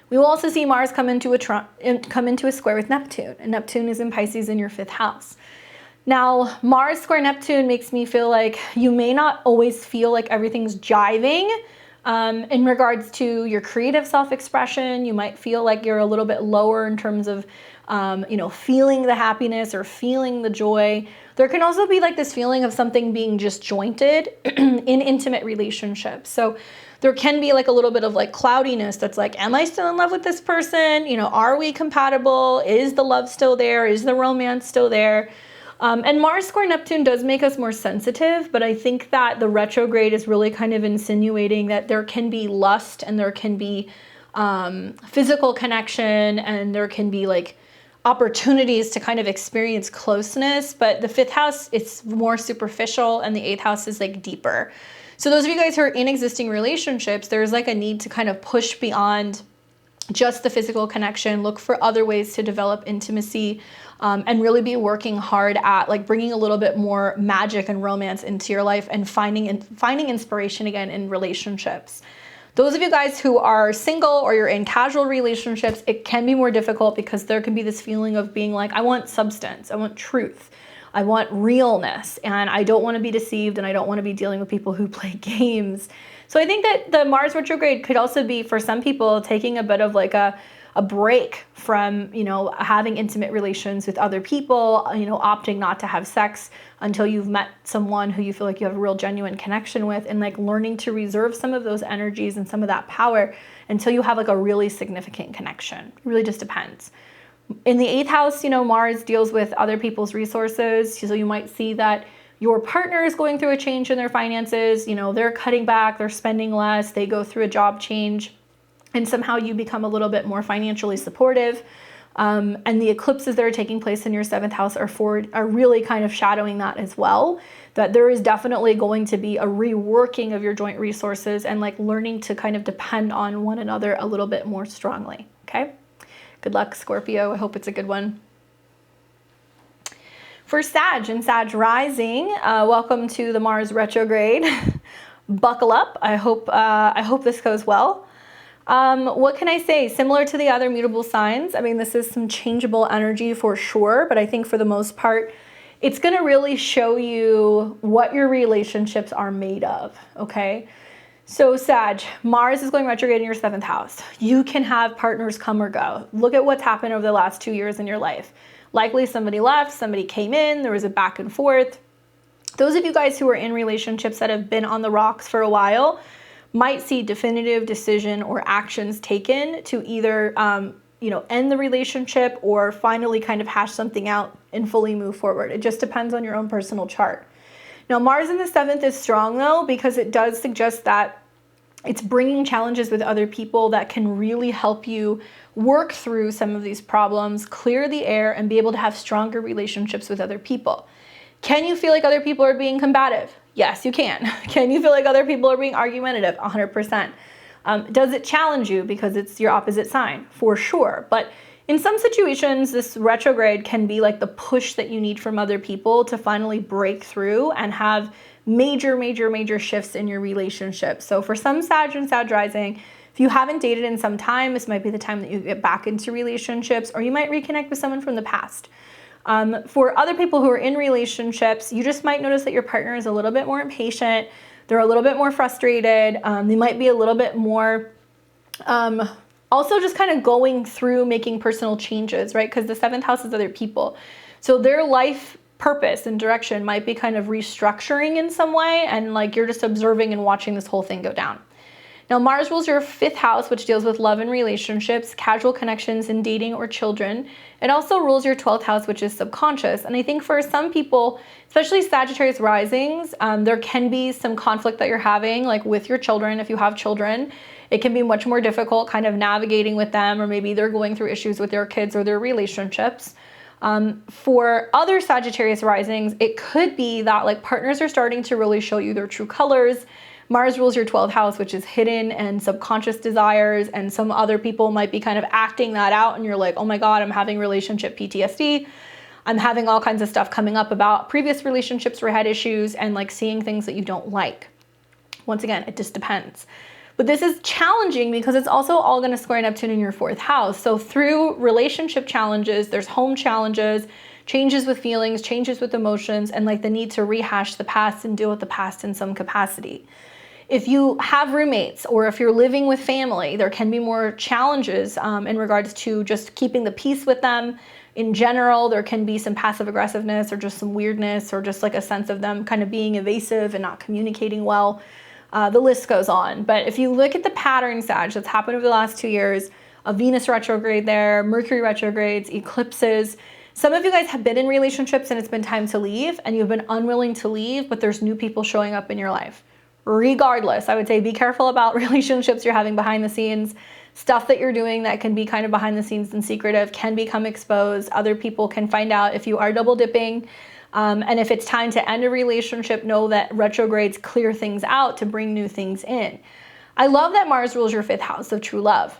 We will also see Mars come into a square with Neptune, and Neptune is in Pisces in your 5th house. Now, Mars square Neptune makes me feel like you may not always feel like everything's jiving. In regards to your creative self-expression, you might feel like you're a little bit lower in terms of, you know, feeling the happiness or feeling the joy. There can also be like this feeling of something being disjointed in intimate relationships. So there can be like a little bit of like cloudiness that's like, am I still in love with this person? You know, are we compatible? Is the love still there? Is the romance still there? And Mars square Neptune does make us more sensitive, but I think that the retrograde is really kind of insinuating that there can be lust, and there can be physical connection, and there can be like opportunities to kind of experience closeness. But the 5th house, it's more superficial, and the 8th house is like deeper. So those of you guys who are in existing relationships, there's like a need to kind of push beyond just the physical connection, look for other ways to develop intimacy, and really be working hard at like bringing a little bit more magic and romance into your life, and finding inspiration again in relationships. Those of you guys who are single or you're in casual relationships, it can be more difficult because there can be this feeling of being like, I want substance, I want truth, I want realness, and I don't want to be deceived, and I don't want to be dealing with people who play games. So I think that the Mars retrograde could also be, for some people, taking a bit of like a break from, you know, having intimate relations with other people, you know, opting not to have sex until you've met someone who you feel like you have a real genuine connection with, and like learning to reserve some of those energies and some of that power until you have like a really significant connection. It really just depends. In the 8th house, you know, Mars deals with other people's resources. So you might see that your partner is going through a change in their finances. You know, they're cutting back, they're spending less, they go through a job change, and somehow you become a little bit more financially supportive. And the eclipses that are taking place in your 7th house are really kind of shadowing that as well. That there is definitely going to be a reworking of your joint resources, and like learning to kind of depend on one another a little bit more strongly, okay? Good luck, Scorpio. I hope it's a good one. For Sag and Sag rising, welcome to the Mars retrograde. Buckle up. I hope this goes well. What can I say? Similar to the other mutable signs, I mean, this is some changeable energy for sure, but I think for the most part, it's going to really show you what your relationships are made of, okay? So Sag, Mars is going retrograde in your 7th house. You can have partners come or go. Look at what's happened over the last 2 years in your life. Likely somebody left, somebody came in, there was a back and forth. Those of you guys who are in relationships that have been on the rocks for a while might see definitive decision or actions taken to either end the relationship or finally kind of hash something out and fully move forward. It just depends on your own personal chart. Now, Mars in the 7th is strong though, because it does suggest that it's bringing challenges with other people that can really help you work through some of these problems, clear the air, and be able to have stronger relationships with other people. Can you feel like other people are being combative? Yes, you can. Can you feel like other people are being argumentative? 100%. Does it challenge you because it's your opposite sign? For sure. But in some situations, this retrograde can be like the push that you need from other people to finally break through and have major shifts in your relationship. So for some Sag and Sag rising, if you haven't dated in some time, this might be the time that you get back into relationships, or you might reconnect with someone from the past. For other people who are in relationships, you just might notice that your partner is a little bit more impatient. They're a little bit more frustrated. They might be a little bit more also just kind of going through making personal changes, right? Because the 7th house is other people. So their life purpose and direction might be kind of restructuring in some way, and like you're just observing and watching this whole thing go down. Now, Mars rules your 5th house, which deals with love and relationships, casual connections in dating or children. It also rules your 12th house, which is subconscious. And I think for some people, especially Sagittarius risings, there can be some conflict that you're having, like with your children. If you have children, it can be much more difficult kind of navigating with them, or maybe they're going through issues with their kids or their relationships. For other Sagittarius risings, it could be that like partners are starting to really show you their true colors. Mars rules your 12th house, which is hidden and subconscious desires, and some other people might be kind of acting that out, and you're like, oh my God, I'm having relationship PTSD. I'm having all kinds of stuff coming up about previous relationships where I had issues, and like seeing things that you don't like. Once again, it just depends. But this is challenging because it's also all going to square Neptune in your 4th house. So through relationship challenges, there's home challenges, changes with feelings, changes with emotions, and like the need to rehash the past and deal with the past in some capacity. If you have roommates or if you're living with family, there can be more challenges in regards to just keeping the peace with them. In general, there can be some passive aggressiveness or just some weirdness or just like a sense of them kind of being evasive and not communicating well. The list goes on. But if you look at the pattern, Sag, that's happened over the last 2 years, a Venus retrograde there, Mercury retrogrades, eclipses. Some of you guys have been in relationships and it's been time to leave, and you've been unwilling to leave, but there's new people showing up in your life. Regardless, I would say be careful about relationships you're having behind the scenes. Stuff that you're doing that can be kind of behind the scenes and secretive can become exposed. Other people can find out if you are double dipping. And if it's time to end a relationship, know that retrogrades clear things out to bring new things in. I love that Mars rules your 5th house of true love.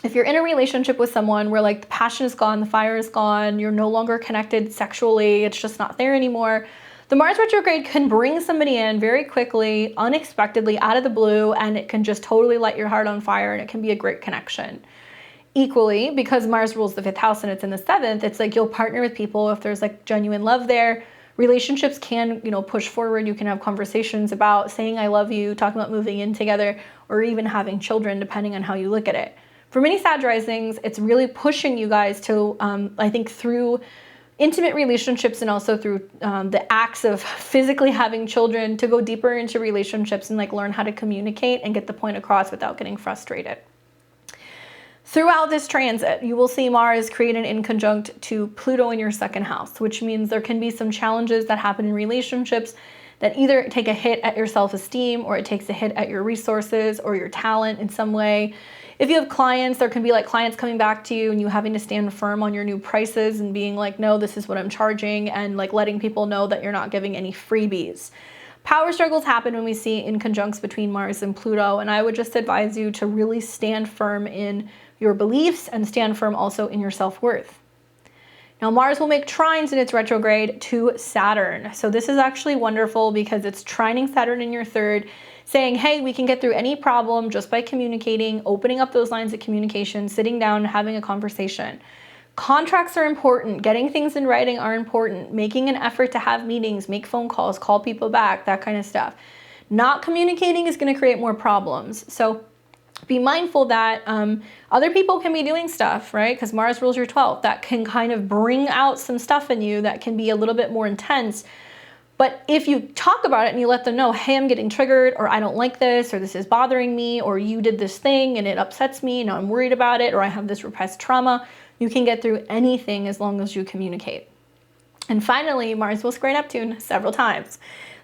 If you're in a relationship with someone where like the passion is gone, the fire is gone, you're no longer connected sexually, it's just not there anymore, the Mars retrograde can bring somebody in very quickly, unexpectedly, out of the blue, and it can just totally light your heart on fire, and it can be a great connection. Equally, because Mars rules the 5th house and it's in the 7th, it's like you'll partner with people if there's like genuine love there. Relationships can, push forward. You can have conversations about saying I love you, talking about moving in together, or even having children, depending on how you look at it. For many Sag risings, it's really pushing you guys to, I think, through intimate relationships and also through the acts of physically having children, to go deeper into relationships and like learn how to communicate and get the point across without getting frustrated. Throughout this transit, you will see Mars create an inconjunct to Pluto in your 2nd house, which means there can be some challenges that happen in relationships that either take a hit at your self-esteem, or it takes a hit at your resources or your talent in some way. If you have clients, there can be like clients coming back to you and you having to stand firm on your new prices and being like, no, this is what I'm charging, and like letting people know that you're not giving any freebies. Power struggles happen when we see inconjuncts between Mars and Pluto, and I would just advise you to really stand firm in your beliefs and stand firm also in your self-worth. Now Mars will make trines in its retrograde to Saturn. So this is actually wonderful because it's trining Saturn in your third, saying, hey, we can get through any problem just by communicating, opening up those lines of communication, sitting down and having a conversation. Contracts are important. Getting things in writing are important. Making an effort to have meetings, make phone calls, call people back, that kind of stuff. Not communicating is going to create more problems. So be mindful that other people can be doing stuff, right? Because Mars rules your 12th. That can kind of bring out some stuff in you that can be a little bit more intense. But if you talk about it and you let them know, hey, I'm getting triggered, or I don't like this, or this is bothering me, or you did this thing and it upsets me, and I'm worried about it, or I have this repressed trauma, you can get through anything as long as you communicate. And finally, Mars will square Neptune several times.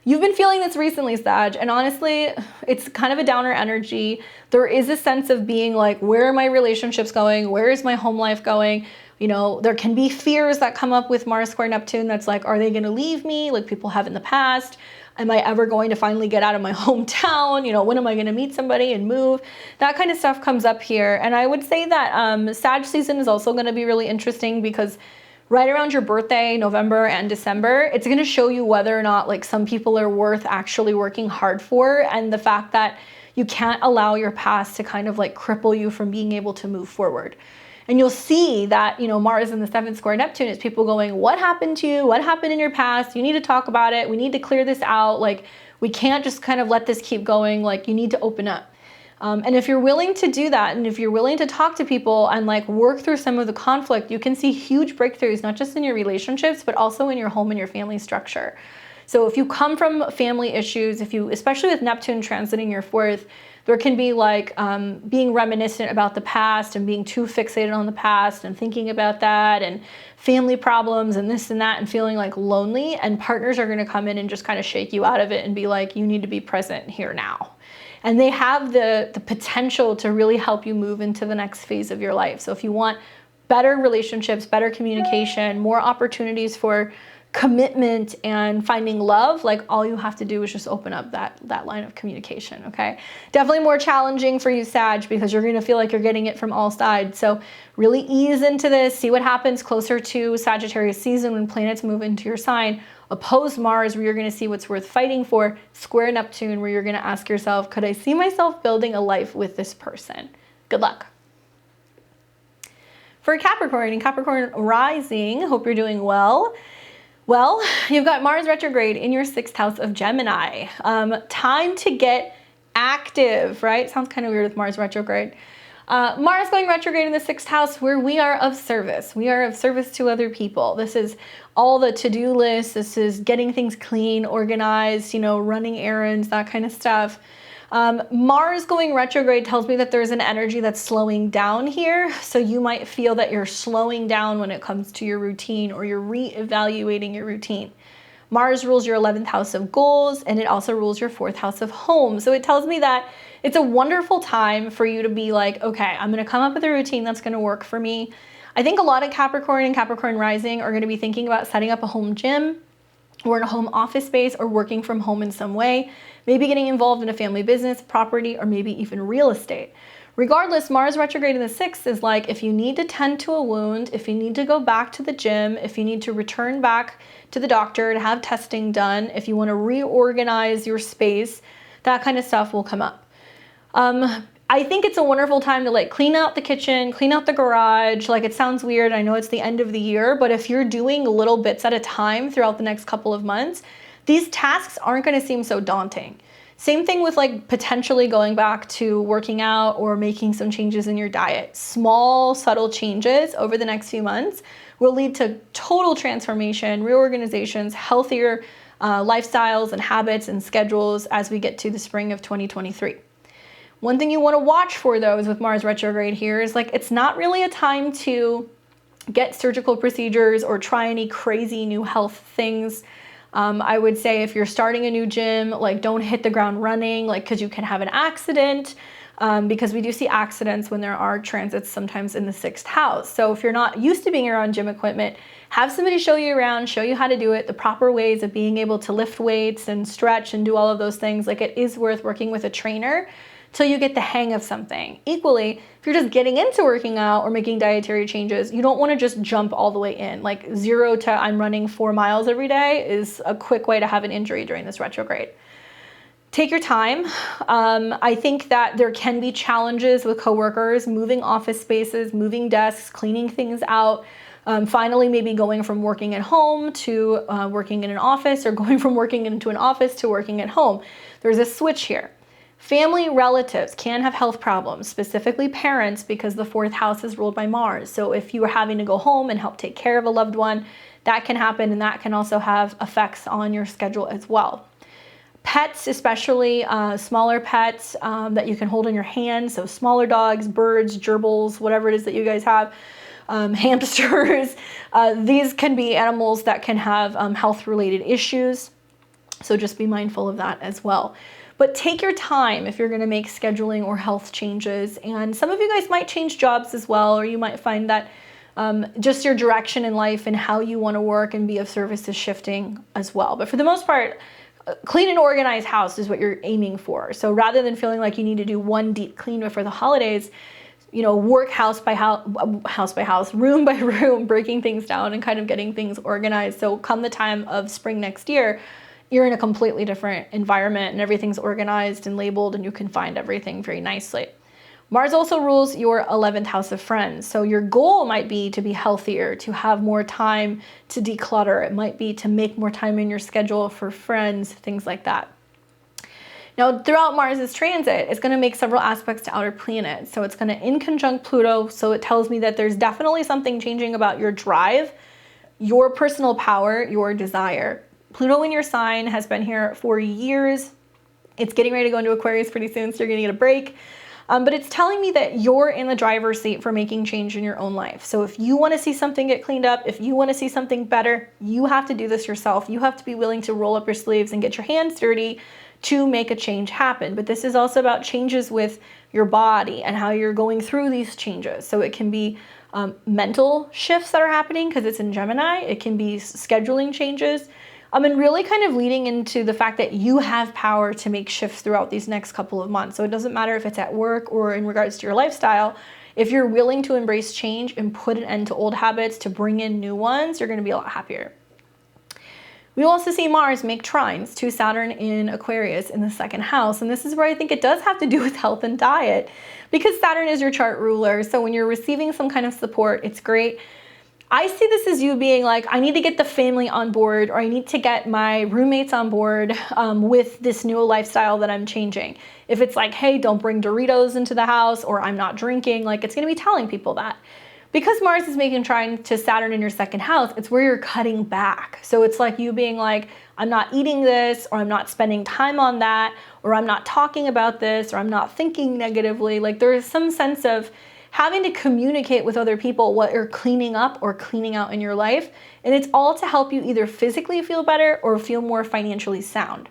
You've been feeling this recently, Sag, and honestly, it's kind of a downer energy. There is a sense of being like, where are my relationships going? Where is my home life going? You know, there can be fears that come up with Mars square Neptune that's like, are they going to leave me like people have in the past? Am I ever going to finally get out of my hometown? You know, when am I going to meet somebody and move? That kind of stuff comes up here. And I would say that Sag season is also going to be really interesting because right around your birthday, November and December, it's going to show you whether or not like some people are worth actually working hard for, and the fact that you can't allow your past to kind of like cripple you from being able to move forward. And you'll see that, you know, Mars in the 7th square Neptune is people going, what happened to you? What happened in your past? You need to talk about it. We need to clear this out. Like, we can't just kind of let this keep going. Like, you need to open up. And if you're willing to do that, and if you're willing to talk to people and like work through some of the conflict, you can see huge breakthroughs, not just in your relationships, but also in your home and your family structure. So if you come from family issues, if you, especially with Neptune transiting your 4th, there can be like being reminiscent about the past and being too fixated on the past and thinking about that and family problems and this and that and feeling like lonely, and partners are going to come in and just kind of shake you out of it and be like, you need to be present here now. And they have the potential to really help you move into the next phase of your life. So if you want better relationships, better communication, more opportunities for commitment and finding love, like all you have to do is just open up that line of communication, okay? Definitely more challenging for you, Sag, because you're gonna feel like you're getting it from all sides. So really ease into this, see what happens closer to Sagittarius season when planets move into your sign. Oppose Mars, where you're going to see what's worth fighting for. Square Neptune, where you're going to ask yourself, could I see myself building a life with this person? Good luck. For Capricorn and Capricorn rising, hope you're doing well. Well, you've got Mars retrograde in your 6th house of Gemini. Time to get active, right? Sounds kind of weird with Mars retrograde. Mars going retrograde in the 6th house, where we are of service. We are of service to other people. This is all the to-do lists. This is getting things clean, organized, you know, running errands, that kind of stuff. Mars going retrograde tells me that there's an energy that's slowing down here. So you might feel that you're slowing down when it comes to your routine, or you're reevaluating your routine. Mars rules your 11th house of goals, and it also rules your 4th house of home. So it tells me that it's a wonderful time for you to be like, okay, I'm going to come up with a routine that's going to work for me. I think a lot of Capricorn and Capricorn rising are going to be thinking about setting up a home gym or in a home office space, or working from home in some way, maybe getting involved in a family business, property, or maybe even real estate. Regardless, Mars retrograde in the 6th is like, if you need to tend to a wound, if you need to go back to the gym, if you need to return back to the doctor to have testing done, if you want to reorganize your space, that kind of stuff will come up. I think it's a wonderful time to like clean out the kitchen, clean out the garage. Like, it sounds weird, I know it's the end of the year, but if you're doing little bits at a time throughout the next couple of months, these tasks aren't going to seem so daunting. Same thing with like potentially going back to working out or making some changes in your diet. Small, subtle changes over the next few months will lead to total transformation, reorganizations, healthier lifestyles and habits and schedules as we get to the spring of 2023. One thing you want to watch for, though, is with Mars retrograde here is like, it's not really a time to get surgical procedures or try any crazy new health things. I would say if you're starting a new gym, like, don't hit the ground running, like, because you can have an accident, because we do see accidents when there are transits sometimes in the 6th house. So if you're not used to being around gym equipment, have somebody show you around, show you how to do it, the proper ways of being able to lift weights and stretch and do all of those things. Like, it is worth working with a trainer till you get the hang of something. Equally, if you're just getting into working out or making dietary changes, you don't want to just jump all the way in. Like 0 to I'm running 4 miles every day is a quick way to have an injury during this retrograde. Take your time. I think that there can be challenges with coworkers, moving office spaces, moving desks, cleaning things out. Finally, maybe going from working at home to working in an office, or going from working into an office to working at home. There's a switch here. Family relatives can have health problems, specifically parents, because the 4th house is ruled by Mars. So if you are having to go home and help take care of a loved one, that can happen, and that can also have effects on your schedule as well. Pets, especially smaller pets that you can hold in your hand, so smaller dogs, birds, gerbils, whatever it is that you guys have, hamsters, these can be animals that can have health-related issues, so just be mindful of that as well. But take your time if you're going to make scheduling or health changes. And some of you guys might change jobs as well, or you might find that just your direction in life and how you want to work and be of service is shifting as well. But for the most part, clean and organized house is what you're aiming for. So rather than feeling like you need to do one deep clean before the holidays, you know, work house by house, room by room, breaking things down and kind of getting things organized. So come the time of spring next year, you're in a completely different environment and everything's organized and labeled and you can find everything very nicely. Mars also rules your 11th house of friends. So your goal might be to be healthier, to have more time to declutter. It might be to make more time in your schedule for friends, things like that. Now, throughout Mars's transit, it's going to make several aspects to outer planets. So it's going to in conjunct Pluto. So it tells me that there's definitely something changing about your drive, your personal power, your desire. Pluto in your sign has been here for years. It's getting ready to go into Aquarius pretty soon, so you're going to get a break. But it's telling me that you're in the driver's seat for making change in your own life. So if you want to see something get cleaned up, if you want to see something better, you have to do this yourself. You have to be willing to roll up your sleeves and get your hands dirty to make a change happen. But this is also about changes with your body and how you're going through these changes. So it can be mental shifts that are happening because it's in Gemini. It can be scheduling changes. And really kind of leading into the fact that you have power to make shifts throughout these next couple of months. So it doesn't matter if it's at work or in regards to your lifestyle. If you're willing to embrace change and put an end to old habits to bring in new ones, you're going to be a lot happier. We also see Mars make trines to Saturn in Aquarius in the 2nd house. And this is where I think it does have to do with health and diet, because Saturn is your chart ruler. So when you're receiving some kind of support, it's great. I see this as you being like, I need to get the family on board, or I need to get my roommates on board with this new lifestyle that I'm changing. If it's like, hey, don't bring Doritos into the house, or I'm not drinking, like it's going to be telling people that. Because Mars is making trine to Saturn in your 2nd house, it's where you're cutting back. So it's like you being like, I'm not eating this, or I'm not spending time on that, or I'm not talking about this, or I'm not thinking negatively. Like there is some sense of having to communicate with other people what you're cleaning up or cleaning out in your life. And it's all to help you either physically feel better or feel more financially sound.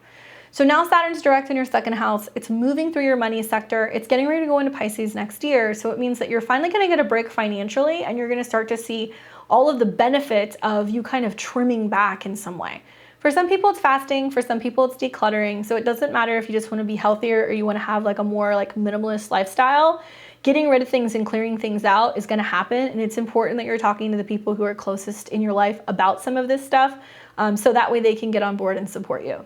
So now Saturn's direct in your 2nd house. It's moving through your money sector. It's getting ready to go into Pisces next year. So it means that you're finally going to get a break financially, and you're going to start to see all of the benefits of you kind of trimming back in some way. For some people it's fasting, for some people it's decluttering. So it doesn't matter if you just want to be healthier or you want to have like a more like minimalist lifestyle. Getting rid of things and clearing things out is going to happen. And it's important that you're talking to the people who are closest in your life about some of this stuff. So that way they can get on board and support you.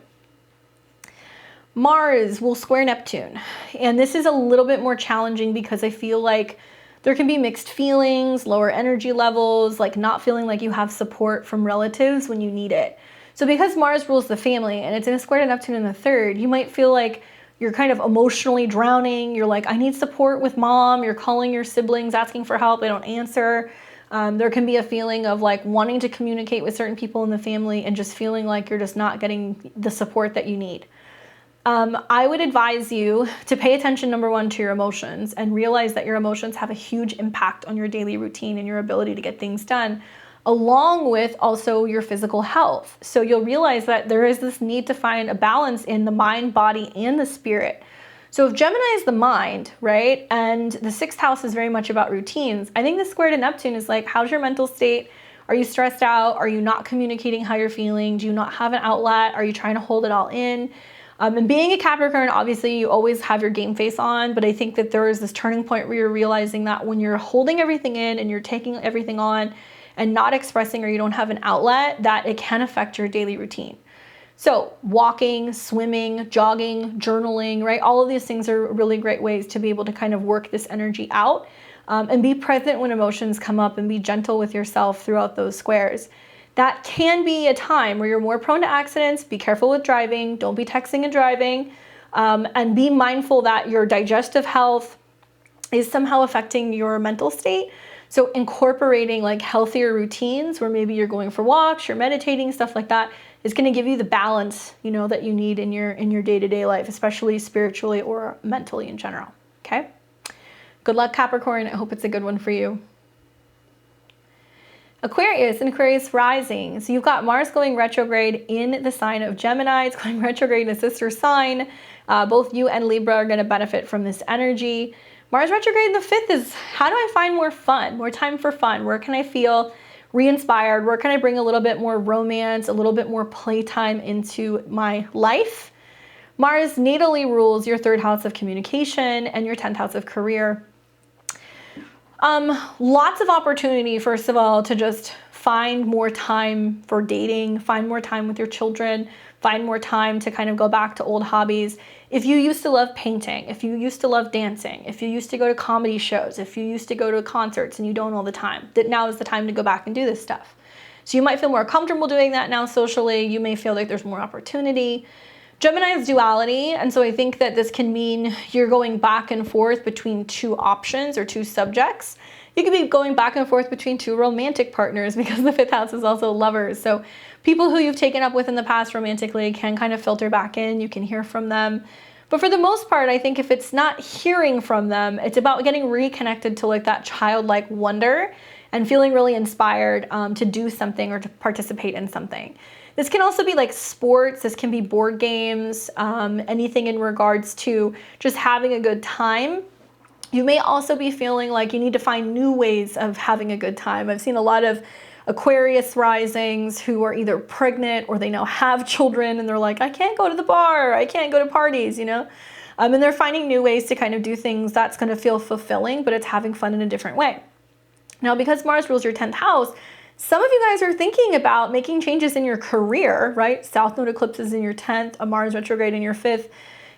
Mars will square Neptune. And this is a little bit more challenging because I feel like there can be mixed feelings, lower energy levels, like not feeling like you have support from relatives when you need it. So because Mars rules the family and it's in a square to Neptune in the 3rd, you might feel like you're kind of emotionally drowning. You're like, I need support with mom. You're calling your siblings, asking for help. They don't answer. There can be a feeling of like wanting to communicate with certain people in the family and just feeling like you're just not getting the support that you need. I would advise you to pay attention, number one, to your emotions and realize that your emotions have a huge impact on your daily routine and your ability to get things done, along with also your physical health. So you'll realize that there is this need to find a balance in the mind, body, and the spirit. So if Gemini is the mind, right, and the 6th house is very much about routines, I think the square to Neptune is like, how's your mental state? Are you stressed out? Are you not communicating how you're feeling? Do you not have an outlet? Are you trying to hold it all in? And being a Capricorn, obviously you always have your game face on, but I think that there is this turning point where you're realizing that when you're holding everything in and you're taking everything on and not expressing, or you don't have an outlet, that it can affect your daily routine. So walking, swimming, jogging, journaling, right? All of these things are really great ways to be able to kind of work this energy out, and be present when emotions come up, and be gentle with yourself throughout those squares. That can be a time where you're more prone to accidents. Be careful with driving. Don't be texting and driving. And be mindful that your digestive health is somehow affecting your mental state. So incorporating like healthier routines where maybe you're going for walks, you're meditating, stuff like that, is going to give you the balance, you know, that you need in your day-to-day life, especially spiritually or mentally in general. Okay? Good luck, Capricorn. I hope it's a good one for you. Aquarius and Aquarius rising. So you've got Mars going retrograde in the sign of Gemini. It's going retrograde in a sister sign. Both you and Libra are going to benefit from this energy. Mars retrograde in the 5th is, how do I find more fun, more time for fun? Where can I feel re-inspired? Where can I bring a little bit more romance, a little bit more playtime into my life? Mars natally rules your 3rd house of communication and your 10th house of career. Lots of opportunity, first of all, to just find more time for dating, find more time with your children, find more time to kind of go back to old hobbies. If you used to love painting, if you used to love dancing, if you used to go to comedy shows, if you used to go to concerts and you don't all the time, that now is the time to go back and do this stuff. So you might feel more comfortable doing that now socially. You may feel like there's more opportunity. Gemini is duality, and so I think that this can mean you're going back and forth between 2 options or 2 subjects. You could be going back and forth between 2 romantic partners, because the 5th house is also lovers. So people who you've taken up with in the past romantically can kind of filter back in. You can hear from them. But for the most part, I think if it's not hearing from them, it's about getting reconnected to like that childlike wonder and feeling really inspired to do something or to participate in something. This can also be like sports. This can be board games, anything in regards to just having a good time. You may also be feeling like you need to find new ways of having a good time. I've seen a lot of Aquarius risings who are either pregnant or they now have children, and they're like, I can't go to the bar, I can't go to parties, you know? And they're finding new ways to kind of do things that's going to feel fulfilling, but it's having fun in a different way. Now, because Mars rules your 10th house, some of you guys are thinking about making changes in your career, right? South Node eclipses in your 10th, a Mars retrograde in your 5th,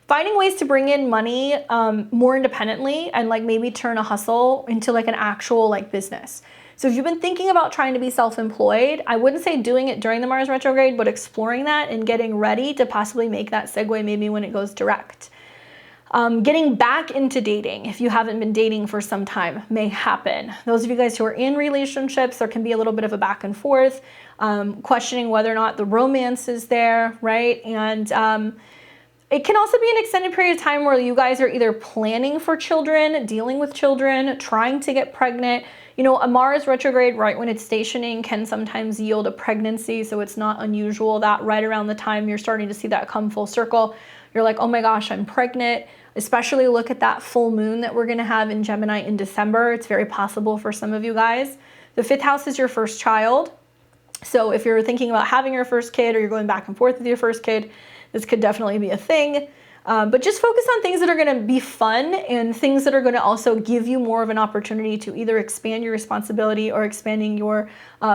finding ways to bring in money more independently and like maybe turn a hustle into like an actual like business. So if you've been thinking about trying to be self-employed, I wouldn't say doing it during the Mars retrograde, but exploring that and getting ready to possibly make that segue maybe when it goes direct. Getting back into dating, if you haven't been dating for some time, may happen. Those of you guys who are in relationships, there can be a little bit of a back and forth, questioning whether or not the romance is there, right? And it can also be an extended period of time where you guys are either planning for children, dealing with children, trying to get pregnant. You know, a Mars retrograde right when it's stationing can sometimes yield a pregnancy, so it's not unusual that right around the time you're starting to see that come full circle, you're like, oh my gosh, I'm pregnant. Especially look at that full moon that we're gonna have in Gemini in December. It's very possible for some of you guys. The 5th house is your first child. So if you're thinking about having your first kid or you're going back and forth with your first kid, this could definitely be a thing. But just focus on things that are gonna be fun and things that are gonna also give you more of an opportunity to either expand your responsibility or expanding your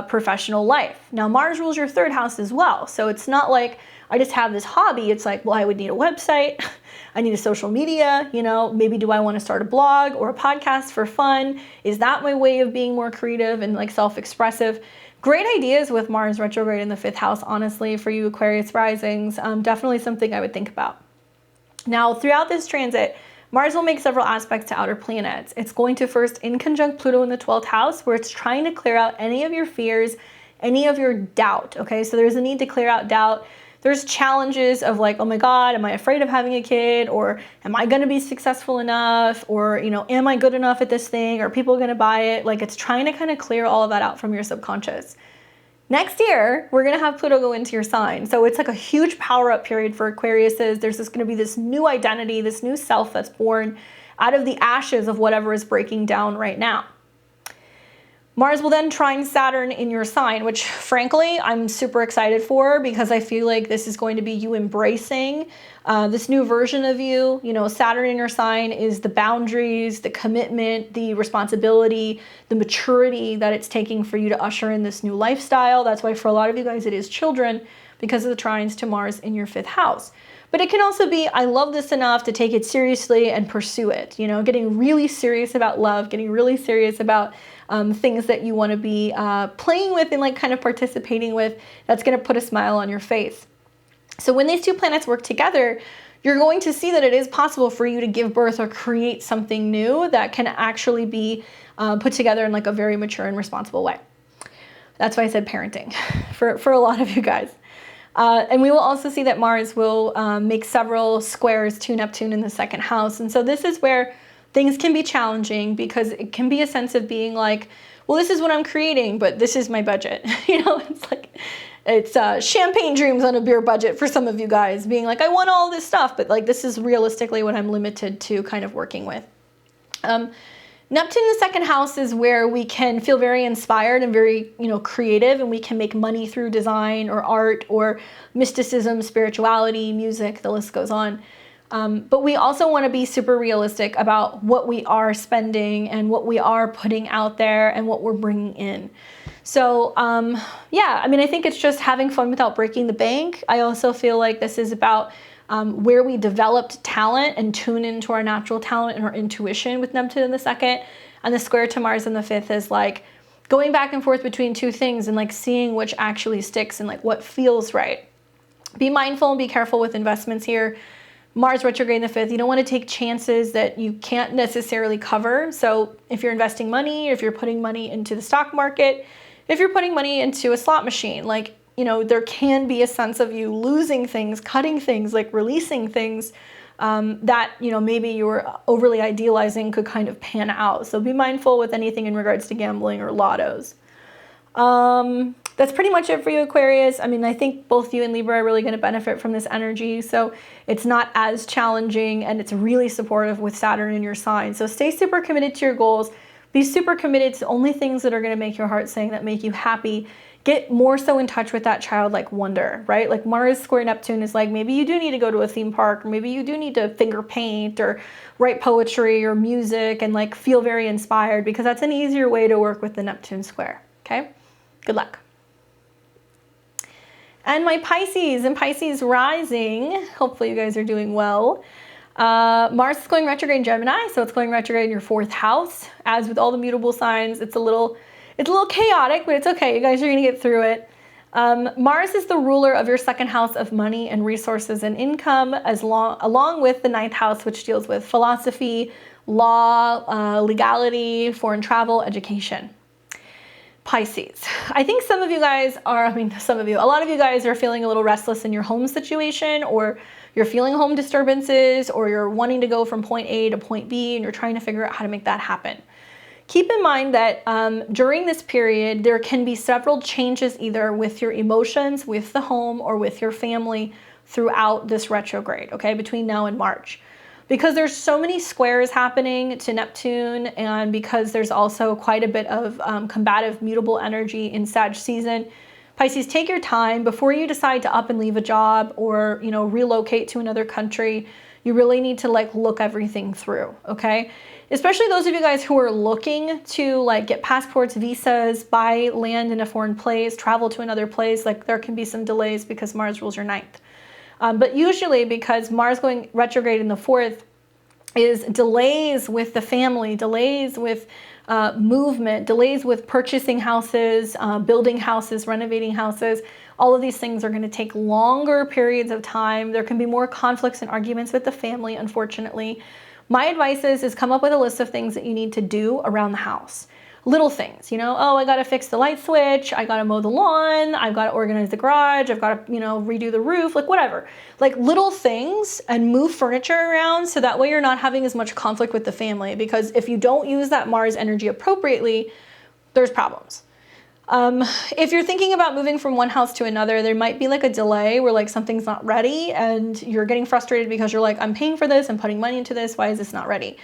professional life. Now, Mars rules your 3rd house as well. So it's not like I just have this hobby. It's like, well, I would need a website. I need a social media, you know, maybe do I want to start a blog or a podcast for fun? Is that my way of being more creative and like self-expressive? Great ideas with Mars retrograde in the 5th house, honestly, for you Aquarius risings. Definitely something I would think about. Now, throughout this transit, Mars will make several aspects to outer planets. It's going to first in conjunct Pluto in the 12th house, where it's trying to clear out any of your fears, any of your doubt, okay? So there's a need to clear out doubt. There's challenges of like, oh my God, am I afraid of having a kid? Or am I gonna be successful enough? Or, you know, am I good enough at this thing? Are people gonna buy it? Like it's trying to kind of clear all of that out from your subconscious. Next year, we're gonna have Pluto go into your sign. So it's like a huge power up period for Aquariuses. There's just gonna be this new identity, this new self that's born out of the ashes of whatever is breaking down right now. Mars will then trine Saturn in your sign, which frankly, I'm super excited for, because I feel like this is going to be you embracing this new version of you. You know, Saturn in your sign is the boundaries, the commitment, the responsibility, the maturity that it's taking for you to usher in this new lifestyle. That's why for a lot of you guys, it is children, because of the trines to Mars in your 5th house. But it can also be, I love this enough to take it seriously and pursue it. You know, getting really serious about love, getting really serious about things that you want to be playing with and like kind of participating with. That's going to put a smile on your face. So when these two planets work together, you're going to see that it is possible for you to give birth or create something new that can actually be put together in like a very mature and responsible way. That's why I said parenting for a lot of you guys. And we will also see that Mars will make several squares to Neptune in the 2nd house. And so this is where things can be challenging, because it can be a sense of being like, well, this is what I'm creating, but this is my budget. You know, it's like, it's champagne dreams on a beer budget for some of you guys, being like, I want all this stuff, but like, this is realistically what I'm limited to kind of working with. Neptune in the 2nd house is where we can feel very inspired and very, you know, creative, and we can make money through design or art or mysticism, spirituality, music, the list goes on. But we also want to be super realistic about what we are spending and what we are putting out there and what we're bringing in. So, yeah, I mean, I think it's just having fun without breaking the bank. I also feel like this is about where we developed talent and tune into our natural talent and our intuition with Neptune in the 2nd. And the square to Mars in the 5th is like going back and forth between two things and like seeing which actually sticks and like what feels right. Be mindful and be careful with investments here. Mars retrograde in the 5th, you don't want to take chances that you can't necessarily cover. So if you're investing money, if you're putting money into the stock market, if you're putting money into a slot machine, like, you know, there can be a sense of you losing things, cutting things, like releasing things that, you know, maybe you were overly idealizing could kind of pan out. So be mindful with anything in regards to gambling or lottos. That's pretty much it for you, Aquarius. I mean, I think both you and Libra are really going to benefit from this energy. So it's not as challenging, and it's really supportive with Saturn in your sign. So stay super committed to your goals. Be super committed to only things that are going to make your heart sing, that make you happy. Get more so in touch with that childlike wonder, right? Like Mars square Neptune is like, maybe you do need to go to a theme park, or maybe you do need to finger paint or write poetry or music and like feel very inspired, because that's an easier way to work with the Neptune square, okay? Good luck. And my Pisces and Pisces rising, hopefully you guys are doing well. Mars is going retrograde in Gemini, so it's going retrograde in your 4th house. As with all the mutable signs, it's a little chaotic, but it's okay. You guys are going to get through it. Mars is the ruler of your 2nd house of money and resources and income, along with the 9th house, which deals with philosophy, law, legality, foreign travel, education. Pisces. I think some of you guys are, a lot of you guys are feeling a little restless in your home situation, or you're feeling home disturbances, or you're wanting to go from point A to point B and you're trying to figure out how to make that happen. Keep in mind that during this period, there can be several changes either with your emotions, with the home, or with your family throughout this retrograde, okay, between now and March. Because there's so many squares happening to Neptune, and because there's also quite a bit of combative mutable energy in Sag season, Pisces, take your time before you decide to up and leave a job or, you know, relocate to another country. You really need to like look everything through, okay? Especially those of you guys who are looking to like get passports, visas, buy land in a foreign place, travel to another place. Like there can be some delays because Mars rules your 9th. But usually because Mars going retrograde in the 4th is delays with the family, delays with movement, delays with purchasing houses, building houses, renovating houses. All of these things are going to take longer periods of time. There can be more conflicts and arguments with the family, unfortunately. My advice is come up with a list of things that you need to do around the house. Little things, you know, oh, I got to fix the light switch. I got to mow the lawn. I've got to organize the garage. I've got to, you know, redo the roof, like whatever. Like little things, and move furniture around so that way you're not having as much conflict with the family, because if you don't use that Mars energy appropriately, there's problems. If you're thinking about moving from one house to another, there might be like a delay where like something's not ready and you're getting frustrated because you're like, I'm paying for this, I'm putting money into this, why is this not ready?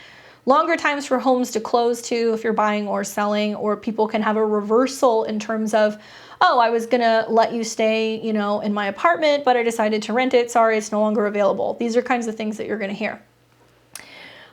longer times for homes to close too, if you're buying or selling, or people can have a reversal in terms of, oh, I was gonna let you stay, you know, in my apartment, but I decided to rent it. Sorry, it's no longer available. These are kinds of things that you're gonna hear.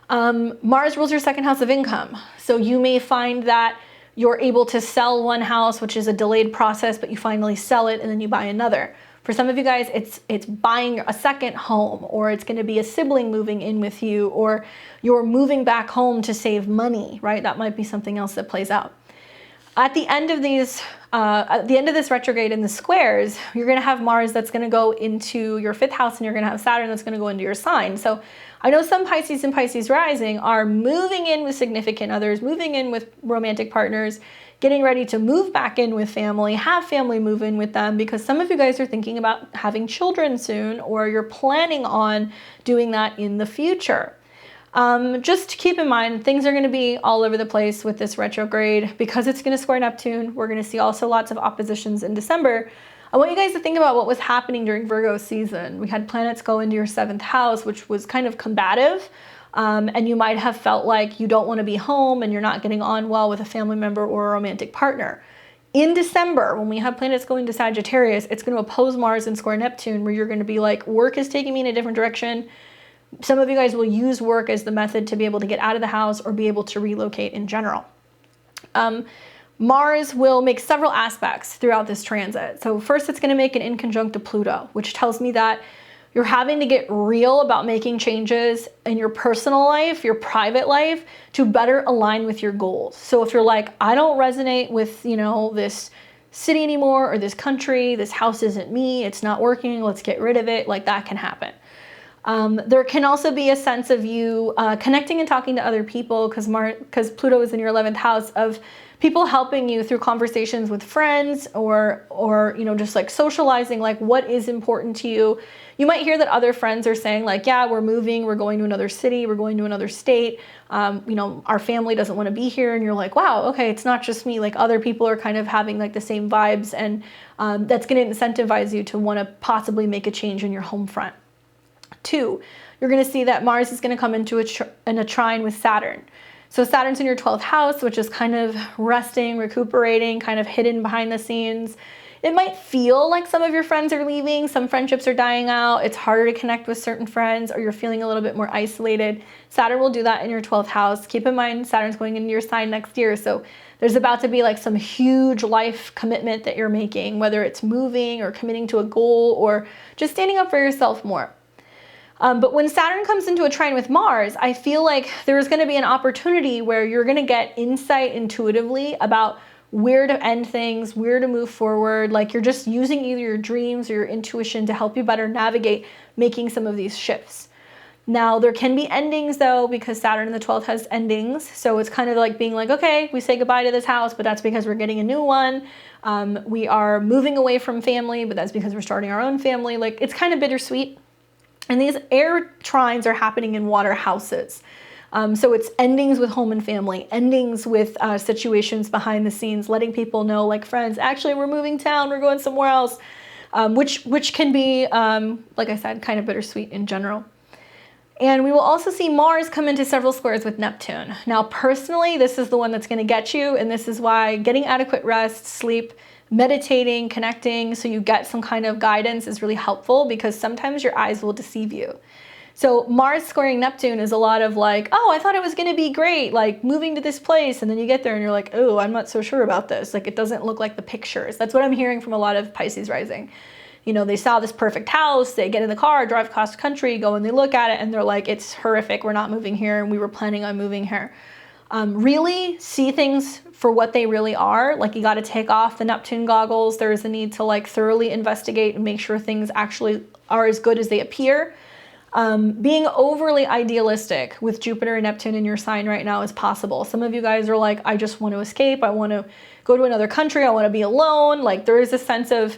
Mars rules your second house of income. So you may find that you're able to sell one house, which is a delayed process, but you finally sell it and then you buy another. For some of you guys, it's buying a second home, or it's going to be a sibling moving in with you, or you're moving back home to save money, right? That might be something else that plays out. At the end of these, at the end of this retrograde in the squares, you're going to have Mars that's going to go into your 5th house, and you're going to have Saturn that's going to go into your sign. So I know some Pisces and Pisces rising are moving in with significant others, moving in with romantic partners, getting ready to move back in with family, have family move in with them, because some of you guys are thinking about having children soon, or you're planning on doing that in the future. Just keep in mind, things are going to be all over the place with this retrograde because it's going to square Neptune. We're going to see also lots of oppositions in December. I want you guys to think about what was happening during Virgo season. We had planets go into your 7th house, which was kind of combative. And you might have felt like you don't want to be home and you're not getting on well with a family member or a romantic partner. In December, when we have planets going to Sagittarius, it's going to oppose Mars and square Neptune, where you're going to be like, work is taking me in a different direction. Some of you guys will use work as the method to be able to get out of the house or be able to relocate in general. Mars will make several aspects throughout this transit. So first, it's going to make an inconjunct to Pluto, which tells me that you're having to get real about making changes in your personal life, your private life, to better align with your goals. So if you're like, I don't resonate with, you know, this city anymore, or this country, this house isn't me, it's not working, let's get rid of it, like that can happen. There can also be a sense of you connecting and talking to other people, because Pluto is in your 11th house, of people helping you through conversations with friends, or you know, just like socializing, like what is important to you. You might hear that other friends are saying like, yeah, we're moving, we're going to another city, we're going to another state. You know, our family doesn't want to be here. And you're like, wow, okay, it's not just me. Like other people are kind of having like the same vibes, and that's going to incentivize you to want to possibly make a change in your home front. 2, you're going to see that Mars is going to come into a trine with Saturn. So Saturn's in your 12th house, which is kind of resting, recuperating, kind of hidden behind the scenes. It might feel like some of your friends are leaving, some friendships are dying out, it's harder to connect with certain friends, or you're feeling a little bit more isolated. Saturn will do that in your 12th house. Keep in mind, Saturn's going into your sign next year, so there's about to be like some huge life commitment that you're making, whether it's moving or committing to a goal or just standing up for yourself more. But when Saturn comes into a trine with Mars, I feel like there's going to be an opportunity where you're going to get insight intuitively about where to end things, where to move forward. Like you're just using either your dreams or your intuition to help you better navigate making some of these shifts. Now, there can be endings though, because Saturn in the 12th has endings. So it's kind of like being like, okay, we say goodbye to this house, but that's because we're getting a new one. We are moving away from family, but that's because we're starting our own family. Like it's kind of bittersweet. And these air trines are happening in water houses. So it's endings with home and family, endings with situations behind the scenes, letting people know, like friends, actually we're moving town, we're going somewhere else, which can be, like I said, kind of bittersweet in general. And we will also see Mars come into several squares with Neptune. Now, personally, this is the one that's going to get you, and this is why getting adequate rest, sleep, meditating, connecting, so you get some kind of guidance is really helpful, because sometimes your eyes will deceive you. So Mars squaring Neptune is a lot of like, oh, I thought it was going to be great, like moving to this place. And then you get there and you're like, oh, I'm not so sure about this. Like it doesn't look like the pictures. That's what I'm hearing from a lot of Pisces rising. You know, they saw this perfect house, they get in the car, drive across the country, go and they look at it and they're like, it's horrific. We're not moving here. And we were planning on moving here. Really see things for what they really are. Like you got to take off the Neptune goggles. There is a need to like thoroughly investigate and make sure things actually are as good as they appear. Being overly idealistic with Jupiter and Neptune in your sign right now is possible. Some of you guys are like, I just want to escape. I want to go to another country. I want to be alone. Like there is a sense of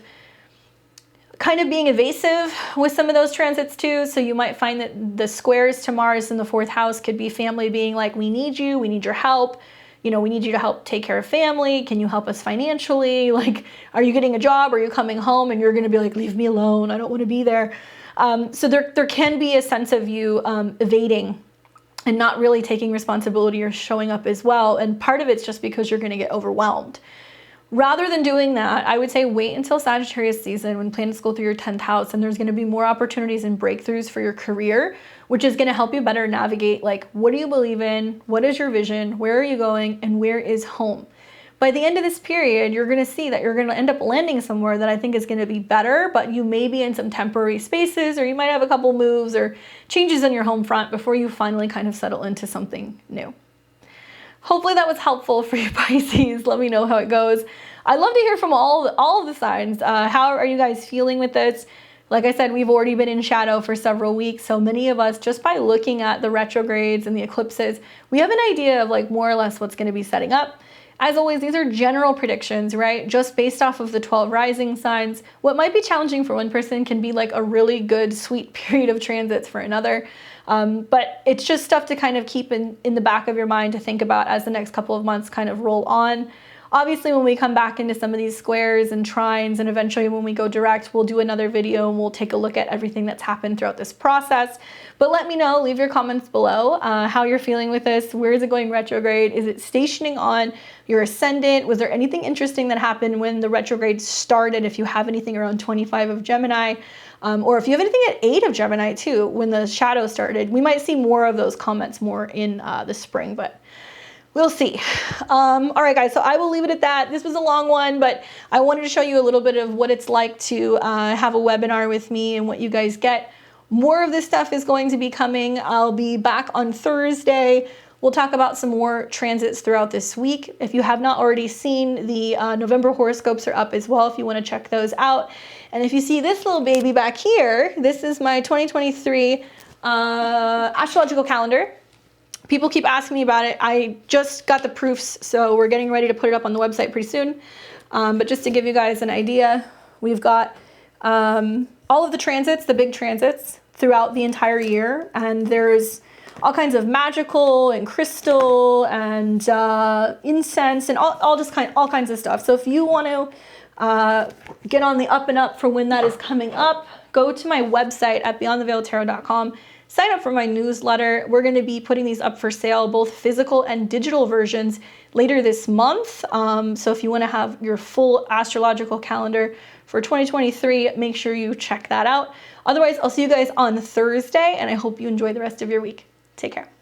kind of being evasive with some of those transits too. So you might find that the squares to Mars in the 4th house could be family being like, we need you, we need your help. You know, we need you to help take care of family. Can you help us financially? Like, are you getting a job? Are you coming home? And you're going to be like, leave me alone. I don't want to be there. So there can be a sense of you evading and not really taking responsibility or showing up as well. And part of it's just because you're going to get overwhelmed. Rather than doing that, I would say wait until Sagittarius season when planets go through your 10th house, and there's going to be more opportunities and breakthroughs for your career, which is going to help you better navigate, like, what do you believe in? What is your vision? Where are you going? And where is home? By the end of this period, you're going to see that you're going to end up landing somewhere that I think is going to be better, but you may be in some temporary spaces, or you might have a couple moves or changes on your home front before you finally kind of settle into something new. Hopefully that was helpful for you, Pisces. Let me know how it goes. I'd love to hear from all of the signs. How are you guys feeling with this? Like I said, we've already been in shadow for several weeks. So many of us, just by looking at the retrogrades and the eclipses, we have an idea of like more or less what's going to be setting up. As always, these are general predictions, right? Just based off of the 12 rising signs. What might be challenging for one person can be like a really good, sweet period of transits for another. But it's just stuff to kind of keep in the back of your mind to think about as the next couple of months kind of roll on. Obviously, when we come back into some of these squares and trines, and eventually when we go direct, we'll do another video and we'll take a look at everything that's happened throughout this process. But let me know, leave your comments below, how you're feeling with this. Where is it going retrograde? Is it stationing on your ascendant? Was there anything interesting that happened when the retrograde started? If you have anything around 25 of Gemini, or if you have anything at 8 of Gemini too, when the shadow started, we might see more of those comments more in the spring, but we'll see. All right, guys, so I will leave it at that. This was a long one, but I wanted to show you a little bit of what it's like to have a webinar with me and what you guys get. More of this stuff is going to be coming. I'll be back on Thursday. We'll talk about some more transits throughout this week. If you have not already seen, the November horoscopes are up as well if you want to check those out. And if you see this little baby back here, this is my 2023 astrological calendar. People keep asking me about it. I just got the proofs, so we're getting ready to put it up on the website pretty soon. But just to give you guys an idea, we've got all of the transits, the big transits, throughout the entire year. And there's all kinds of magical and crystal and incense and all kinds of stuff. So if you want to get on the up and up for when that is coming up, go to my website at beyondtheveiledtarot.com. Sign up for my newsletter. We're going to be putting these up for sale, both physical and digital versions, later this month. So if you want to have your full astrological calendar for 2023, make sure you check that out. Otherwise, I'll see you guys on Thursday, and I hope you enjoy the rest of your week. Take care.